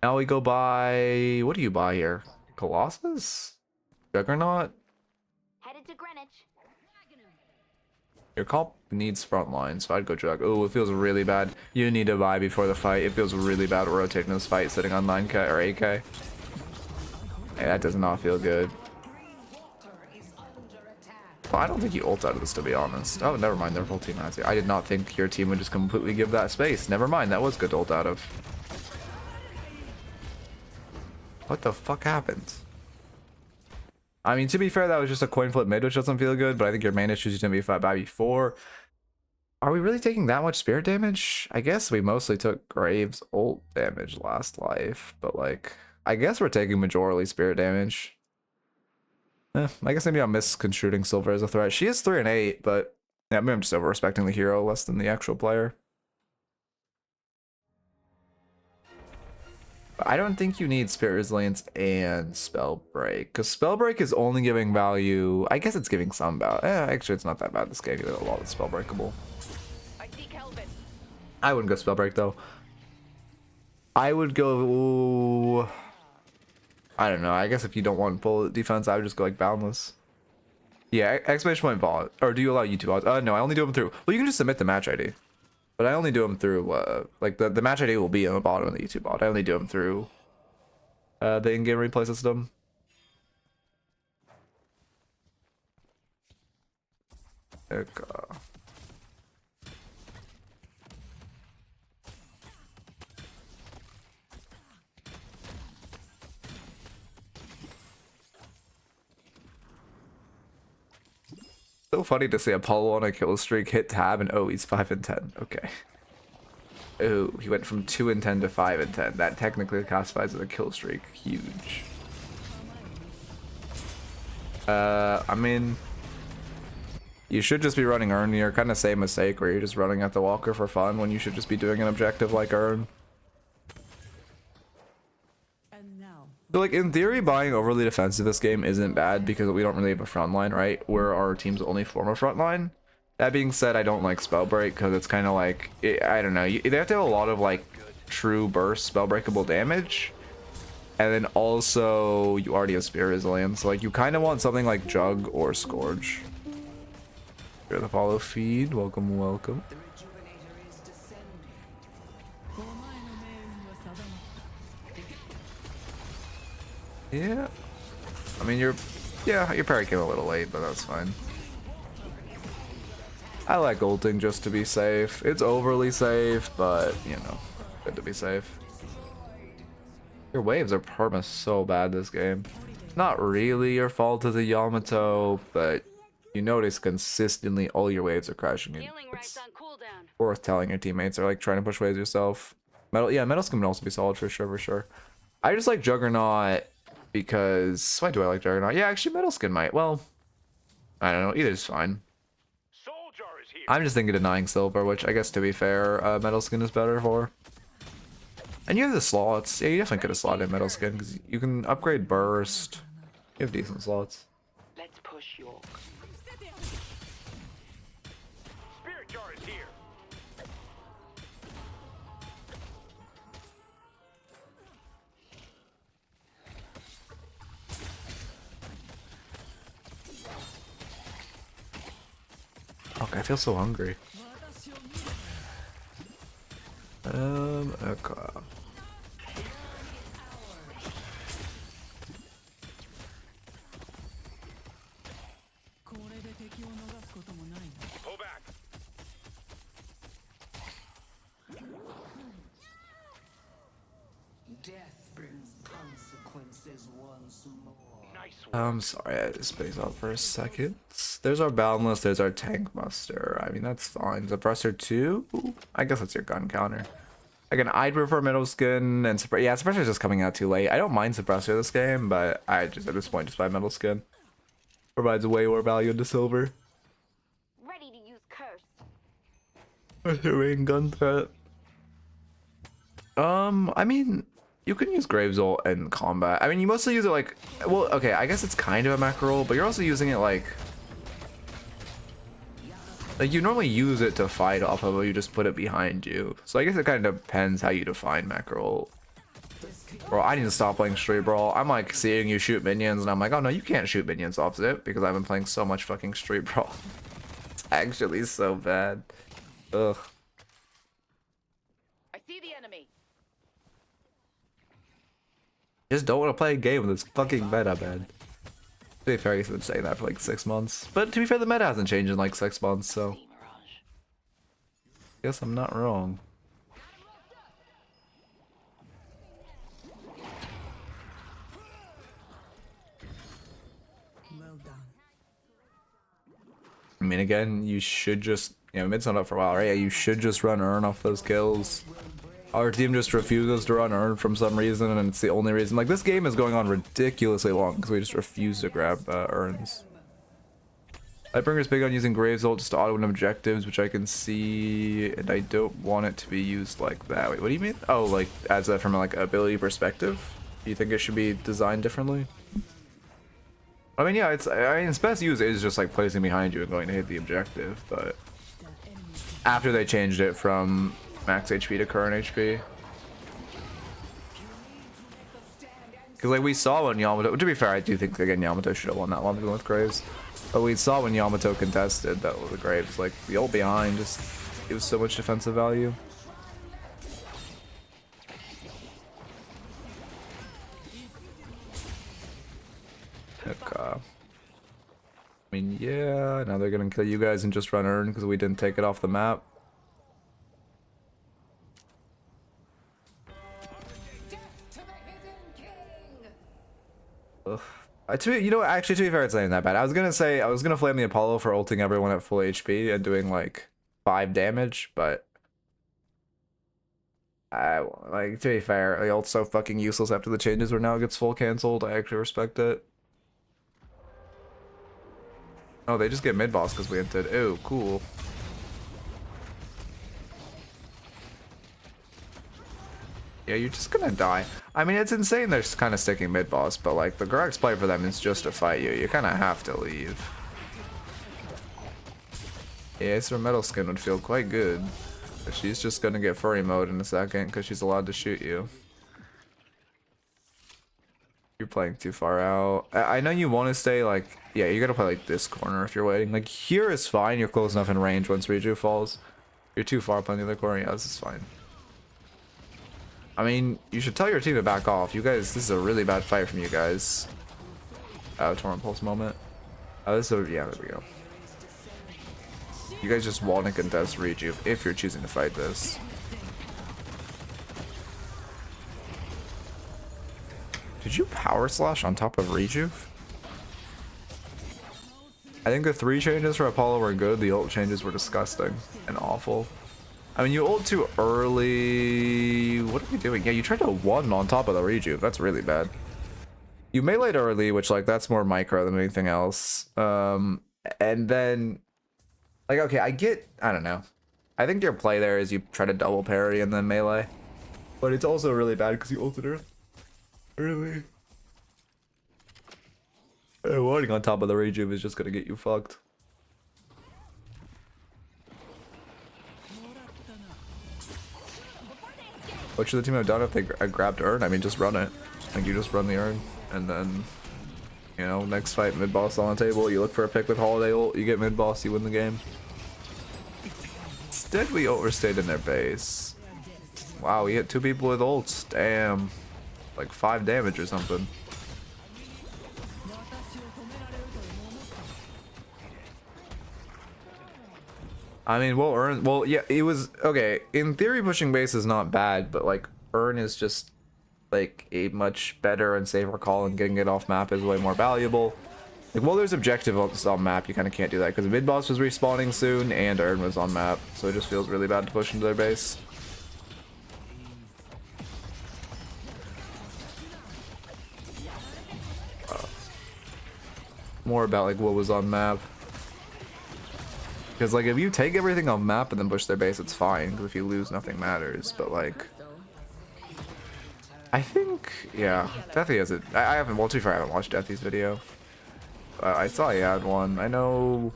Now we go by... What do you buy here? Colossus? Juggernaut? Headed to Greenwich. Your comp needs frontline, so I'd go Jug. Oh, it feels really bad. You need to buy before the fight. It feels really bad rotating this fight sitting on 9k or 8k. Hey, that does not feel good. Well, I don't think you ult out of this, to be honest. Oh, never mind. Their whole team has it. I did not think your team would just completely give that space. Never mind. That was good to ult out of. What the fuck happened? I mean, to be fair, that was just a coin flip mid, which doesn't feel good, but I think your main issues didn't be fought by before. Are we really taking that much spirit damage? I guess we mostly took Graves ult damage last life, but like, I guess we're taking majorly spirit damage. I guess maybe I'm misconstruing Silver as a threat. She is 3 and 8, but yeah, maybe I'm just over-respecting the hero less than the actual player. I don't think you need Spirit Resilience and Spell Break, because Spell Break is only giving value. I guess it's giving some value. Actually, it's not that bad. This game, a lot of Spell Breakable. I wouldn't go Spell Break though. I would go. I don't know. I guess if you don't want full defense, I would just go like Boundless. Yeah, exclamation point bot. Or do you allow YouTube bots? No, I only do them through. Well, you can just submit the match ID. But I only do them through, like, the match ID will be on the bottom of the YouTube bot. I only do them through the in-game replay system. So funny to see Apollo on a kill streak hit tab and oh, he's 5 and 10. Okay. Oh, he went from 2 and 10 to 5 and 10. That technically classifies as a kill streak. Huge. I mean, you should just be running Earn. You're kind of same mistake where you're just running at the Walker for fun when you should just be doing an objective like Earn. So like in theory, buying overly defensive this game isn't bad because we don't really have a front line, right? Where our teams only form a front line. That being said, I don't like Spell Break because it's kind of like, I don't know, they have to have a lot of like true burst spell breakable damage. And then also you already have Spirit Resilience. So like you kind of want something like Jug or Scourge. Here's the follow feed. Welcome, welcome. Yeah. I mean, your parry came a little late, but that's fine. I like ulting just to be safe. It's overly safe, but, you know, good to be safe. Your waves are perma so bad this game. Not really your fault as a Yamato, but you notice consistently all your waves are crashing in. It's worth telling your teammates or like trying to push waves yourself. Metal Skin can also be solid for sure. I just like Juggernaut because why do I like Juggernaut? Yeah, actually Metal Skin might. Well, I don't know. Either's fine. I'm just thinking denying Silver, which I guess to be fair, Metal Skin is better for. And you have the slots. Yeah, you definitely could have slotted in Metal Skin because you can upgrade Burst. You have decent slots. Let's push York. Spirit jar is here. Okay, I feel so hungry. Okay. Pull back. Death brings consequences once more. Nice one. I'm sorry, I had to space out for a second. There's our Boundless, there's our Tank Muster. I mean, that's fine. Suppressor 2? Ooh, I guess that's your gun counter. Again, I'd prefer Metal Skin and yeah, Suppressor's just coming out too late. I don't mind Suppressor this game, but I just, at this point, just buy Metal Skin. Provides way more value into Silver. Ready to use curse. What's your main gun threat? I mean, you can use Graves ult in combat. I mean, you mostly use it like, well, okay, I guess it's kind of a macro roll, but you're also using it like, Like, you normally use it to fight off of, but you just put it behind you. So I guess it kind of depends how you define macro ult. Bro, I need to stop playing Street Brawl. I'm like seeing you shoot minions, and I'm like, oh no, you can't shoot minions off Zip because I've been playing so much fucking Street Brawl. It's actually so bad. Ugh. I see the enemy. Just don't want to play a game with this fucking meta, man. To be fair, I've been saying that for like 6 months. But to be fair, the meta hasn't changed in like 6 months, so guess I'm not wrong. Well done. I mean, again, you should just, you know, mid's not up for a while, right? Yeah, you should just run Urn off those kills. Our team just refuses to run Urn from some reason, and it's the only reason. Like, this game is going on ridiculously long because we just refuse to grab Urns. Lightbringer's big on using Graves ult just to auto-win objectives, which I can see, and I don't want it to be used like that. Wait, what do you mean? Oh, like, as that from a, like, ability perspective? Do you think it should be designed differently? I mean, yeah, its best use is just like placing behind you and going to hit the objective, but after they changed it from max HP to current HP, because like we saw when Yamato, to be fair, I do think again Yamato should have won that one with Graves, but we saw when Yamato contested that with the Graves, like the ult behind just it was so much defensive value. I mean, yeah, now they're gonna kill you guys and just run Urn because we didn't take it off the map. Ugh. You know, actually, to be fair, it's not even that bad. I was gonna flame the Apollo for ulting everyone at full HP and doing like 5 damage, but like, to be fair, the ult's so fucking useless after the changes where now it gets full cancelled. I actually respect it. Oh, they just get mid boss because we entered. Ew, cool. Yeah, you're just gonna die. I mean, it's insane they're kind of sticking mid boss, but like the correct play for them is just to fight you. You kind of have to leave. Yeah, Acer Metal Skin would feel quite good, but she's just gonna get furry mode in a second because she's allowed to shoot you. You're playing too far out. I know you want to stay like, yeah, you gotta play like this corner if you're waiting. Like here is fine, you're close enough in range once Riju falls. You're too far playing the other corner, yeah, this is fine. I mean, you should tell your team to back off. You guys, this is a really bad fight from you guys. Torrent Pulse moment. Oh, this is, yeah, there we go. You guys just want to contest Riju if you're choosing to fight this. Did you power slash on top of Rejuve? I think the 3 changes for Apollo were good. The ult changes were disgusting and awful. I mean, you ult too early. What are we doing? Yeah, you tried to 1 on top of the Rejuve. That's really bad. You meleeed early, which like that's more micro than anything else. And then, like, okay, I don't know. I think your play there is you try to double parry and then melee, but it's also really bad because you ulted early. Really? Warding on top of the Rejuve is just gonna get you fucked. What should the team have done if they grabbed Urn? I mean, just run it. Like, you just run the Urn, and then, you know, next fight, mid-boss on the table, you look for a pick with Holiday ult, you get mid-boss, you win the game. Instead, we overstayed in their base. Wow, we hit 2 people with ults. Damn. Like 5 damage or something. I mean, well, Urn, well, yeah, it was, okay, in theory pushing base is not bad, but like, Urn is just like a much better and safer call, and getting it off map is way more valuable. Like, well, there's objective on map, you kind of can't do that, because mid boss was respawning soon, and Urn was on map, so it just feels really bad to push into their base. More about like what was on map, because like if you take everything on map and then push their base, it's fine, because if you lose, nothing matters. But like, I think, yeah, Deathy has it. I haven't, well, too far, I haven't watched Deathy's video. I saw he had one. I know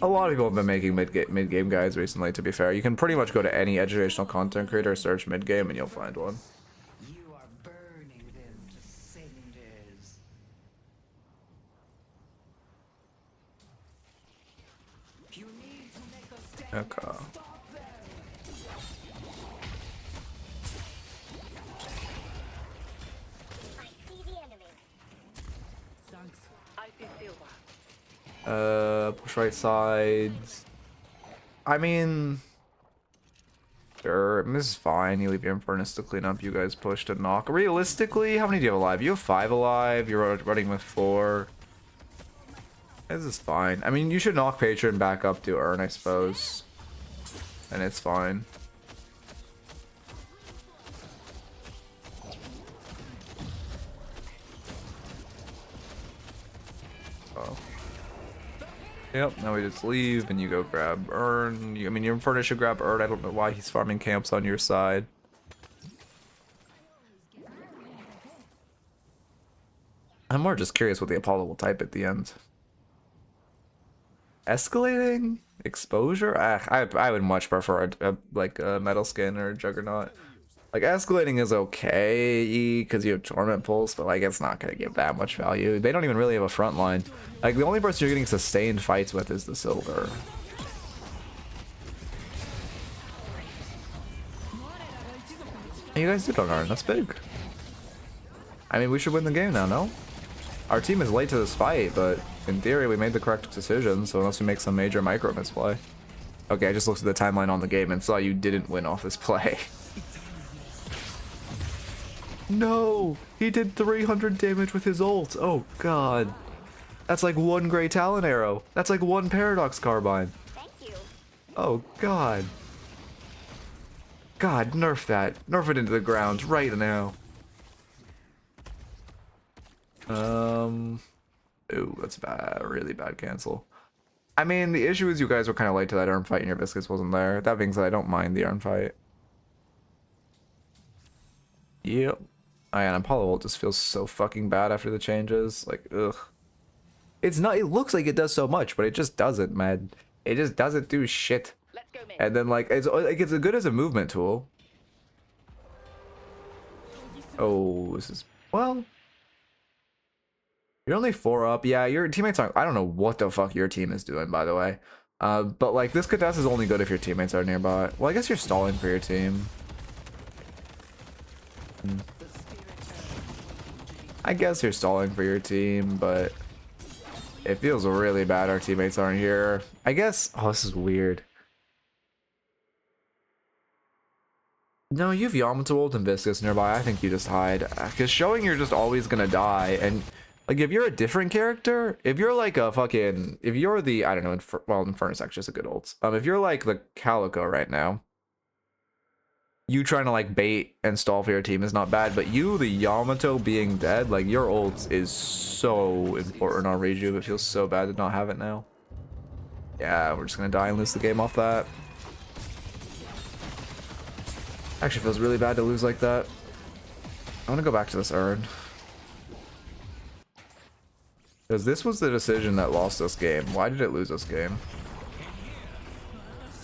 A lot of people have been making mid-game guides recently, to be fair. You can pretty much go to any educational content creator, search mid-game, and you'll find one. You are burning them to cinders. You need to make a stand and Okay. stop them. I see the enemy. I see silver. Push right sides. I mean, sure, this is fine. You leave your Infernus to clean up. You guys push to knock. Realistically, how many do you have alive? You have 5 alive. You're running with 4. This is fine. I mean, you should knock Patron back up to Urn, I suppose. And it's fine. Oh. Yep, now we just leave and you go grab Urn. I mean, your Infernus should grab Urn. I don't know why he's farming camps on your side. I'm more just curious what the Apollo will type at the end. Escalating? Exposure? I would much prefer a Metal Skin or a Juggernaut. Like, escalating is okay because you have Torment Pulse, but like it's not gonna give that much value. They don't even really have a front line. Like, the only person you're getting sustained fights with is the Silver. You guys did on Arn, that's big. I mean, we should win the game now, no? Our team is late to this fight, but in theory we made the correct decision, so unless we make some major micro misplay. Okay, I just looked at the timeline on the game and saw you didn't win off this play. No! He did 300 damage with his ult! Oh god. That's like 1 Grey Talon arrow. That's like 1 Paradox Carbine. Thank you. Oh god. God, nerf that. Nerf it into the ground right now. Ooh, that's bad. Really bad cancel. I mean, the issue is you guys were kind of late to that Urn fight and your Viscus wasn't there. That being said, I don't mind the Urn fight. Yep. And Apollo ult just feels so fucking bad after the changes. Like, ugh. It's not, it looks like it does so much, but it just doesn't, man. It just doesn't do shit. Let's go, man. And then, like, it's as good as a movement tool. Oh, this is, well, you're only 4 up. Yeah, your teammates aren't, I don't know what the fuck your team is doing, by the way. But like, this contest is only good if your teammates are nearby. Well, I guess you're stalling for your team. I guess you're stalling for your team, but it feels really bad our teammates aren't here. I guess, oh, this is weird. No, you have Yamato ult and Viscus nearby. I think you just hide. Because showing you're just always gonna die. And, like, if you're a different character, if you're like a fucking, if you're the, I don't know, well, Infernus actually is a good ult. If you're like the Calico right now, you trying to like bait and stall for your team is not bad. But you, the Yamato being dead, like, your ult is so important on Rejuve. It feels so bad to not have it now. Yeah, we're just gonna die and lose the game off that. Actually feels really bad to lose like that. I want to go back to this Urn. Because this was the decision that lost this game. Why did it lose this game?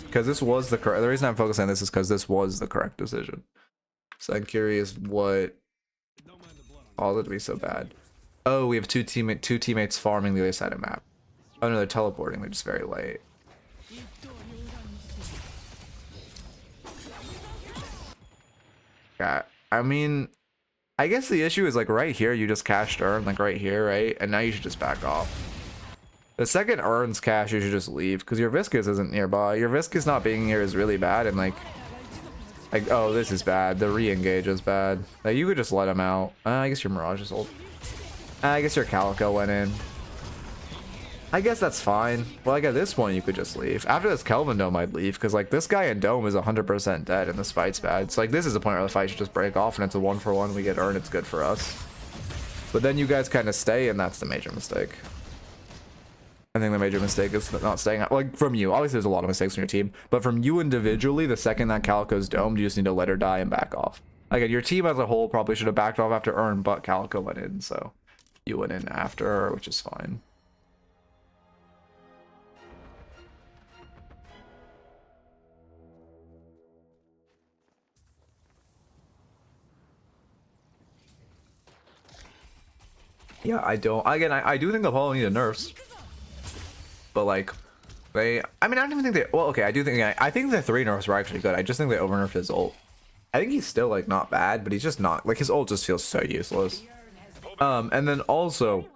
Because this was the correct... The reason I'm focusing on this is because this was the correct decision. So I'm curious what caused it to be so bad. Oh, we have two teammates farming the other side of the map. Oh no, they're teleporting. They're just very late. Yeah, I mean, I guess the issue is like right here, you just cashed Urn, like right here, right? And now you should just back off. The second Urn's cash, you should just leave because your Viscus isn't nearby. Your Viscus not being here is really bad, and like, oh, this is bad. The re-engage is bad. Like, you could just let him out. I guess your Mirage is old. I guess your Calico went in. I guess that's fine. Well, like at this point, you could just leave. After this Kelvin Dome, I'd leave because like this guy in Dome is 100% dead and this fight's bad. So like this is the point where the fight should just break off and it's a 1-for-1. We get Urn, it's good for us. But then you guys kind of stay and that's the major mistake. I think the major mistake is not staying out. Like from you, obviously there's a lot of mistakes from your team, but from you individually, the second that Calico's domed, you just need to let her die and back off. Again, your team as a whole probably should have backed off after Urn, but Calico went in, so you went in after her, which is fine. Yeah, I don't. Again, I do think Apollo needed nerfs, but like, I mean, I don't even think they. Well, okay, I do think. I think the 3 nerfs were actually good. I just think they over nerfed his ult. I think he's still like not bad, but he's just not like his ult just feels so useless. And then also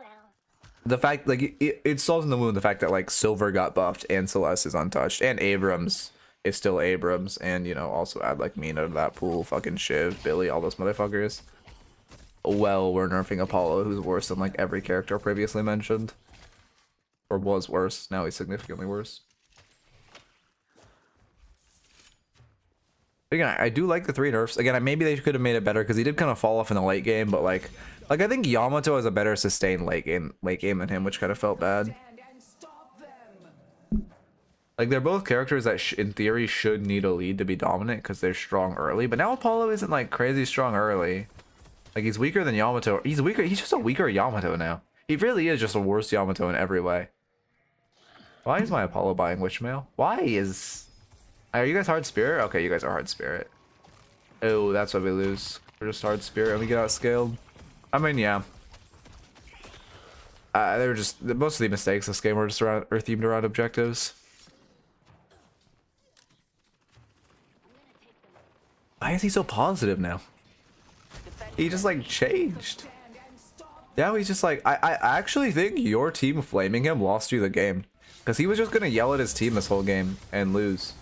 the fact like it solves in the wound the fact that like Silver got buffed and Celeste is untouched and Abrams is still Abrams, and you know also add like Mina to that pool, fucking Shiv, Billy, all those motherfuckers. Well, we're nerfing Apollo, who's worse than like every character previously mentioned, or was worse. Now he's significantly worse. Again, I do like the 3 nerfs. Again, maybe they could have made it better because he did kind of fall off in the late game, but like I think Yamato has a better sustained late game than him, which kind of felt bad. Like they're both characters that in theory should need a lead to be dominant because they're strong early, but now Apollo isn't like crazy strong early. Like he's weaker than Yamato. He's weaker. He's just a weaker Yamato now. He really is just a worse Yamato in every way. Why is my Apollo buying Witchmail? Why is... Are you guys hard spirit? Okay, you guys are hard spirit. Oh, that's why we lose. We're just hard spirit and we get outscaled. I mean, yeah. They were just... Most of the mistakes this game were just around, or themed around objectives. Why is he so positive now? He just like changed. Yeah, he's just like, I actually think your team flaming him lost you the game. Because he was just going to yell at his team this whole game and lose.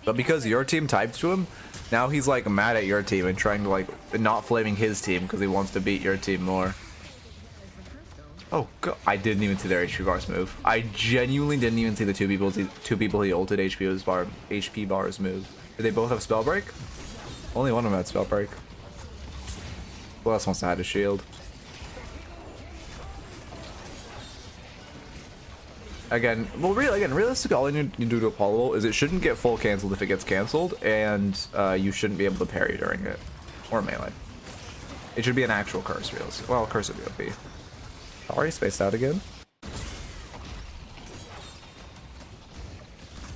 But because your team typed to him, now he's like mad at your team and trying to like not flaming his team because he wants to beat your team more. Oh god, I didn't even see their HP bars move. I genuinely didn't even see the two people he ulted HP bars move. Did they both have spell break? Only one of them had spell break. Who else wants to hide a shield? Again, well, realistically, all you need to do to Apollo is it shouldn't get full canceled if it gets canceled, and you shouldn't be able to parry during it, or melee. It should be an actual curse, realistically. Well, curse would be OP. Sorry, spaced out again.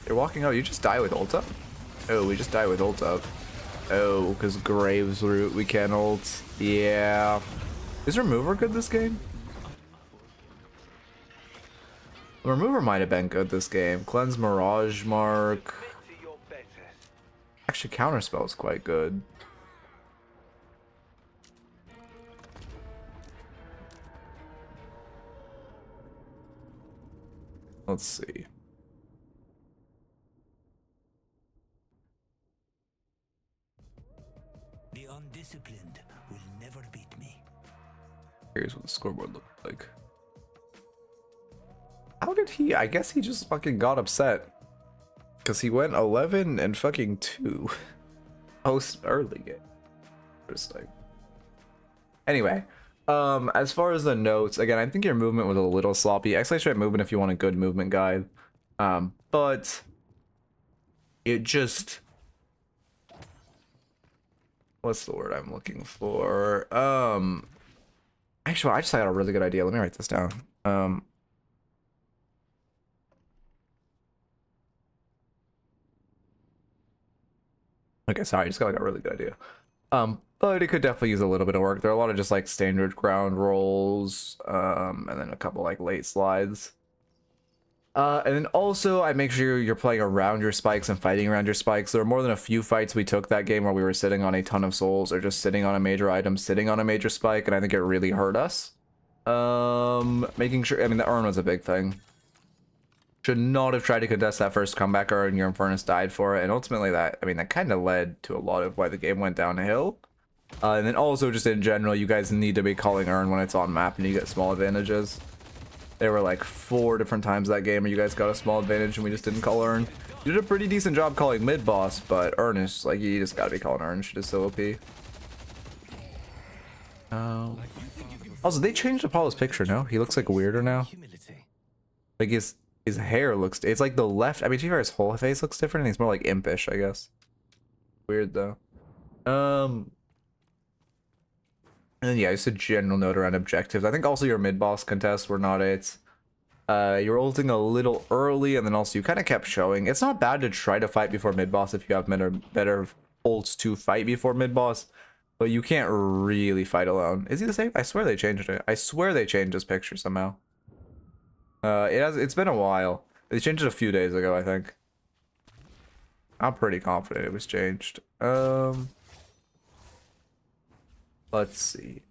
You're walking out. You just die with ult up. Oh, we just die with ult up. Oh, because Graves root, we can't ult. Yeah. Is Remover good this game? Remover might have been good this game. Cleanse Mirage Mark. Actually, Counterspell is quite good. Let's see. The undisciplined will never beat me. Here's what the scoreboard looked like. How did he? I guess he just fucking got upset. Because he went 11 and fucking 2. Post early game. Interesting. Anyway, as far as the notes, again, I think your movement was a little sloppy. Exclamation movement if you want a good movement guide. But it just... What's the word I'm looking for? Actually, I just had a really good idea. Let me write this down. Okay, sorry, I just got like a really good idea. But it could definitely use a little bit of work. There are a lot of just like standard ground rolls, and then a couple like late slides. And then also I make sure you're playing around your spikes and fighting around your spikes. There were more than a few fights we took that game where we were sitting on a ton of souls or just sitting on a major item, sitting on a major spike, and I think it really hurt us. Making sure, I mean, the urn was a big thing. Should not have tried to contest that first comeback urn. Your Infernus died for it, and ultimately that kind of led to a lot of why the game went downhill. And then also just in general, you guys need to be calling urn when it's on map and you get small advantages. There were like 4 different times that game where you guys got a small advantage and we just didn't call urn. You did a pretty decent job calling mid boss, but urn is like, you just gotta be calling urn. Shit is so OP. Also, they changed Apollo's picture, no? He looks like weirder now. Like his hair looks, it's like the left, I mean, to be fair, his whole face looks different and he's more like impish, I guess. Weird though. And then yeah, just a general note around objectives. I think also your mid-boss contests were not it. You were ulting a little early, and then also you kind of kept showing. It's not bad to try to fight before mid-boss if you have better ults to fight before mid-boss. but you can't really fight alone. Is he the same? I swear they changed it. I swear they changed his picture somehow. It's been a while. They changed it a few days ago, I think. I'm pretty confident it was changed. Let's see.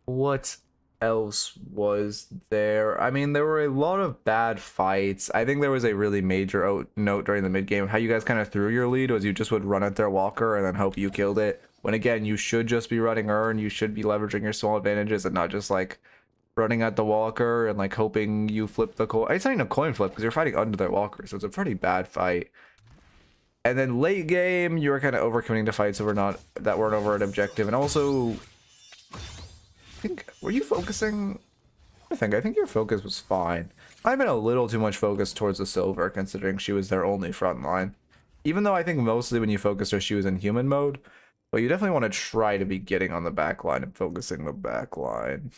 What else was there? I mean, there were a lot of bad fights. I think there was a really major note during the mid game. How you guys kind of threw your lead was you just would run at their walker and then hope you killed it. When again, you should just be running Urn. You should be leveraging your small advantages and not just like running at the walker and like hoping you flip the coin. It's not even a coin flip because you're fighting under their walker, so it's a pretty bad fight. And then late game, you were kind of overcommitting to fights that weren't over an objective, and also, were you focusing? I think your focus was fine. I've been a little too much focused towards the silver, considering she was their only front line. Even though I think mostly when you focused her, she was in human mode, but you definitely want to try to be getting on the back line and focusing the back line.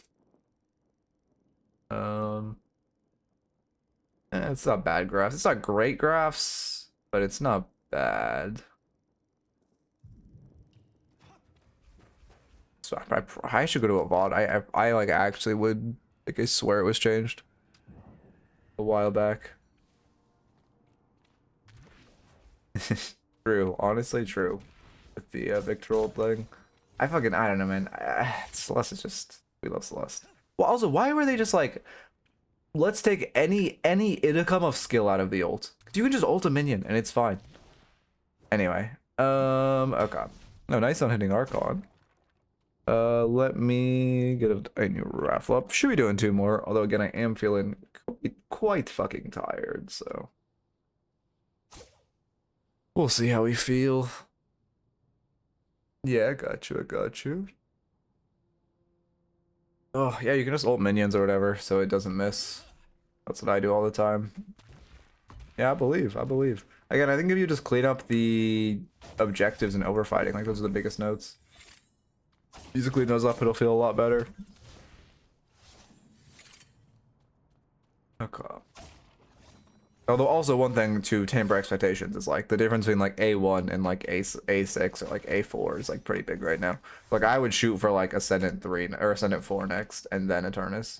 It's not bad graphs. It's not great graphs, but it's not bad. So I should go to a VOD. I like actually would, like, I swear it was changed a while back. True, honestly true. With the Victor thing. I don't know, man. Celeste is just, we love Celeste. Well, also, why were they just like, let's take any idicum of skill out of the ult? Because you can just ult a minion and it's fine. Anyway, okay. No, nice on hitting Archon. Let me get a new raffle up. Should be doing 2 more, although again, I am feeling quite fucking tired, so. We'll see how we feel. Yeah, I got you. Oh, yeah, you can just ult minions or whatever, so it doesn't miss. That's what I do all the time. Yeah, I believe. Again, I think if you just clean up the objectives and overfighting, like those are the biggest notes. You just clean those up, it'll feel a lot better. Okay. Although also one thing to temper expectations is like the difference between like A1 and like A6 or like A4 is like pretty big right now. Like I would shoot for like Ascendant 3 or Ascendant 4 next and then Eternus.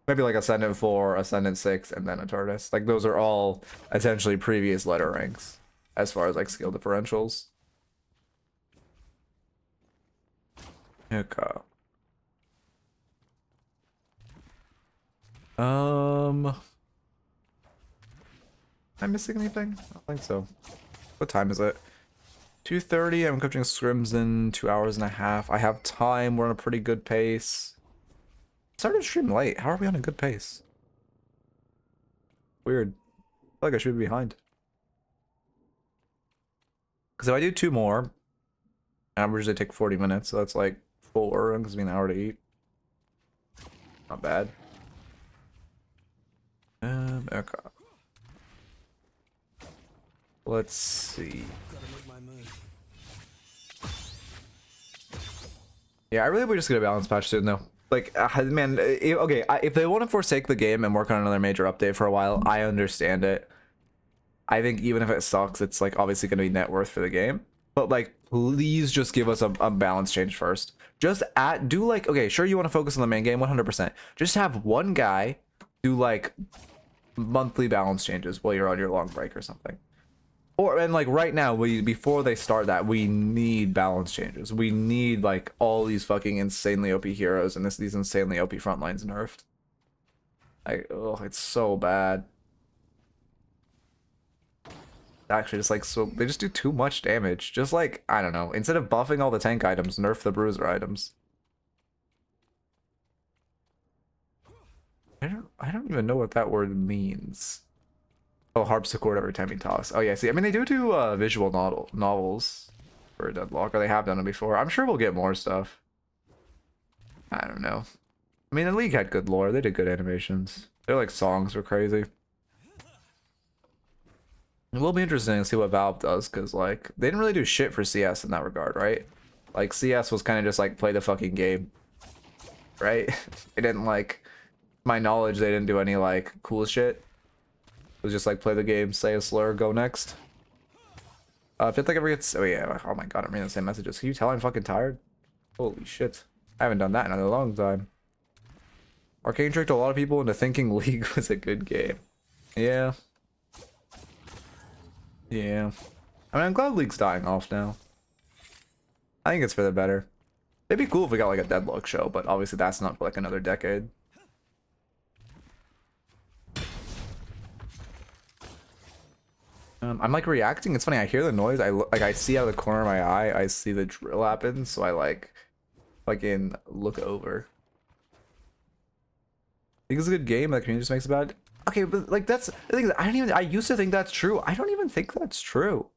Maybe like Ascendant 4, Ascendant 6, and then Eternus. Like those are all essentially previous letter ranks as far as like skill differentials. Okay. Am I missing anything? I don't think so. What time is it? 2:30. I'm coaching scrims in 2 hours and a half. I have time. We're on a pretty good pace. Started stream late. How are we on a good pace? Weird. I feel like I should be behind. Because if I do 2 more, average they take 40 minutes, so that's like 4. It gives me an hour to eat. Not bad. Okay. Let's see. Yeah, I really hope we just get a balance patch soon, though. Like, man, okay, if they want to forsake the game and work on another major update for a while, I understand it. I think even if it sucks, it's like obviously going to be net worth for the game. But like, please just give us a balance change first. Just do like, okay, sure you want to focus on the main game 100%. Just have one guy do like monthly balance changes while you're on your long break or something. And like right now, before they start that, we need balance changes. We need like all these fucking insanely OP heroes and these insanely OP front lines nerfed. Oh, it's so bad. Actually, just like, so they just do too much damage. Just like, I don't know, instead of buffing all the tank items, nerf the bruiser items. I don't even know what that word means. Oh, harpsichord every time you toss. Oh yeah, see, I mean, they do visual novels for Deadlock, or they have done it before. I'm sure we'll get more stuff. I don't know. I mean, the League had good lore. They did good animations. Their like songs were crazy. It will be interesting to see what Valve does, because like they didn't really do shit for CS in that regard, right? Like CS was kind of just like play the fucking game, right? They didn't like, my knowledge, they didn't do any like cool shit. It was just like play the game, say a slur, go next. If it like ever gets, oh yeah, oh my god, I'm reading the same messages. Can you tell I'm fucking tired? Holy shit. I haven't done that in a long time. Arcane tricked a lot of people into thinking League was a good game. Yeah. Yeah. I mean, I'm glad League's dying off now. I think it's for the better. It'd be cool if we got like a Deadlock show, but obviously that's not for like another decade. I'm like reacting. It's funny. I hear the noise. I see out of the corner of my eye. I see the drill happen. So I like fucking look over. I think it's a good game. The community just makes it bad. Okay, but like that's the thing. I used to think that's true. I don't even think that's true.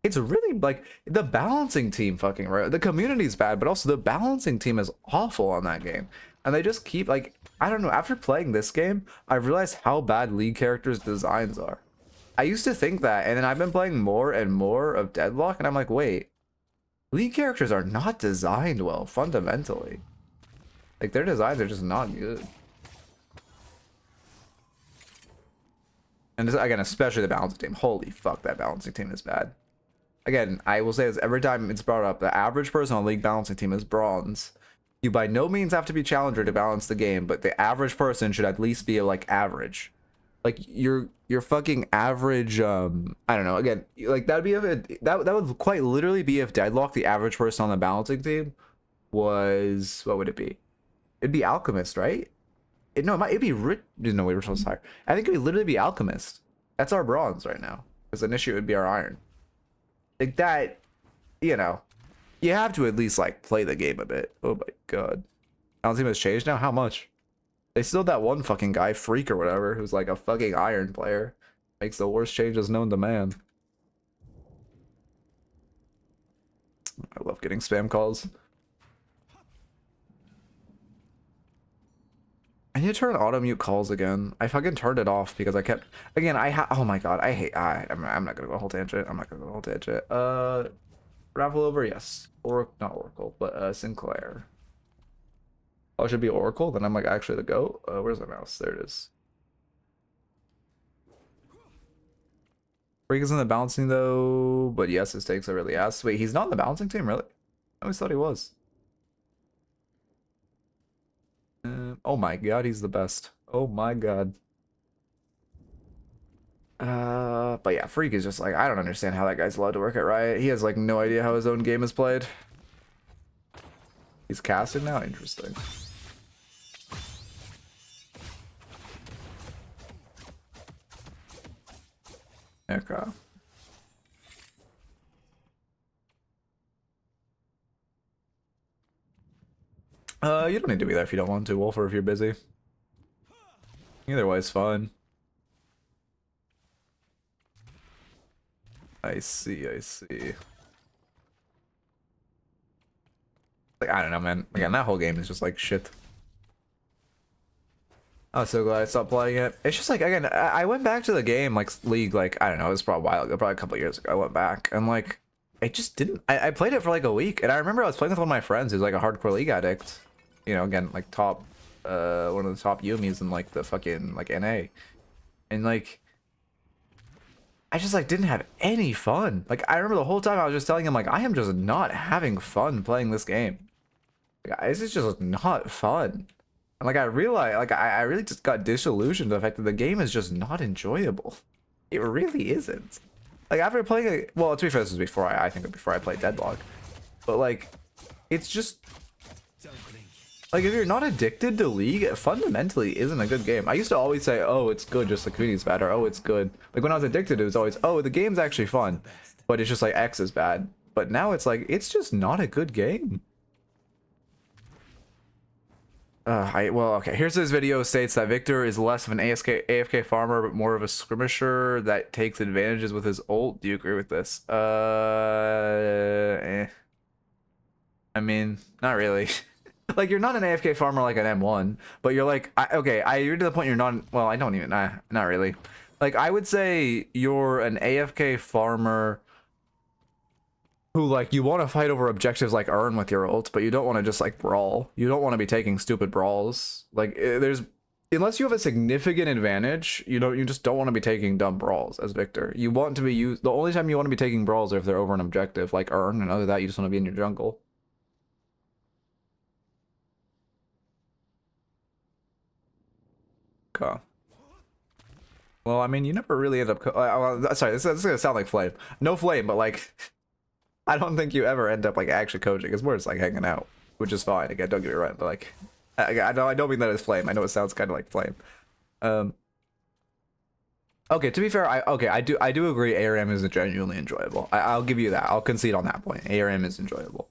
It's really like the balancing team fucking right. The community's bad, but also the balancing team is awful on that game. And they just keep like, I don't know. After playing this game, I realized how bad League characters' designs are. I used to think that, and then I've been playing more and more of Deadlock, and I'm like, wait, League characters are not designed well, fundamentally. Like, their designs are just not good. And this, again, especially the balancing team. Holy fuck, that balancing team is bad. Again, I will say this every time it's brought up, the average person on League balancing team is bronze. You by no means have to be challenger to balance the game, but the average person should at least be like average. Like your fucking average, I don't know, again, like that'd be that would quite literally be if Deadlock, the average person on the balancing team, was, what would it be? It'd be Alchemist, right? It'd be no, we were supposed to hire. I think it would literally be Alchemist. That's our bronze right now. Because initially it would be our iron. Like that, you know, you have to at least like play the game a bit. Oh my god. Balancing team has changed now? How much? They still have that one fucking guy, Freak or whatever, who's like a fucking iron player. Makes the worst changes known to man. I love getting spam calls. I need to turn auto mute calls again. I fucking turned it off because I kept, again, oh my god, I hate, I'm not gonna go a whole tangent. I'm not gonna go a whole tangent. Ravel over, yes. Or not Oracle, but Sincalir. Oh, it should be Oracle. Then I'm like actually the GOAT. Where's the mouse? There it is. Freak is in the balancing though, but yes, his takes are really ass. Wait, he's not in the balancing team, really? I always thought he was. Oh my god, he's the best. Oh my god. But yeah, Freak is just like, I don't understand how that guy's allowed to work at Riot. He has like no idea how his own game is played. He's casted now? Interesting. Okay. You don't need to be there if you don't want to, Wolf, or if you're busy. Either way is fine. I see. Like, I don't know, man. Again, that whole game is just like shit. I was so glad I stopped playing it. It's just like, again, I went back to the game, like League, like, I don't know, it was probably a while ago, probably a couple years ago. I went back and like, it just didn't. I played it for like a week, and I remember I was playing with one of my friends who's like a hardcore League addict. You know, again, like top, one of the top Yumis in like the fucking like NA, and like, I just like didn't have any fun. Like I remember the whole time I was just telling him like I am just not having fun playing this game. Like, this is just not fun. And like I realized, like I really just got disillusioned to the fact that the game is just not enjoyable. It really isn't. Like after playing it, well, to be fair, this was before I think before I played Deadlock, but like, it's just like if you're not addicted to League, it fundamentally isn't a good game. I used to always say, oh, it's good, just the community's bad, or oh, it's good. Like when I was addicted, it was always, oh, the game's actually fun, but it's just like X is bad. But now it's like, it's just not a good game. Well, okay, here's this video states that Victor is less of an AFK farmer, but more of a skirmisher that takes advantages with his ult. Do you agree with this? I mean, not really. Like, you're not an AFK farmer like an M1, but you're like, you're to the point you're not, well, I don't even, not really. Like, I would say you're an AFK farmer who, like, you want to fight over objectives like Earn with your ult, but you don't want to just, like, brawl. You don't want to be taking stupid brawls. Like, there's unless you have a significant advantage, you just don't want to be taking dumb brawls as Victor. You want to be used. The only time you want to be taking brawls are if they're over an objective, like Earn, and other than that, you just want to be in your jungle. Okay. Well, I mean, you never really end up. Sorry, this is gonna sound like Flame. No Flame, but like, I don't think you ever end up like actually coaching. It's more just like hanging out, which is fine. Again, don't get me wrong, but like, I don't mean that as Flame. I know it sounds kind of like Flame. Okay, to be fair, I do agree. ARM is genuinely enjoyable. I'll give you that. I'll concede on that point. ARM is enjoyable.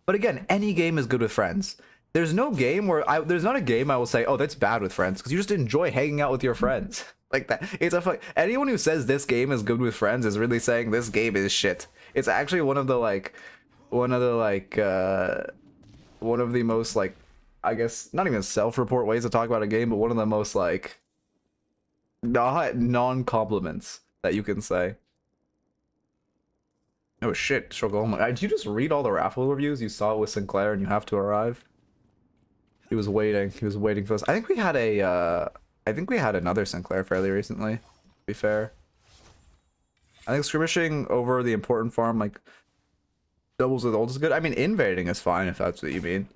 But again, any game is good with friends. There's no game where there's not a game I will say, oh, that's bad with friends, because you just enjoy hanging out with your friends. Like that. Anyone who says this game is good with friends is really saying this game is shit. It's actually one of the most like, I guess not even self-report ways to talk about a game, but one of the most like non-compliments that you can say. Oh shit, Shogun. Did you just read all the raffle reviews? You saw it with Sinclair and you have to arrive? He was waiting. He was waiting for us. I think we had another Sinclair fairly recently, to be fair. I think skirmishing over the important farm, like, doubles with ult is good. I mean, invading is fine if that's what you mean.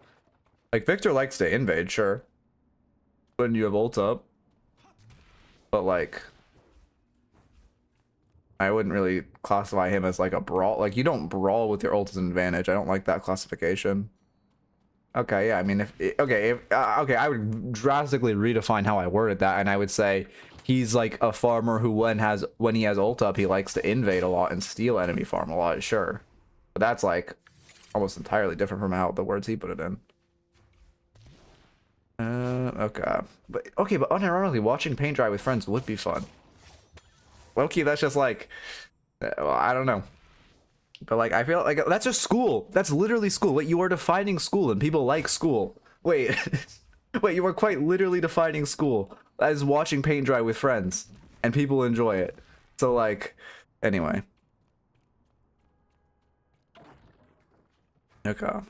Like, Victor likes to invade, sure. When you have ult up. But, like, I wouldn't really classify him as, like, a brawl. Like, you don't brawl with your ult as an advantage. I don't like that classification. Okay, yeah, I mean, okay, I would drastically redefine how I worded that, and I would say he's like a farmer who when he has ult up, he likes to invade a lot and steal enemy farm a lot, sure. But that's like almost entirely different from how the words he put it in. Okay. But unironically, watching paint dry with friends would be fun. Low-key, that's just like, well, I don't know. But like, I feel like that's just school. That's literally school. Wait, you are defining school and people like school. Wait, wait, you are quite literally defining school as watching paint dry with friends and people enjoy it. So like, anyway. Okay.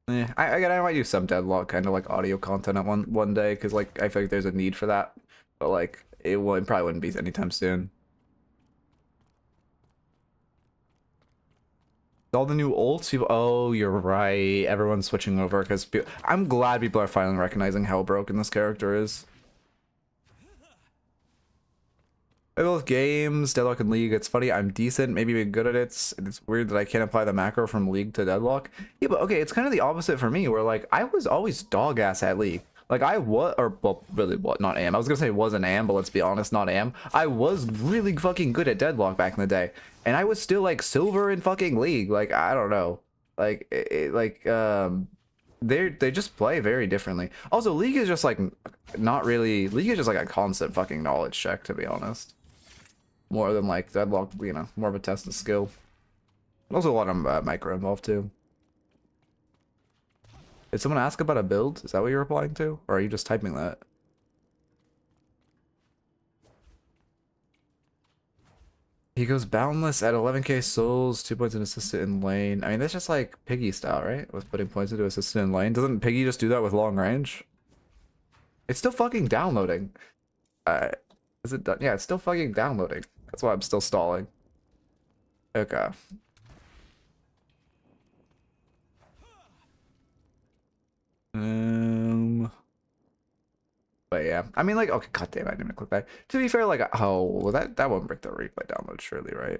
I might do some Deadlock kind of like audio content at one day because like I feel like there's a need for that. But like, it probably wouldn't be anytime soon. All the new ults, people. Oh, you're right. Everyone's switching over because I'm glad people are finally recognizing how broken this character is. I both games, Deadlock and League. It's funny. I'm decent, maybe even good at it. And it's weird that I can't apply the macro from League to Deadlock. Yeah, but okay, it's kind of the opposite for me, where like I was always dog ass at League. Like I was, or well, really, what? Not am. I was gonna say wasn't am, but let's be honest, not am. I was really fucking good at Deadlock back in the day, and I was still like silver in fucking League. Like I don't know, like they just play very differently. Also, League is just like not really. League is just like a constant fucking knowledge check, to be honest. More than like Deadlock, you know, more of a test of skill. Also, a lot of micro involved too. Did someone ask about a build? Is that what you're replying to? Or are you just typing that? He goes boundless at 11k souls, 2 points in assistant in lane. I mean, that's just like Piggy style, right? With putting points into assistant in lane. Doesn't Piggy just do that with long range? It's still fucking downloading. Is it done? Yeah, it's still fucking downloading. That's why I'm still stalling. Okay. But yeah, I mean, like, okay, goddamn, I didn't even click that. To be fair, like, oh, well, that won't break the replay download, surely, right?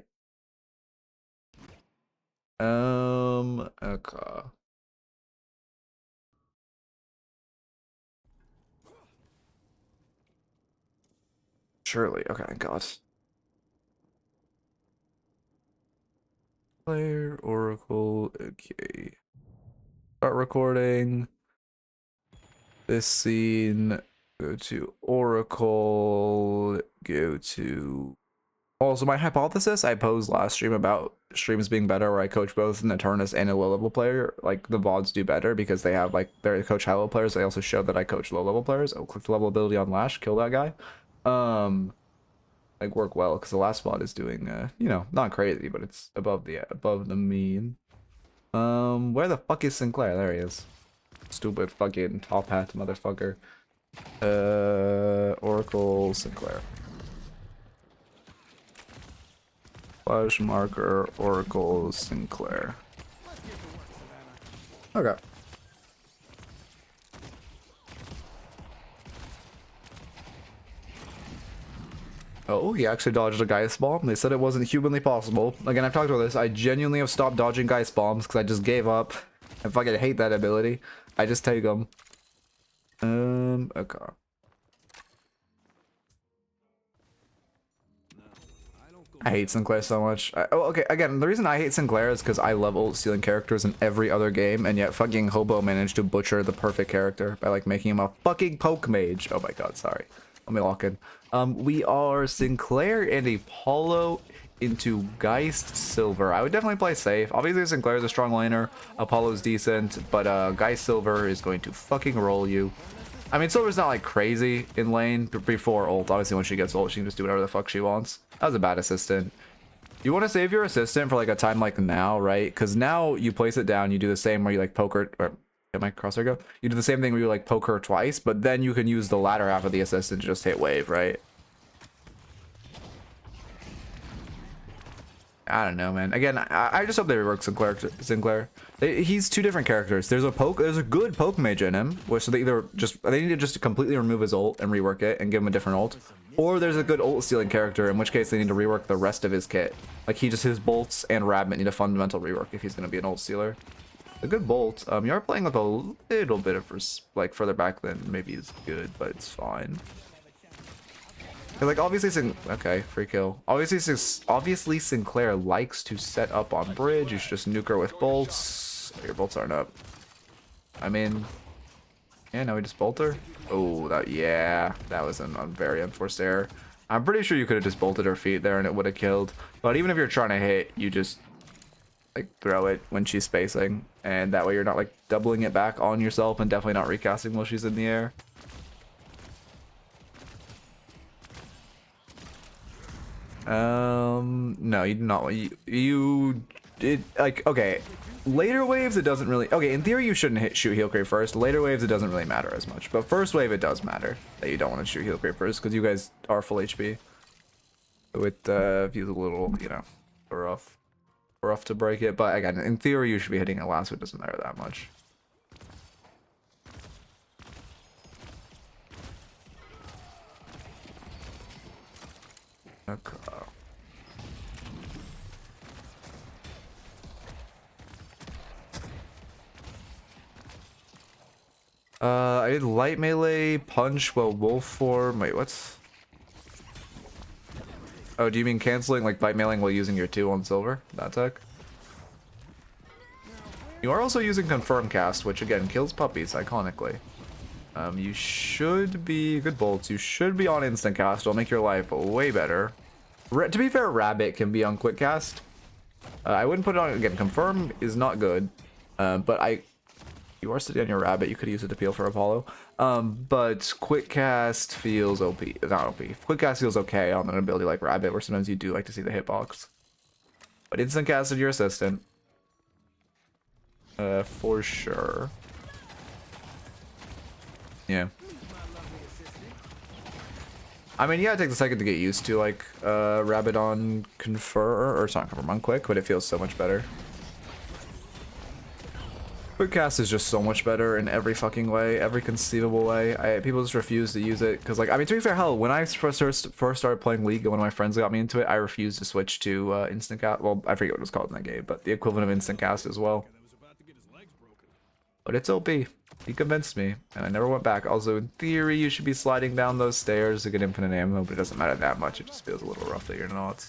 Okay. Surely, okay, thank God. Player, Oracle, okay. Start recording. This scene, go to Oracle, go to... Also, my hypothesis I posed last stream about streams being better where I coach both an Eternus and a low-level player, like, the VODs do better because they have, like, they coach high-level players. They also show that I coach low-level players. Oh, click the level ability on Lash, kill that guy. Like, work well, because the last VOD is doing, you know, not crazy, but it's above the mean. Where the fuck is Sinclair? There he is. stupid fucking top hat motherfucker. Oracle Sinclair. Flash marker Oracle Sinclair. Okay. Oh, he actually dodged a Geist Bomb. They said it wasn't humanly possible. Again, I've talked about this. I genuinely have stopped dodging Geist Bombs because I just gave up. I fucking hate that ability. I just take them. Okay. I hate Sinclair so much. Okay, again, the reason I hate Sinclair is because I love ult stealing characters in every other game, and yet fucking Hobo managed to butcher the perfect character by like making him a fucking poke mage. Oh my god, sorry. Let me lock in. We are Sinclair and Apollo into Geist Silver. I would definitely play safe. Obviously, Sinclair is a strong laner. Apollo's decent, but Geist Silver is going to fucking roll you. I mean, Silver's not like crazy in lane before ult. Obviously, when she gets ult, she can just do whatever the fuck she wants. That was a bad assistant. You want to save your assistant for like a time like now, right? Because now you place it down, you do the same where you like poke her, or get my crosshair go? You do the same thing where you like poke her twice, but then you can use the latter half of the assistant to just hit wave, right? I don't know, man. Again, I just hope they rework Sinclair. He's two different characters. There's a good poke mage in him, which they need to just completely remove his ult and rework it and give him a different ult. Or there's a good ult stealing character, in which case they need to rework the rest of his kit. Like his bolts and Rabbit need a fundamental rework if he's gonna be an ult stealer. A good bolt. You are playing with a little bit of like further back than maybe is good, but it's fine. Like obviously, okay, free kill. Obviously, Sinclair likes to set up on bridge. You should just nuke her with bolts. Your bolts aren't up. I mean, yeah, now we just bolt her. Oh, that was a very unforced error. I'm pretty sure you could have just bolted her feet there and it would have killed. But even if you're trying to hit, you just like throw it when she's spacing, and that way you're not like doubling it back on yourself and definitely not recasting while she's in the air. No, you do not. You did like, okay, later waves it doesn't really, okay, in theory you shouldn't shoot heal creep first. Later waves it doesn't really matter as much, but first wave it does matter that you don't want to shoot heal creep first because you guys are full HP. It feels a little, you know, rough to break it, but again, in theory you should be hitting it last, so it doesn't matter that much. Okay. I did light melee punch while wolf form. Wait, what's? Oh, do you mean canceling like light mailing while using your 2 on silver? That tech? You are also using confirm cast, which again kills puppies iconically. You should be good bolts. You should be on instant cast. It'll make your life way better. To be fair, Rabbit can be on quick cast. I wouldn't put it on again. Confirm is not good, but you are sitting on your Rabbit. You could use it to peel for Apollo. But quick cast feels OP. Not OP. Quick cast feels okay on an ability like Rabbit, where sometimes you do like to see the hitbox. But instant casted your assistant, for sure. Yeah. I mean, yeah, it takes a second to get used to, like, Rabbit on Confer, or it's not Confirm on Quick, but it feels so much better. Quick Cast is just so much better in every fucking way, every conceivable way. People just refuse to use it, because, like, I mean, to be fair, hell, when I first started playing League and one of my friends got me into it, I refused to switch to Instant Cast. Well, I forget what it was called in that game, but the equivalent of Instant Cast as well. But it's OP. He convinced me, and I never went back. Also, in theory, you should be sliding down those stairs to get infinite ammo, but it doesn't matter that much. It just feels a little rough that you're not.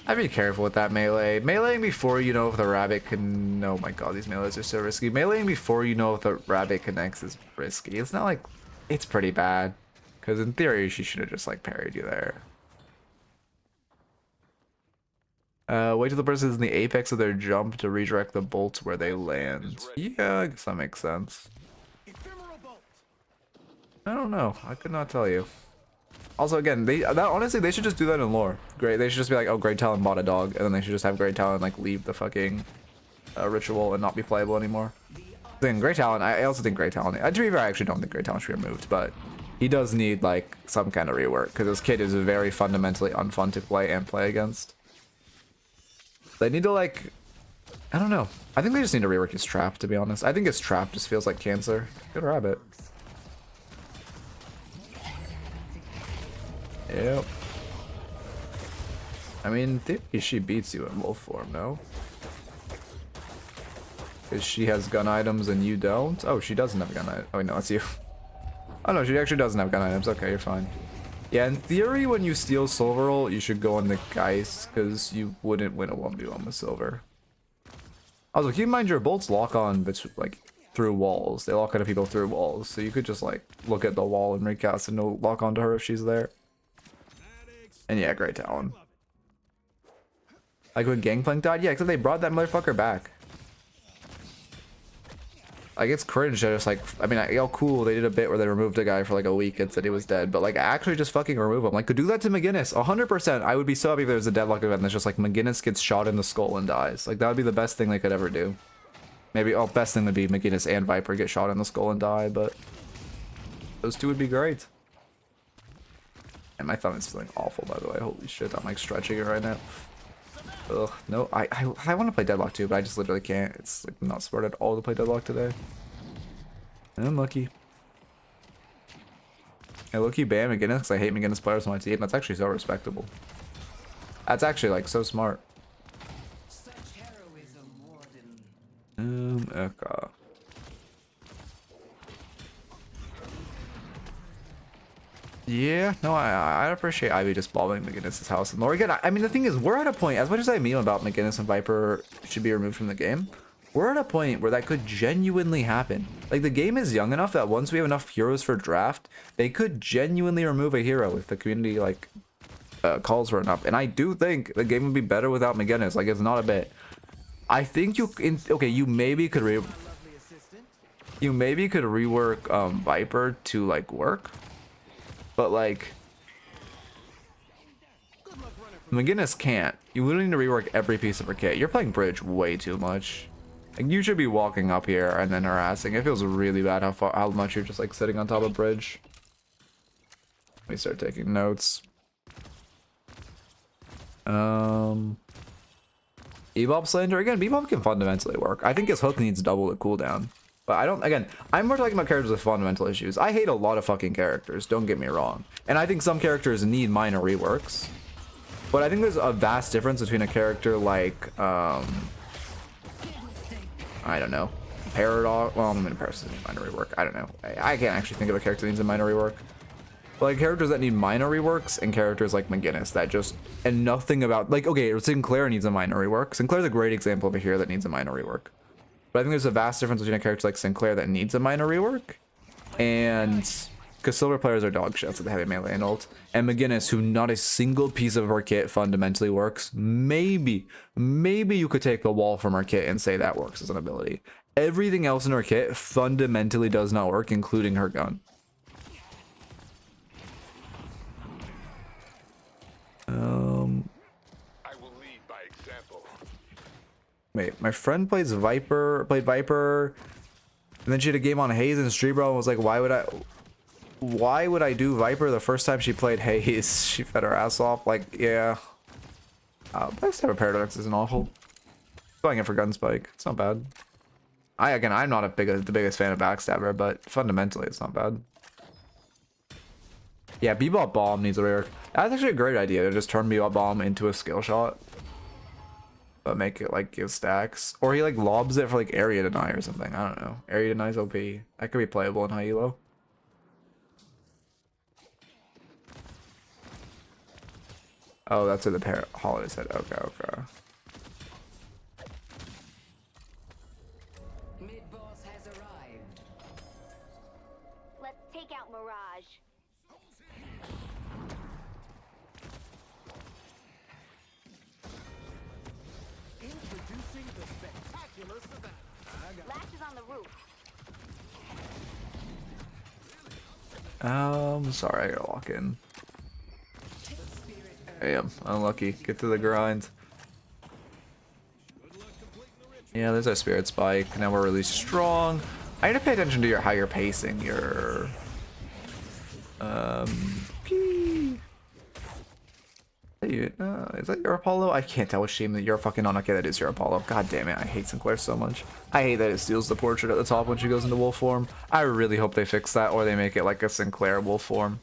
I'd be careful with that melee. Meleeing before you know if the Rabbit can... Oh my god, these melees are so risky. Meleeing before you know if the Rabbit connects is risky. It's not like... It's pretty bad. Because in theory, she should have just, like, parried you there. Wait till the person is in the apex of their jump to redirect the bolts where they land. Yeah, I guess that makes sense. I don't know. I could not tell you. Also, again, honestly, they should just do that in lore. Great, they should just be like, oh, Great Talon bought a dog, and then they should just have Great Talon like leave the fucking ritual and not be playable anymore. Then Great Talon, I also think Great Talon. To be fair, I actually don't think Great Talon should be removed, but he does need like some kind of rework because this kid is very fundamentally unfun to play and play against. They need to like, I don't know. I think they just need to rework his trap, to be honest. I think his trap just feels like cancer. Good rabbit. Yep. I mean, in theory, she beats you in wolf form, no? Because she has gun items and you don't? Oh, she doesn't have gun items. Oh, wait, no, it's you. Oh, no, she actually doesn't have gun items. Okay, you're fine. Yeah, in theory, when you steal silver roll, you should go on the Geist, because you wouldn't win a 1v1 with silver. Also, keep in mind your bolts lock on like through walls. They lock onto people through walls, so you could just like look at the wall and recast and no lock onto her if she's there. And yeah, Great Talon. Like when Gangplank died, yeah, except they brought that motherfucker back. Like it's cringe. I just like, I mean, oh cool, they did a bit where they removed a guy for like a week and said he was dead, but like actually just fucking remove him. Like could do that to McGinnis 100%. I would be so happy if there was a Deadlock event that's just like McGinnis gets shot in the skull and dies. Like that would be the best thing they could ever do. Maybe, oh, best thing would be McGinnis and Viper get shot in the skull and die, but those two would be great. And my thumb is feeling awful, by the way. Holy shit, I'm like stretching it right now. Ugh, no, I want to play Deadlock too, but I just literally can't. It's like not smart at all to play Deadlock today. And I'm lucky. I low-key ban McGinnis because I hate McGinnis players on my team. That's actually so respectable. That's actually like so smart. Such heroism more than Okay. Yeah, no, I appreciate Ivy just bombing McGinnis' house and lore. Again, I mean, the thing is, we're at a point, as much as I meme about McGinnis and Viper should be removed from the game, we're at a point where that could genuinely happen. Like, the game is young enough that once we have enough heroes for draft, they could genuinely remove a hero if the community, like, calls for it up. And I do think the game would be better without McGinnis. Like, it's not a bit. I think okay, you maybe could rework Viper to, like, work. But like, McGinnis can't. You literally need to rework every piece of her kit. You're playing bridge way too much. Like you should be walking up here and then harassing. It feels really bad how much you're just like sitting on top of bridge. Let me start taking notes. Bebop Slander again. Bebop can fundamentally work. I think his hook needs double the cooldown. But I don't, again, I'm more talking about characters with fundamental issues. I hate a lot of fucking characters, don't get me wrong. And I think some characters need minor reworks. But I think there's a vast difference between a character like, I don't know, Paradox. Well, I'm gonna Paradox needs minor rework. I don't know. I can't actually think of a character that needs a minor rework. But like characters that need minor reworks and characters like McGinnis that just, and nothing about, like, okay, Sinclair needs a minor rework. Sinclair's a great example of a hero that needs a minor rework. But I think there's a vast difference between a character like Sinclair that needs a minor rework and because silver players are dog shits with the heavy melee and ult, and McGinnis, who not a single piece of her kit fundamentally works. Maybe you could take the wall from her kit and say that works as an ability. Everything else in her kit fundamentally does not work, including her gun. I will lead by example. Wait, my friend played Viper, and then she had a game on Haze and Streetbro and was like, why would I do Viper the first time she played Haze? She fed her ass off. Like, yeah. Backstabber Paradox isn't awful. Going in for Gunspike, it's not bad. I'm not the biggest fan of Backstabber, but fundamentally it's not bad. Yeah, Bebop Bomb needs a rework. That's actually a great idea to just turn Bebop Bomb into a skill shot. But make it like give stacks. Or he like lobs it for like area deny or something. I don't know. Area denies OP. That could be playable in high elo. Oh, that's what the holiday said. Okay. Mid-boss has arrived. Let's take out Mirage. Introducing the spectacular Savannah. Latch is on the roof. Sorry, I gotta walk in. Damn, unlucky. Get to the grind. Yeah, there's our spirit spike. Now we're really strong. I need to pay attention to how you're pacing your is that your Apollo? I can't tell which team that you're fucking on. Okay, that is your Apollo. God damn it, I hate Sinclair so much. I hate that it steals the portrait at the top when she goes into wolf form. I really hope they fix that, or they make it like a Sinclair wolf form.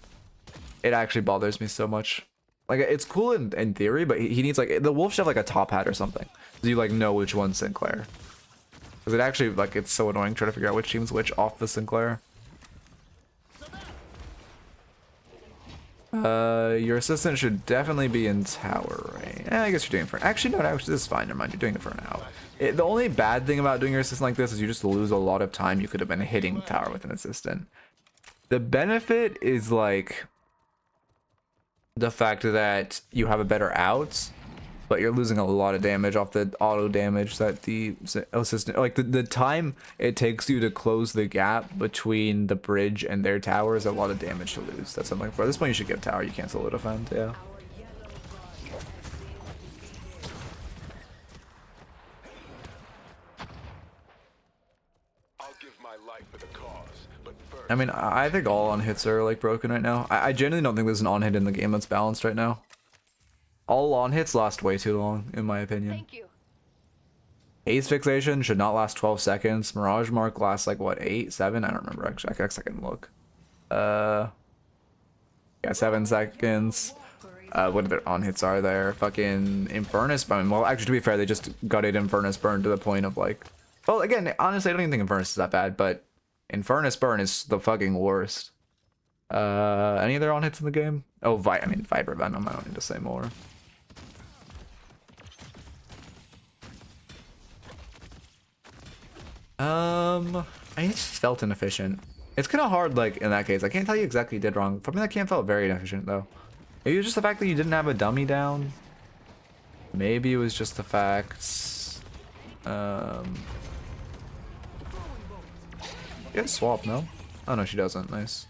It actually bothers me so much. Like, it's cool in theory, but he needs like the wolf should have like a top hat or something, so you like know which one's Sinclair. Because it actually like it's so annoying trying to figure out which team's which off the Sinclair. Your assistant should definitely be in tower range. I guess you're doing it for... Actually, no, actually, this is fine. Never mind. You're doing it for now. The only bad thing about doing your assistant like this is you just lose a lot of time you could have been hitting tower with an assistant. The benefit is, like, the fact that you have a better out, but you're losing a lot of damage off the auto damage that the assistant... Like, the time it takes you to close the gap between the bridge and their tower is a lot of damage to lose. That's something for... At this point, you should get tower. You can't solo defend, yeah. I'll give my life for the cause, but first, I mean, I think all on hits are, like, broken right now. I genuinely don't think there's an on hit in the game that's balanced right now. All on hits last way too long, in my opinion. Thank you. Haze fixation should not last 12 seconds. Mirage mark lasts like what, 8, 7? I don't remember actually. I guess I can look. Yeah, 7 seconds. What other on hits are there? Fucking Infernus burn. Well, actually, to be fair, they just gutted Infernus burn to the point of like. Well, again, honestly, I don't even think Infernus is that bad, but Infernus burn is the fucking worst. Any other on hits in the game? Oh, I mean, Viper Venom. I don't need to say more. I just felt inefficient. It's kind of hard, like, in that case. I can't tell you exactly did wrong. For me, that camp felt very inefficient, though. Maybe it was just the fact that you didn't have a dummy down. Maybe it was just the fact... You have swap, no? Oh, no, she doesn't. Nice.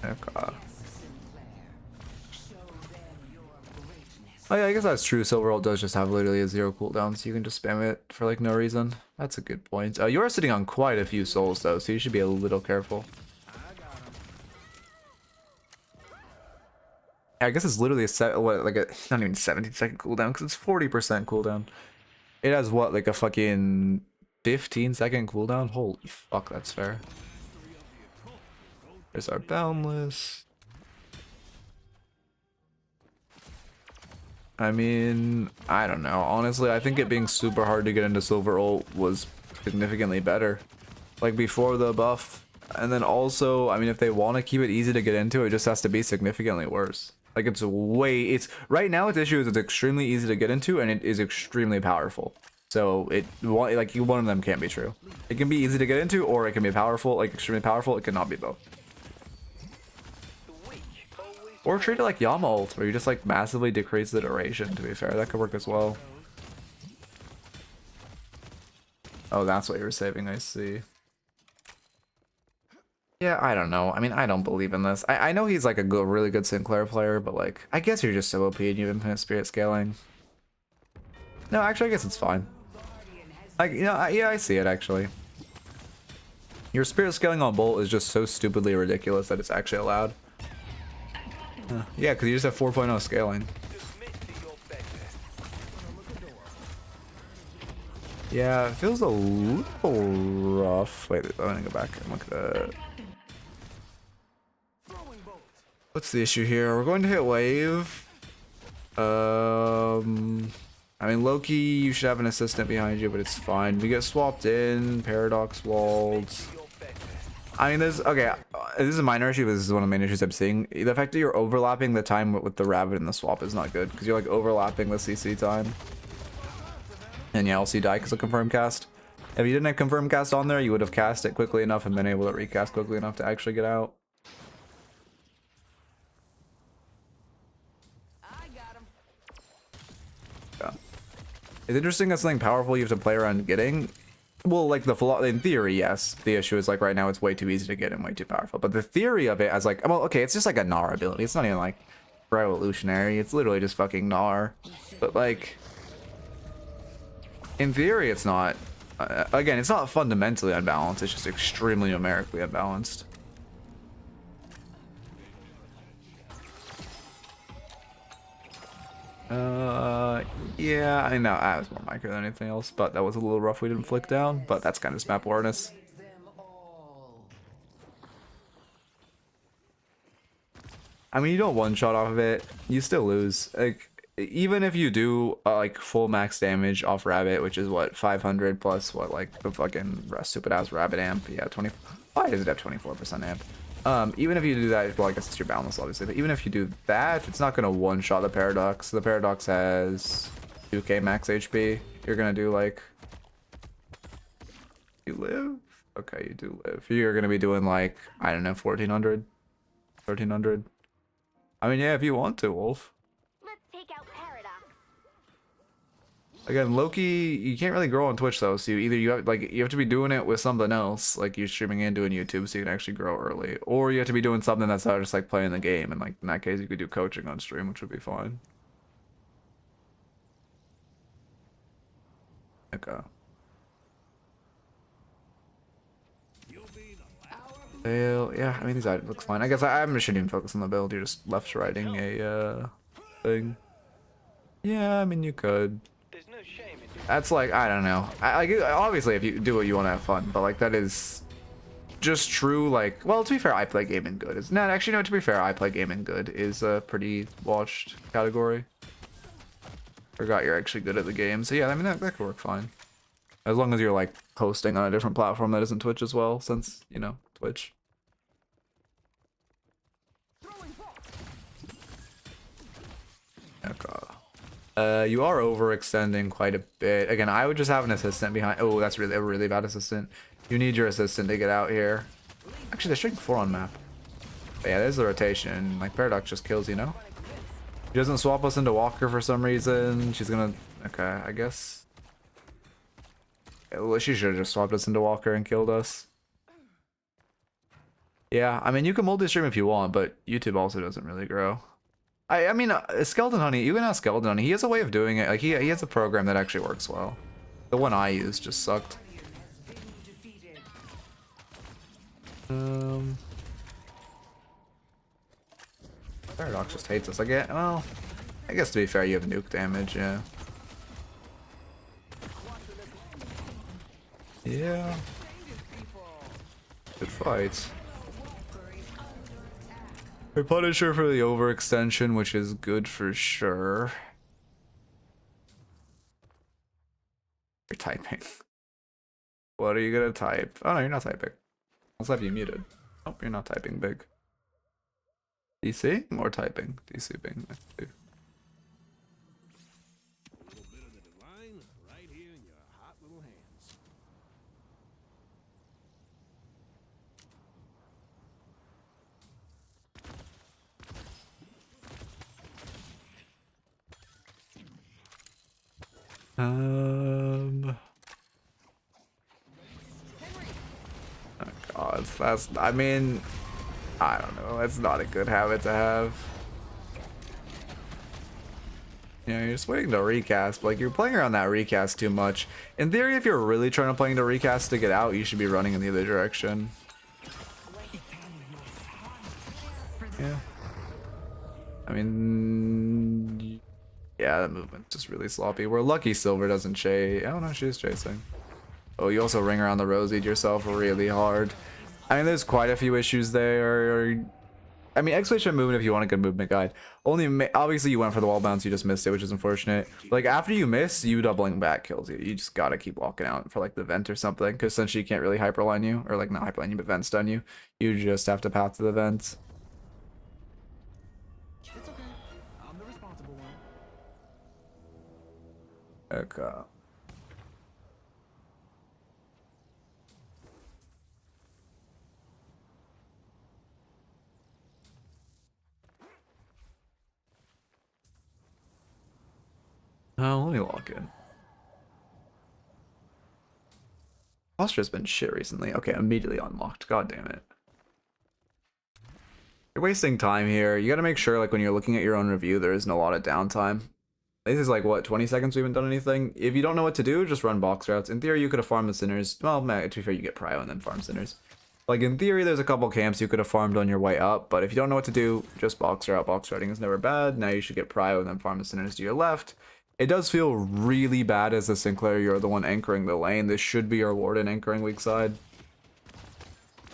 Okay. Oh yeah, I guess that's true. Silver ult does just have literally a 0 cooldown, so you can just spam it for like no reason. That's a good point. You are sitting on quite a few souls though, so you should be a little careful. I guess it's literally not even 17-second cooldown because it's 40% cooldown. It has what, like a fucking 15-second cooldown? Holy fuck, that's fair. There's our boundless. I mean, I don't know. Honestly, I think it being super hard to get into Silver ult was significantly better. Like before the buff. And then also, I mean, if they want to keep it easy to get into, it just has to be significantly worse. Like right now its issue is it's extremely easy to get into and it is extremely powerful. So like one of them can't be true. It can be easy to get into or it can be powerful, like extremely powerful. It cannot be both. Or treat it like Yama ult, where you just like massively decrease the duration, to be fair. That could work as well. Oh, that's what you were saving, I see. Yeah, I don't know. I mean, I don't believe in this. I know he's like a really good Sinclair player, but like, I guess you're just so OP and you have infinite spirit scaling. No, actually, I guess it's fine. Like, you know, yeah, I see it actually. Your spirit scaling on Bolt is just so stupidly ridiculous that it's actually allowed. Yeah, because you just have 4.0 scaling. Yeah, it feels a little rough. Wait, I'm gonna go back and look at that. What's the issue here? We're going to hit wave. I mean, Loki, you should have an assistant behind you, but it's fine. We get swapped in, paradox walled. I mean, this is a minor issue, but this is one of the main issues I'm seeing. The fact that you're overlapping the time with the rabbit and the swap is not good, because you're like overlapping the CC time. And yeah, also you die because of confirm cast. If you didn't have confirm cast on there, you would have cast it quickly enough and been able to recast quickly enough to actually get out. Yeah. It's interesting that something powerful you have to play around getting Well, like in theory, yes. The issue is like right now it's way too easy to get and way too powerful. But the theory of it as like, well, okay, it's just like a Gnar ability. It's not even like revolutionary. It's literally just fucking Gnar. But like, in theory, it's not. Again, it's not fundamentally unbalanced. It's just extremely numerically unbalanced. Yeah, I know I was more micro than anything else, but that was a little rough. We didn't flick down, but that's kind of map awareness. Them all. I mean, you don't one shot off of it, you still lose. Like, even if you do like full max damage off Rabbit, which is what 500 plus what like the fucking stupid ass Rabbit amp. Yeah, 20. Why does it have 24% amp? Even if you do that, well, I guess it's your balance obviously, but even if you do that, it's not gonna one shot the Paradox. The Paradox has 2k max HP. You're gonna do like, you live? Okay, you do live. You're gonna be doing like, I don't know, 1400, 1300. I mean, yeah, if you want to, Wolf. Let's take out Paradox. Again, Loki, you can't really grow on Twitch though, so you have to be doing it with something else, like you're streaming and doing YouTube, so you can actually grow early, or you have to be doing something that's not just like playing the game, and like in that case, you could do coaching on stream, which would be fine. Okay. Well, yeah, I mean these items looks fine. I guess I shouldn't even focus on the build. You're just left writing a thing. Yeah, I mean you could. There's no shame in doing That's like, I don't know. Like obviously if you do it, you want to have fun, but like that is just true. Like, well, to be fair, I play gaming good. It's not actually no. To be fair, I play gaming good is a pretty watched category. Forgot you're actually good at the game, so yeah, I mean that could work fine, as long as you're like hosting on a different platform that isn't Twitch as well, since you know Twitch. Okay. You are overextending quite a bit. Again, I would just have an assistant behind. Oh, that's really a really bad assistant. You need your assistant to get out here. Actually, they're shooting 4 on map. But yeah, there's the rotation. Like Paradox just kills, you know. She doesn't swap us into Walker for some reason. She's gonna. Okay, I guess. Well, she should have just swapped us into Walker and killed us. Yeah, I mean you can multi-stream if you want, but YouTube also doesn't really grow. I mean, Skeleton Honey, you can ask Skeleton Honey. He has a way of doing it. Like, he has a program that actually works well. The one I used just sucked. Paradox just hates us. Well, I guess to be fair, you have nuke damage, yeah. Yeah. Good fights. We Punisher for the overextension, which is good for sure. You're typing. What are you gonna type? Oh no, you're not typing. Let's have you muted. Nope, you're not typing big. DC or typing? DC being there. A little bit of the divine right here in your hot little hands. Oh god, that's, I mean, I don't know, that's not a good habit to have. You know, you're just waiting to recast, but like you're playing around that recast too much. In theory, if you're really trying to play the recast to get out, you should be running in the other direction. Yeah. I mean, yeah, that movement's just really sloppy. We're lucky Silver doesn't chase. Oh no, she's chasing. Oh, you also ring around the rosied yourself really hard. I mean, there's quite a few issues there. I mean, exclamation movement if you want a good movement guide. Obviously you went for the wall bounce, you just missed it, which is unfortunate. Like after you miss, you doubling back kills you. You just gotta keep walking out for like the vent or something, because since she can't really hyperline you, or like not hyperline you, but vent stun you, you just have to path to the vent. It's okay. I'm the responsible one. Okay. Oh, let me lock in. posture's been shit recently. Okay, immediately unlocked. God damn it. You're wasting time here. You gotta make sure, like, when you're looking at your own review, there isn't a lot of downtime. This is like, what, 20 seconds we haven't done anything? If you don't know what to do, just run box routes. In theory, you could have farmed the Sinners. Well, to be fair, you get Prio and then farm Sinners. Like, in theory, there's a couple camps you could have farmed on your way up, but if you don't know what to do, just box route. Box routing is never bad. Now you should get Prio and then farm the Sinners to your left. It does feel really bad as the Sinclair. You're the one anchoring the lane. This should be your Warden anchoring weak side.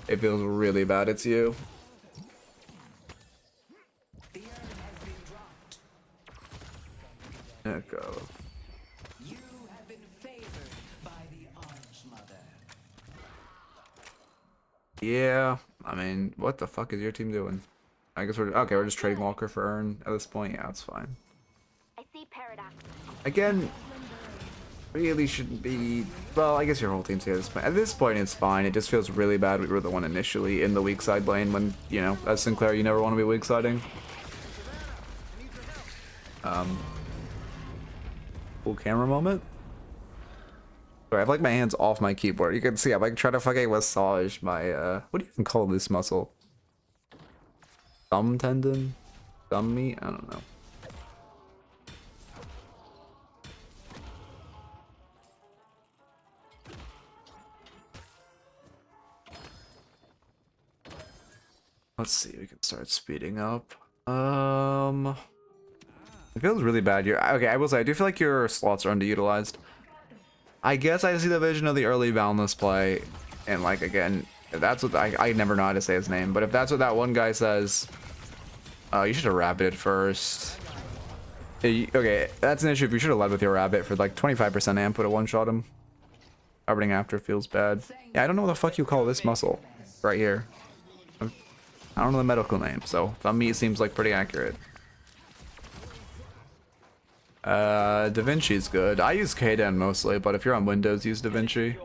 It feels really bad. It's you. Echo. You have been favored by the Archmother. Yeah, I mean, what the fuck is your team doing? I guess we're just trading Walker for Urn at this point. Yeah, that's fine. I see Paradox. Again, really shouldn't be. Well, I guess your whole team's here at this point. At this point, it's fine. It just feels really bad. We were the one initially in the weak side lane when, you know, as Sinclair, you never want to be weak siding. Cool camera moment. Sorry, I have like my hands off my keyboard. You can see I'm like trying to fucking massage my what do you even call this muscle? Thumb tendon? Thumb meat? I don't know. Let's see, we can start speeding up. It feels really bad. Okay, I will say, I do feel like your slots are underutilized. I guess I see the vision of the early Boundless play, and like, again, if that's what I never know how to say his name, but if that's what that one guy says, you should have rabbited first. Okay, that's an issue. If you should have led with your rabbit for like 25% amp, would have one-shot him. Rabbiting after feels bad. Yeah, I don't know what the fuck you call this muscle right here. I don't know the medical name, so thumb meat seems like pretty accurate. Da Vinci's good. I use Kden mostly, but if you're on Windows, use Da Vinci.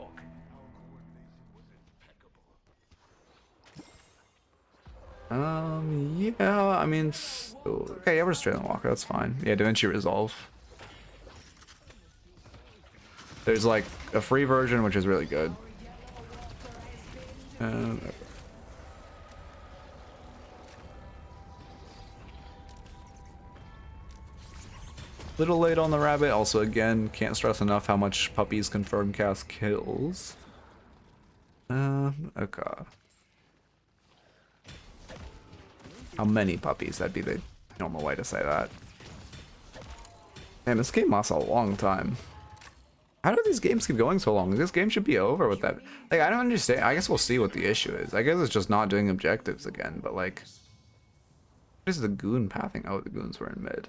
Yeah, I mean, okay, yeah, we're straight on Walker, that's fine. Yeah, Da Vinci Resolve. There's like a free version, which is really good. Little late on the rabbit. Also, again, can't stress enough how much puppies confirm cast kills. Okay. How many puppies? That'd be the normal way to say that. Man, this game lasts a long time. How do these games keep going so long? This game should be over with that. Like, I don't understand. I guess we'll see what the issue is. I guess it's just not doing objectives again, but like... What is the goon pathing? Oh, the goons were in mid.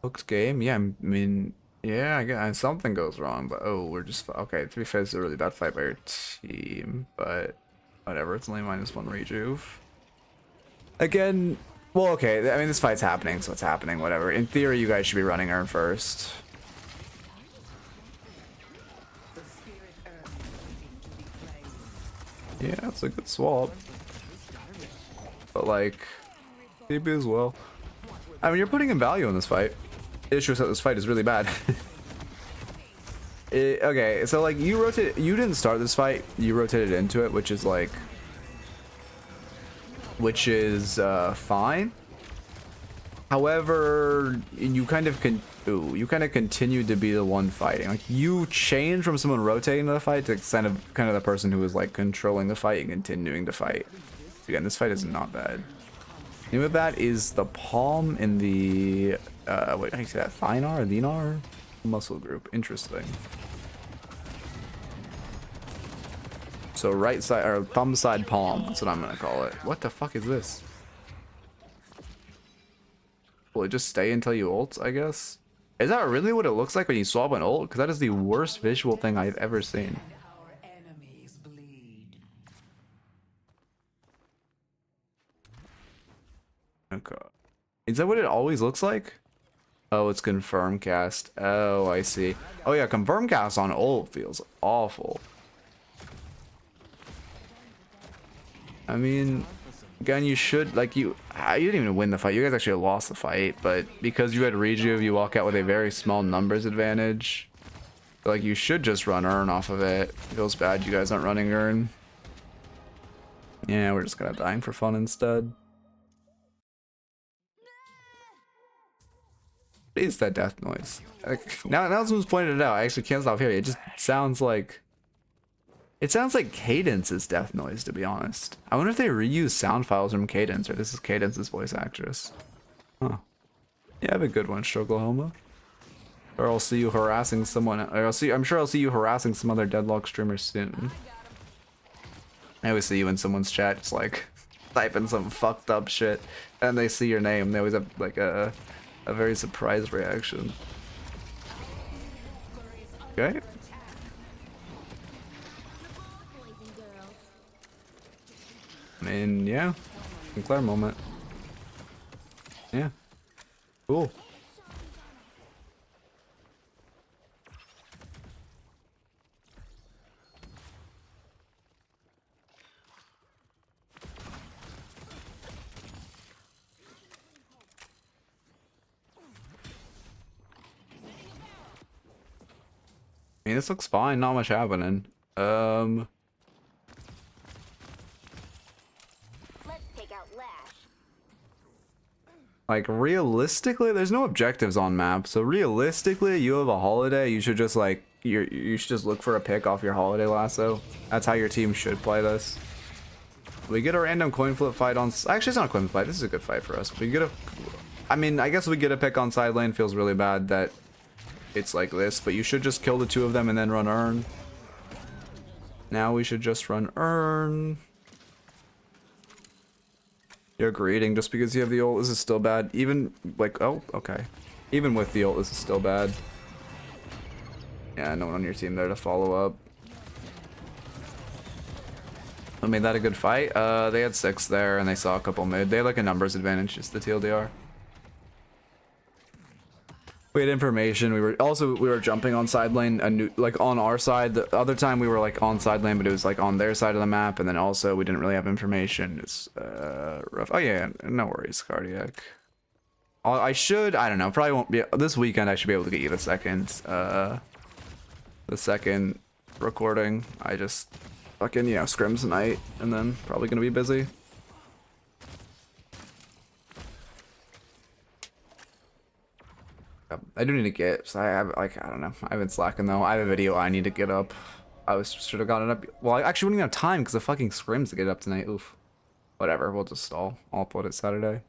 Hooked game? Yeah, I mean, yeah, I guess something goes wrong, but oh, we're just okay. To be fair, it's a really bad fight by your team, but whatever. It's only -1 rejuve. Again, well, okay. I mean, this fight's happening, so it's happening. Whatever. In theory, you guys should be running Urn first. Yeah, it's a good swap, but like, TP as well. I mean, you're putting in value in this fight. The issue is that this fight is really bad. Okay, so like you didn't start this fight, you rotated into it, which is like, fine. However, you kind of continued to be the one fighting. Like you changed from someone rotating to the fight to kind of the person who was like controlling the fight and continuing to fight. So again, this fight is not bad. Name of that is the palm in the wait, how do you say that? Thinar or Thinar muscle group. Interesting. So right side or thumb side palm. That's what I'm gonna call it. What the fuck is this? Will it just stay until you ult? I guess. Is that really what it looks like when you swap an ult? Because that is the worst visual thing I've ever seen. Our enemies bleed. Okay. Is that what it always looks like? Oh, it's confirm cast. Oh, I see. Oh yeah, confirm cast on ult feels awful. I mean, Again, you should, like, you didn't even win the fight. You guys actually lost the fight, but because you had Rejuve, you walk out with a very small numbers advantage. Like, you should just run Urn off of it. Feels bad you guys aren't running Urn. Yeah, we're just gonna dying for fun instead. What is that death noise? Like, now someone's pointed it out. I actually can't stop hearing it. It just sounds like... It sounds like Cadence's death noise, to be honest. I wonder if they reuse sound files from Cadence, or this is Cadence's voice actress. Huh. Yeah, have a good one, Shoglahoma. Or I'll see you harassing someone. Or I'm sure I'll see you harassing some other Deadlock streamers soon. I always see you in someone's chat, just like typing some fucked up shit, and they see your name. They always have like a very surprised reaction. Okay. I mean, yeah. Sinclair moment. Yeah. Cool. I mean, this looks fine. Not much happening. Let's take out Lash. Like, realistically, there's no objectives on map. So realistically, you have a holiday. You should just like you should just look for a pick off your holiday lasso. That's how your team should play this. We get a random coin flip fight on. Actually, it's not a coin flip fight. This is a good fight for us. We get a. I mean, I guess we get a pick on side lane. Feels really bad that it's like this, but you should just kill the two of them and then run Urn. Now we should just run Urn. You're greeting just because you have the ult. This is still bad. Even like, oh, okay. Even with the ult, this is still bad. Yeah, no one on your team there to follow up. I made that a good fight. They had 6 there and they saw a couple mid. They had like a numbers advantage, just the TLDR. We had information. We were jumping on side lane, like on our side. The other time we were like on side lane, but it was like on their side of the map. And then also we didn't really have information. It's rough. Oh yeah, no worries, cardiac. I don't know. Probably won't be this weekend. I should be able to get you the second recording. I just fucking scrims tonight, and then probably gonna be busy. I do need to get, so I have, like, I don't know. I've been slacking though. I have a video I need to get up. Should have gotten it up. Well, I actually wouldn't even have time because of fucking scrims to get it up tonight. Oof. Whatever, we'll just stall. I'll upload it Saturday.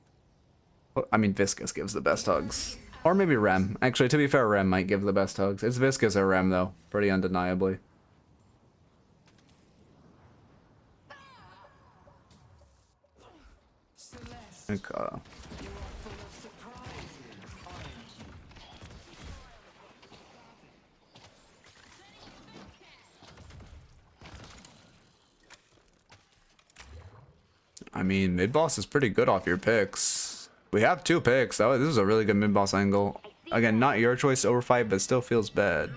I mean, Viscous gives the best hugs. Or maybe Rem. Actually, to be fair, Rem might give the best hugs. It's Viscous or Rem though, pretty undeniably. Okay. I mean, mid-boss is pretty good off your picks. We have 2 picks. This is a really good mid-boss angle. Again, not your choice to overfight, but still feels bad.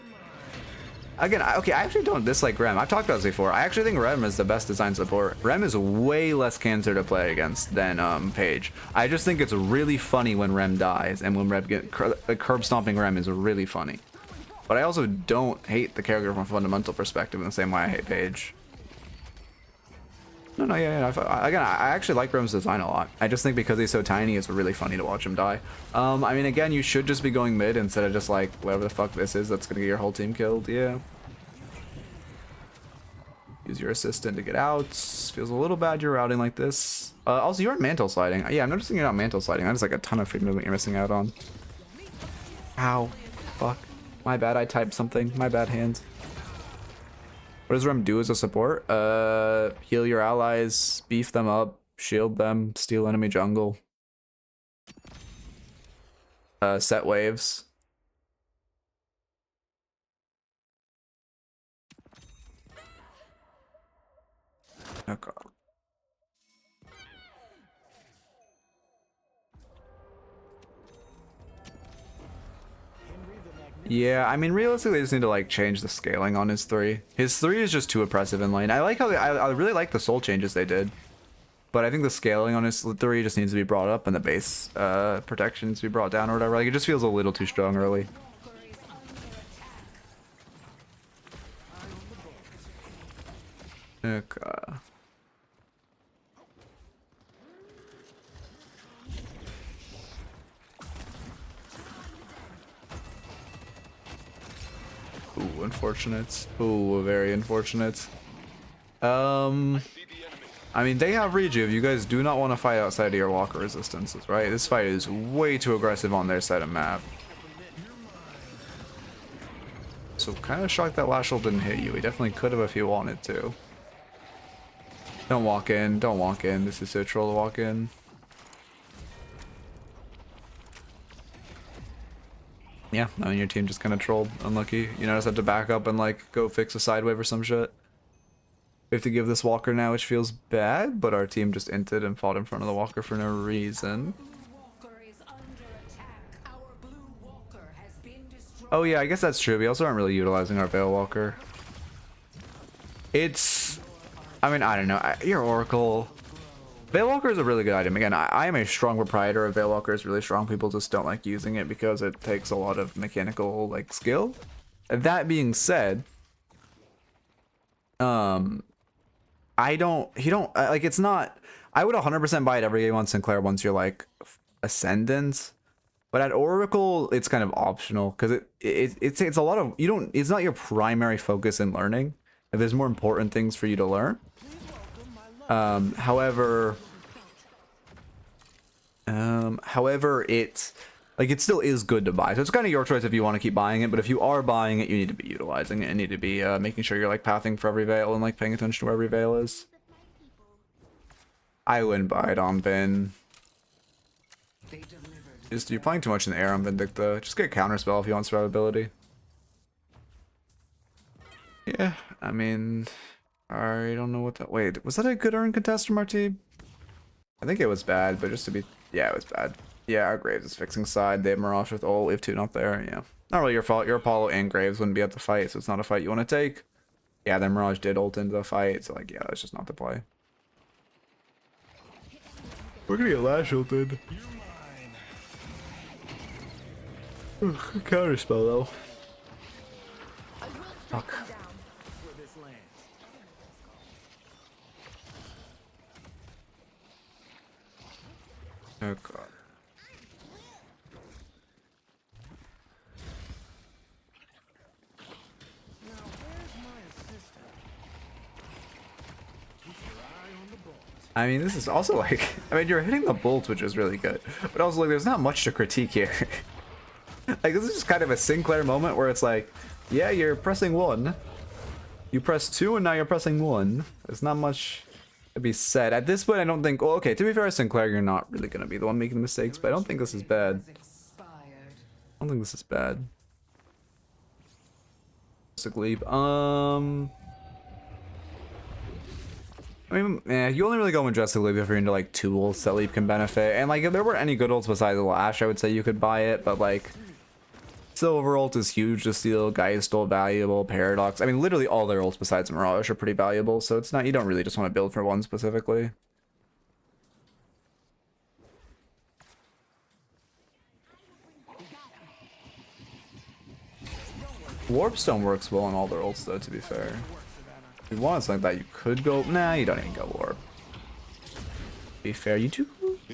Again, okay, I actually don't dislike Rem. I've talked about this before. I actually think Rem is the best design support. Rem is way less cancer to play against than Paige. I just think it's really funny when Rem dies, and when Rem curb stomping Rem is really funny. But I also don't hate the character from a fundamental perspective in the same way I hate Paige. No, yeah. Again, I actually like Rem's design a lot. I just think because he's so tiny, it's really funny to watch him die. I mean, again, you should just be going mid instead of just like whatever the fuck this is that's gonna get your whole team killed. Yeah. Use your assistant to get out. Feels a little bad you're routing like this. Also, you aren't mantle sliding. Yeah, I'm noticing you're not mantle sliding. That's like a ton of free movement you're missing out on. Ow. Fuck. My bad, I typed something. My bad, hands. What does Rem do as a support? Heal your allies, beef them up, shield them, steal enemy jungle. Set waves. Okay. Yeah, I mean, realistically, they just need to like change the scaling on his 3. His 3 is just too oppressive in lane. I like how I really like the soul changes they did. but I think the scaling on his 3 just needs to be brought up and the base protection needs to be brought down or whatever. Like, it just feels a little too strong early. Okay. Ooh, unfortunate. Ooh, very unfortunate. I mean, they have rejuve. You guys do not want to fight outside of your walker resistances, right? This fight is way too aggressive on their side of map. So kind of shocked that Lashel didn't hit you. He definitely could have if he wanted to. Don't walk in. Don't walk in. This is so troll to walk in. Yeah, I mean, your team just kind of trolled. Unlucky. You know, just have to back up and, like, go fix a side wave or some shit. We have to give this walker now, which feels bad, but our team just inted and fought in front of the walker for no reason. Oh yeah, I guess that's true. We also aren't really utilizing our Veil Walker. It's... I mean, I don't know. Your Oracle... Veil Walker is a really good item. Again, I am a strong proprietor of Veil Walker. It's really strong. People just don't like using it because it takes a lot of mechanical, like, skill. That being said... it's not, I would 100% buy it every game on Sinclair once you're like Ascendant, but at Oracle it's kind of optional because it's a lot of, it's not your primary focus in learning. There's more important things for you to learn. However, it's like, it still is good to buy, so it's kind of your choice if you want to keep buying it. But if you are buying it, you need to be utilizing it and need to be making sure you're like pathing for every veil and like paying attention to where every veil is. I wouldn't buy it on Vin. Just, you're playing too much in the air on Vindicta. Just get counterspell if you want survivability. Yeah, I mean, I don't know what that. Wait, was that a good earn contest from our team? I think it was bad, but just to be, yeah, it was bad. Yeah, our Graves is fixing side. They have Mirage with ult. We have 2 not there. Yeah. Not really your fault. Your Apollo and Graves wouldn't be at the fight, so it's not a fight you want to take. Yeah, then Mirage did ult into the fight, so like, yeah, that's just not the play. We're gonna get Lash ulted. Counterspell though. Fuck. Oh god. I mean, this is also like, I mean, you're hitting the bolt, which is really good, but also like, there's not much to critique here. Like, this is just kind of a Sinclair moment where it's like, yeah, you're pressing 1, you press 2, and now you're pressing 1. There's not much to be said at this point. I don't think. Well, okay, to be fair, Sinclair, you're not really gonna be the one making the mistakes, but I don't think this is bad. I don't think this is bad. Leap. I mean, yeah, you only really go Majestic Leap if you're into like 2 ults that Leap can benefit. And like, if there were any good ults besides the Lash, I would say you could buy it. But like, Silver ult is huge to steal. Geist ult valuable. Paradox. I mean, literally all their ults besides Mirage are pretty valuable. So it's not, you don't really just want to build for one specifically. Warpstone works well on all their ults though, to be fair. If you want something like that, you could go. Nah, you don't even go warp. Be fair, you do.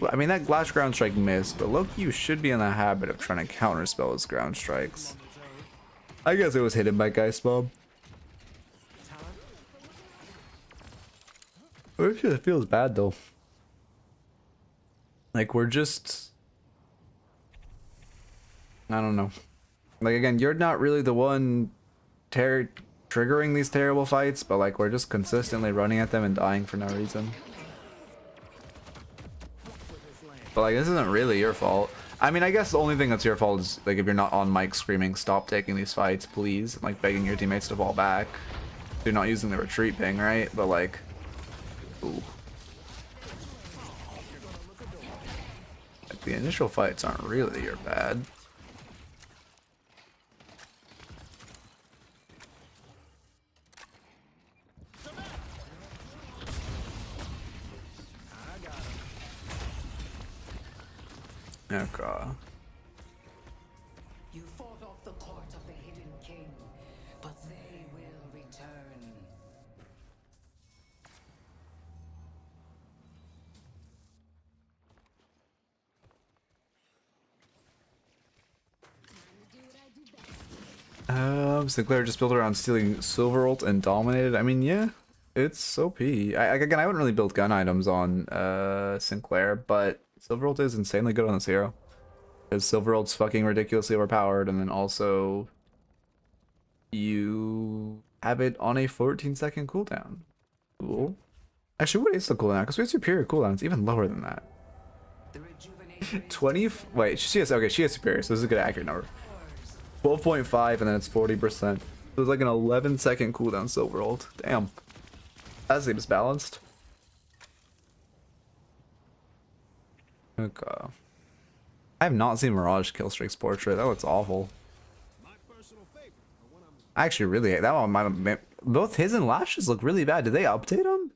I mean, that Glash Ground Strike missed, but Loki, you should be in the habit of trying to counterspell his ground strikes. I guess it was hidden by Geist Bomb. It feels bad though. Like, we're just, I don't know. Like, again, you're not really the one triggering these terrible fights, but like, we're just consistently running at them and dying for no reason. But like, this isn't really your fault. I mean, I guess the only thing that's your fault is like if you're not on mic screaming, stop taking these fights, please, and like begging your teammates to fall back. You're not using the retreat ping, right? But like, ooh. Like, the initial fights aren't really your bad. Okay. You fought off the court of the Hidden King, but they will return. Sinclair just built around stealing Silver Ult and dominated. I mean, yeah, it's OP. Again, I wouldn't really build gun items on Sinclair, but Silver Ult is insanely good on this hero. Because Silver Ult's fucking ridiculously overpowered, and then also you have it on a 14-second cooldown. Cool. Actually, what is the cooldown? Because we have superior cooldown. It's even lower than that. The rejuvenation 20. Wait, she has, okay, she has superior, so this is a good accurate number. 12.5, and then it's 40%. So it's like an 11-second cooldown Silver Ult. Damn. That seems balanced. Okay. I have not seen Mirage Killstreak's portrait. That looks awful. My personal favorite, the one I'm I actually really, that one might have been, both his and Lash's look really bad. Did they update them?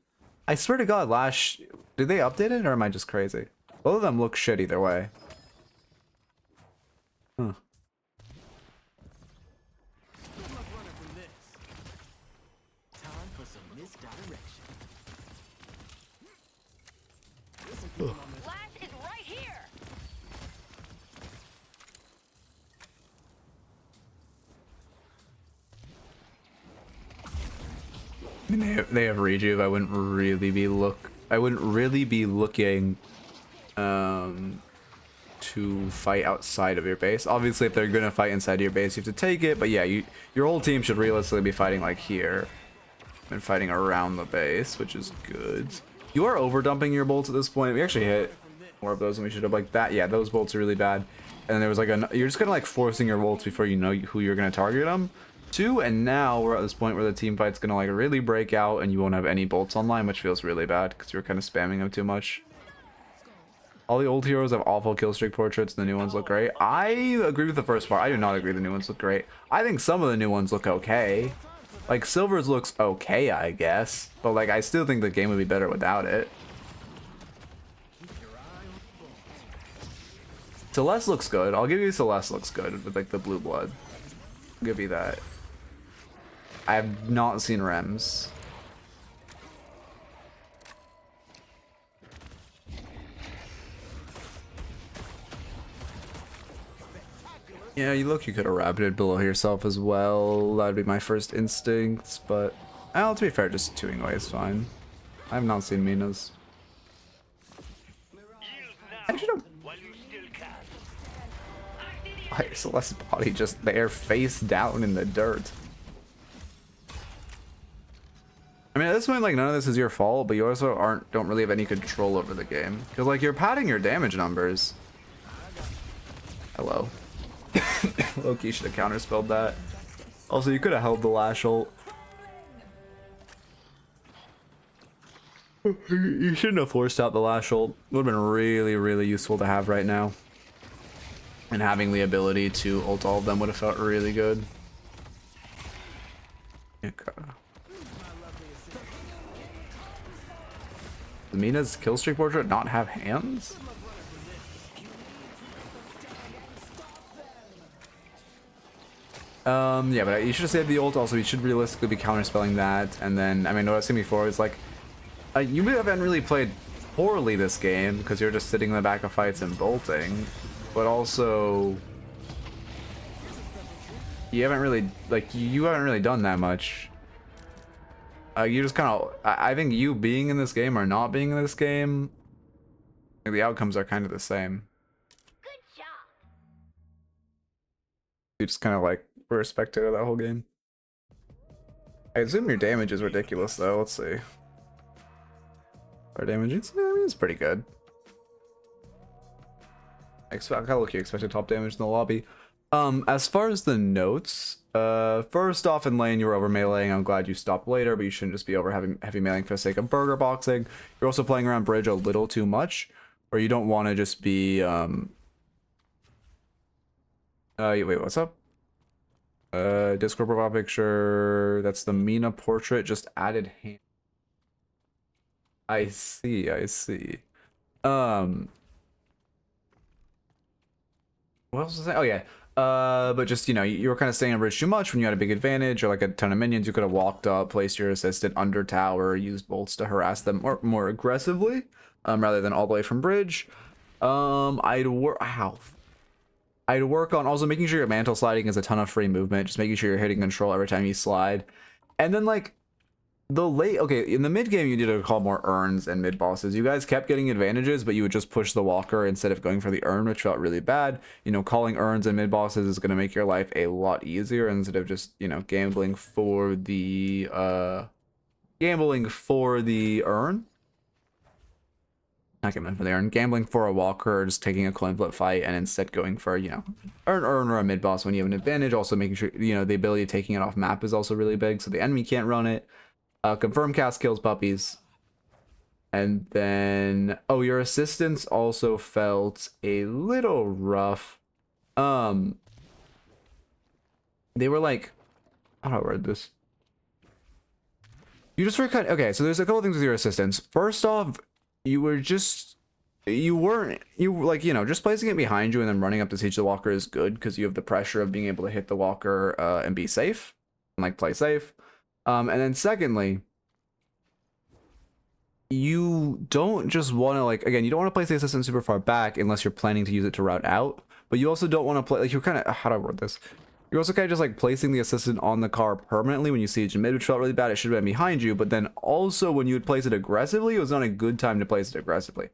I swear to God, Lash, did they update it, or am I just crazy? Both of them look shit either way. Huh. Good luck running from this. Time for some misdirection. Listen to him on this. Last is right here. I mean, they have rejuve. I wouldn't really be looking to fight outside of your base. Obviously, if they're gonna fight inside your base, you have to take it. But yeah, your whole team should realistically be fighting like here and fighting around the base, which is good. You are overdumping your bolts at this point. We actually hit more of those than we should have. Like that, yeah, those bolts are really bad. And then there was like you're just kind of like forcing your bolts before you know who you're gonna target them to. And now we're at this point where the team fight's gonna like really break out, and you won't have any bolts online, which feels really bad because you're kind of spamming them too much. All the old heroes have awful killstreak portraits, and the new ones look great. I agree with the first part. I do not agree the new ones look great. I think some of the new ones look okay. Like, Silver's looks okay, I guess. But, like, I still think the game would be better without it. Celeste looks good. I'll give you Celeste looks good with, like, the blue blood. I'll give you that. I have not seen Rems. Yeah, you could have rabbited below yourself as well. That'd be my first instinct, but to be fair, just 2ing away is fine. I have not seen Mina's. Actually, don't. Why is Celeste's body just there, face down in the dirt? I mean, at this point, like, none of this is your fault, but you also don't really have any control over the game. Because, like, you're padding your damage numbers. Hello. Loki should have counterspelled that. Also, you could have held the Lash ult. You shouldn't have forced out the Lash ult. Would have been really, really useful to have right now. And having the ability to ult all of them would have felt really good. Okay. Does Mina's killstreak portrait not have hands? Yeah, but you should have saved the ult. Also, you should realistically be counterspelling that. And then, I mean, what I've seen before is like, you haven't really played poorly this game because you're just sitting in the back of fights and bolting. But also, you haven't really done that much. You just kind of, I think you being in this game or not being in this game, the outcomes are kind of the same. Good job. You just kind of like were a spectator that whole game. I assume your damage is ridiculous though. Let's see. Our damage, I mean, it's pretty good. I kind of look, you expected top damage in the lobby. As far as the notes, first off in lane you were over meleeing. I'm glad you stopped later, but you shouldn't just be over heavy meleeing for the sake of burger boxing. You're also playing around bridge a little too much, or you don't want to just be wait, what's up? Discord profile picture. That's the Mina portrait. Just added hand. I see. what else was I saying? Oh yeah. But just, you know, you were kind of staying on bridge too much when you had a big advantage or like a ton of minions. You could have walked up, placed your assistant under tower, used bolts to harass them more aggressively, rather than all the way from bridge. I'd work on also making sure your mantle sliding is a ton of free movement, just making sure you're hitting control every time you slide. And then like in the mid game you need to call more urns and mid bosses. You guys kept getting advantages, but you would just push the walker instead of going for the urn, which felt really bad. You know, calling urns and mid bosses is going to make your life a lot easier instead of just, you know, gambling for the urn. Not gambling for the urn, gambling for a walker, or just taking a coin flip fight and instead going for, you know, urn or a mid boss when you have an advantage. Also making sure, you know, the ability of taking it off map is also really big, so the enemy can't run it. Confirm cast kills puppies. And then, oh, your assistants also felt a little rough. They were like, how do I word this? You just were kind of, okay, so there's a couple things with your assistants. First off, you were just, you like, you know, just placing it behind you and then running up to siege the walker is good because you have the pressure of being able to hit the walker and be safe and like play safe. And then secondly, you don't just want to, like, again, you don't want to place the assistant super far back unless you're planning to use it to route out, but you also don't want to play, like, you're kind of, how do I word this? You're also kind of just like placing the assistant on the car permanently when you siege mid, which felt really bad. It should have been behind you, but then also when you would place it aggressively, it was not a good time to place it aggressively.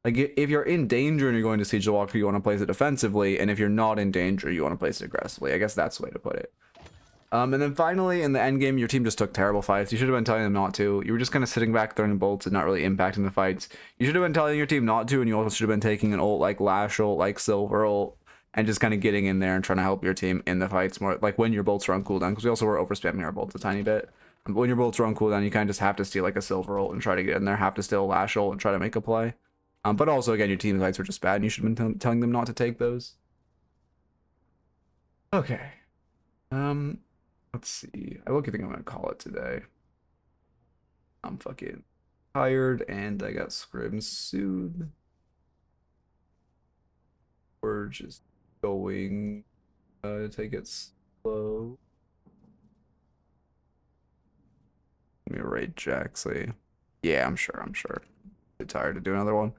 Like, if you're in danger and you're going to siege the walker, you want to place it defensively, and if you're not in danger, you want to place it aggressively. I guess that's the way to put it. And then finally, in the end game, your team just took terrible fights. You should have been telling them not to. You were just kind of sitting back, throwing bolts, and not really impacting the fights. You should have been telling your team not to, and you also should have been taking an ult like Lash ult, like Silver ult, and just kind of getting in there and trying to help your team in the fights more, like when your bolts are on cooldown, because we also were overspamming our bolts a tiny bit. But when your bolts are on cooldown, you kind of just have to steal like a Silver ult and try to get in there, have to steal a Lash ult and try to make a play. But also, again, your team fights were just bad, and you should have been telling them not to take those. Okay. Let's see. I think I'm gonna call it today. I'm fucking tired and I got scrims soon. We're just going to take it slow. Let me raid Jaxley. Yeah, I'm sure. Too tired to do another one.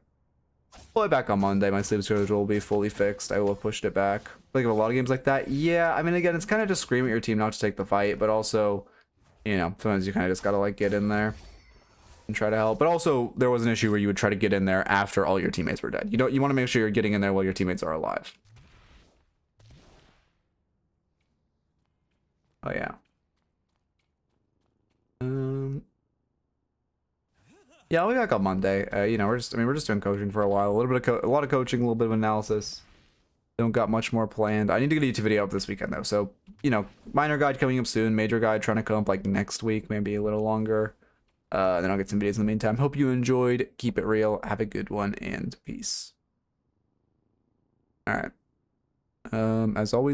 Play back on Monday. My sleep schedule will be fully fixed. I will have pushed it back. Like a lot of games like that. Yeah, I mean, again, it's kind of just screaming at your team not to take the fight, but also, you know, sometimes you kind of just gotta like get in there and try to help. But also, there was an issue where you would try to get in there after all your teammates were dead. You want to make sure you're getting in there while your teammates are alive. Oh yeah. Yeah, I'll be back on Monday. You know, we're just doing coaching for a while. A lot of coaching, a little bit of analysis. Don't got much more planned. I need to get a YouTube video up this weekend though. So, you know, minor guide coming up soon, major guide trying to come up like next week, maybe a little longer. Then I'll get some videos in the meantime. Hope you enjoyed. Keep it real. Have a good one and peace. All right. As always.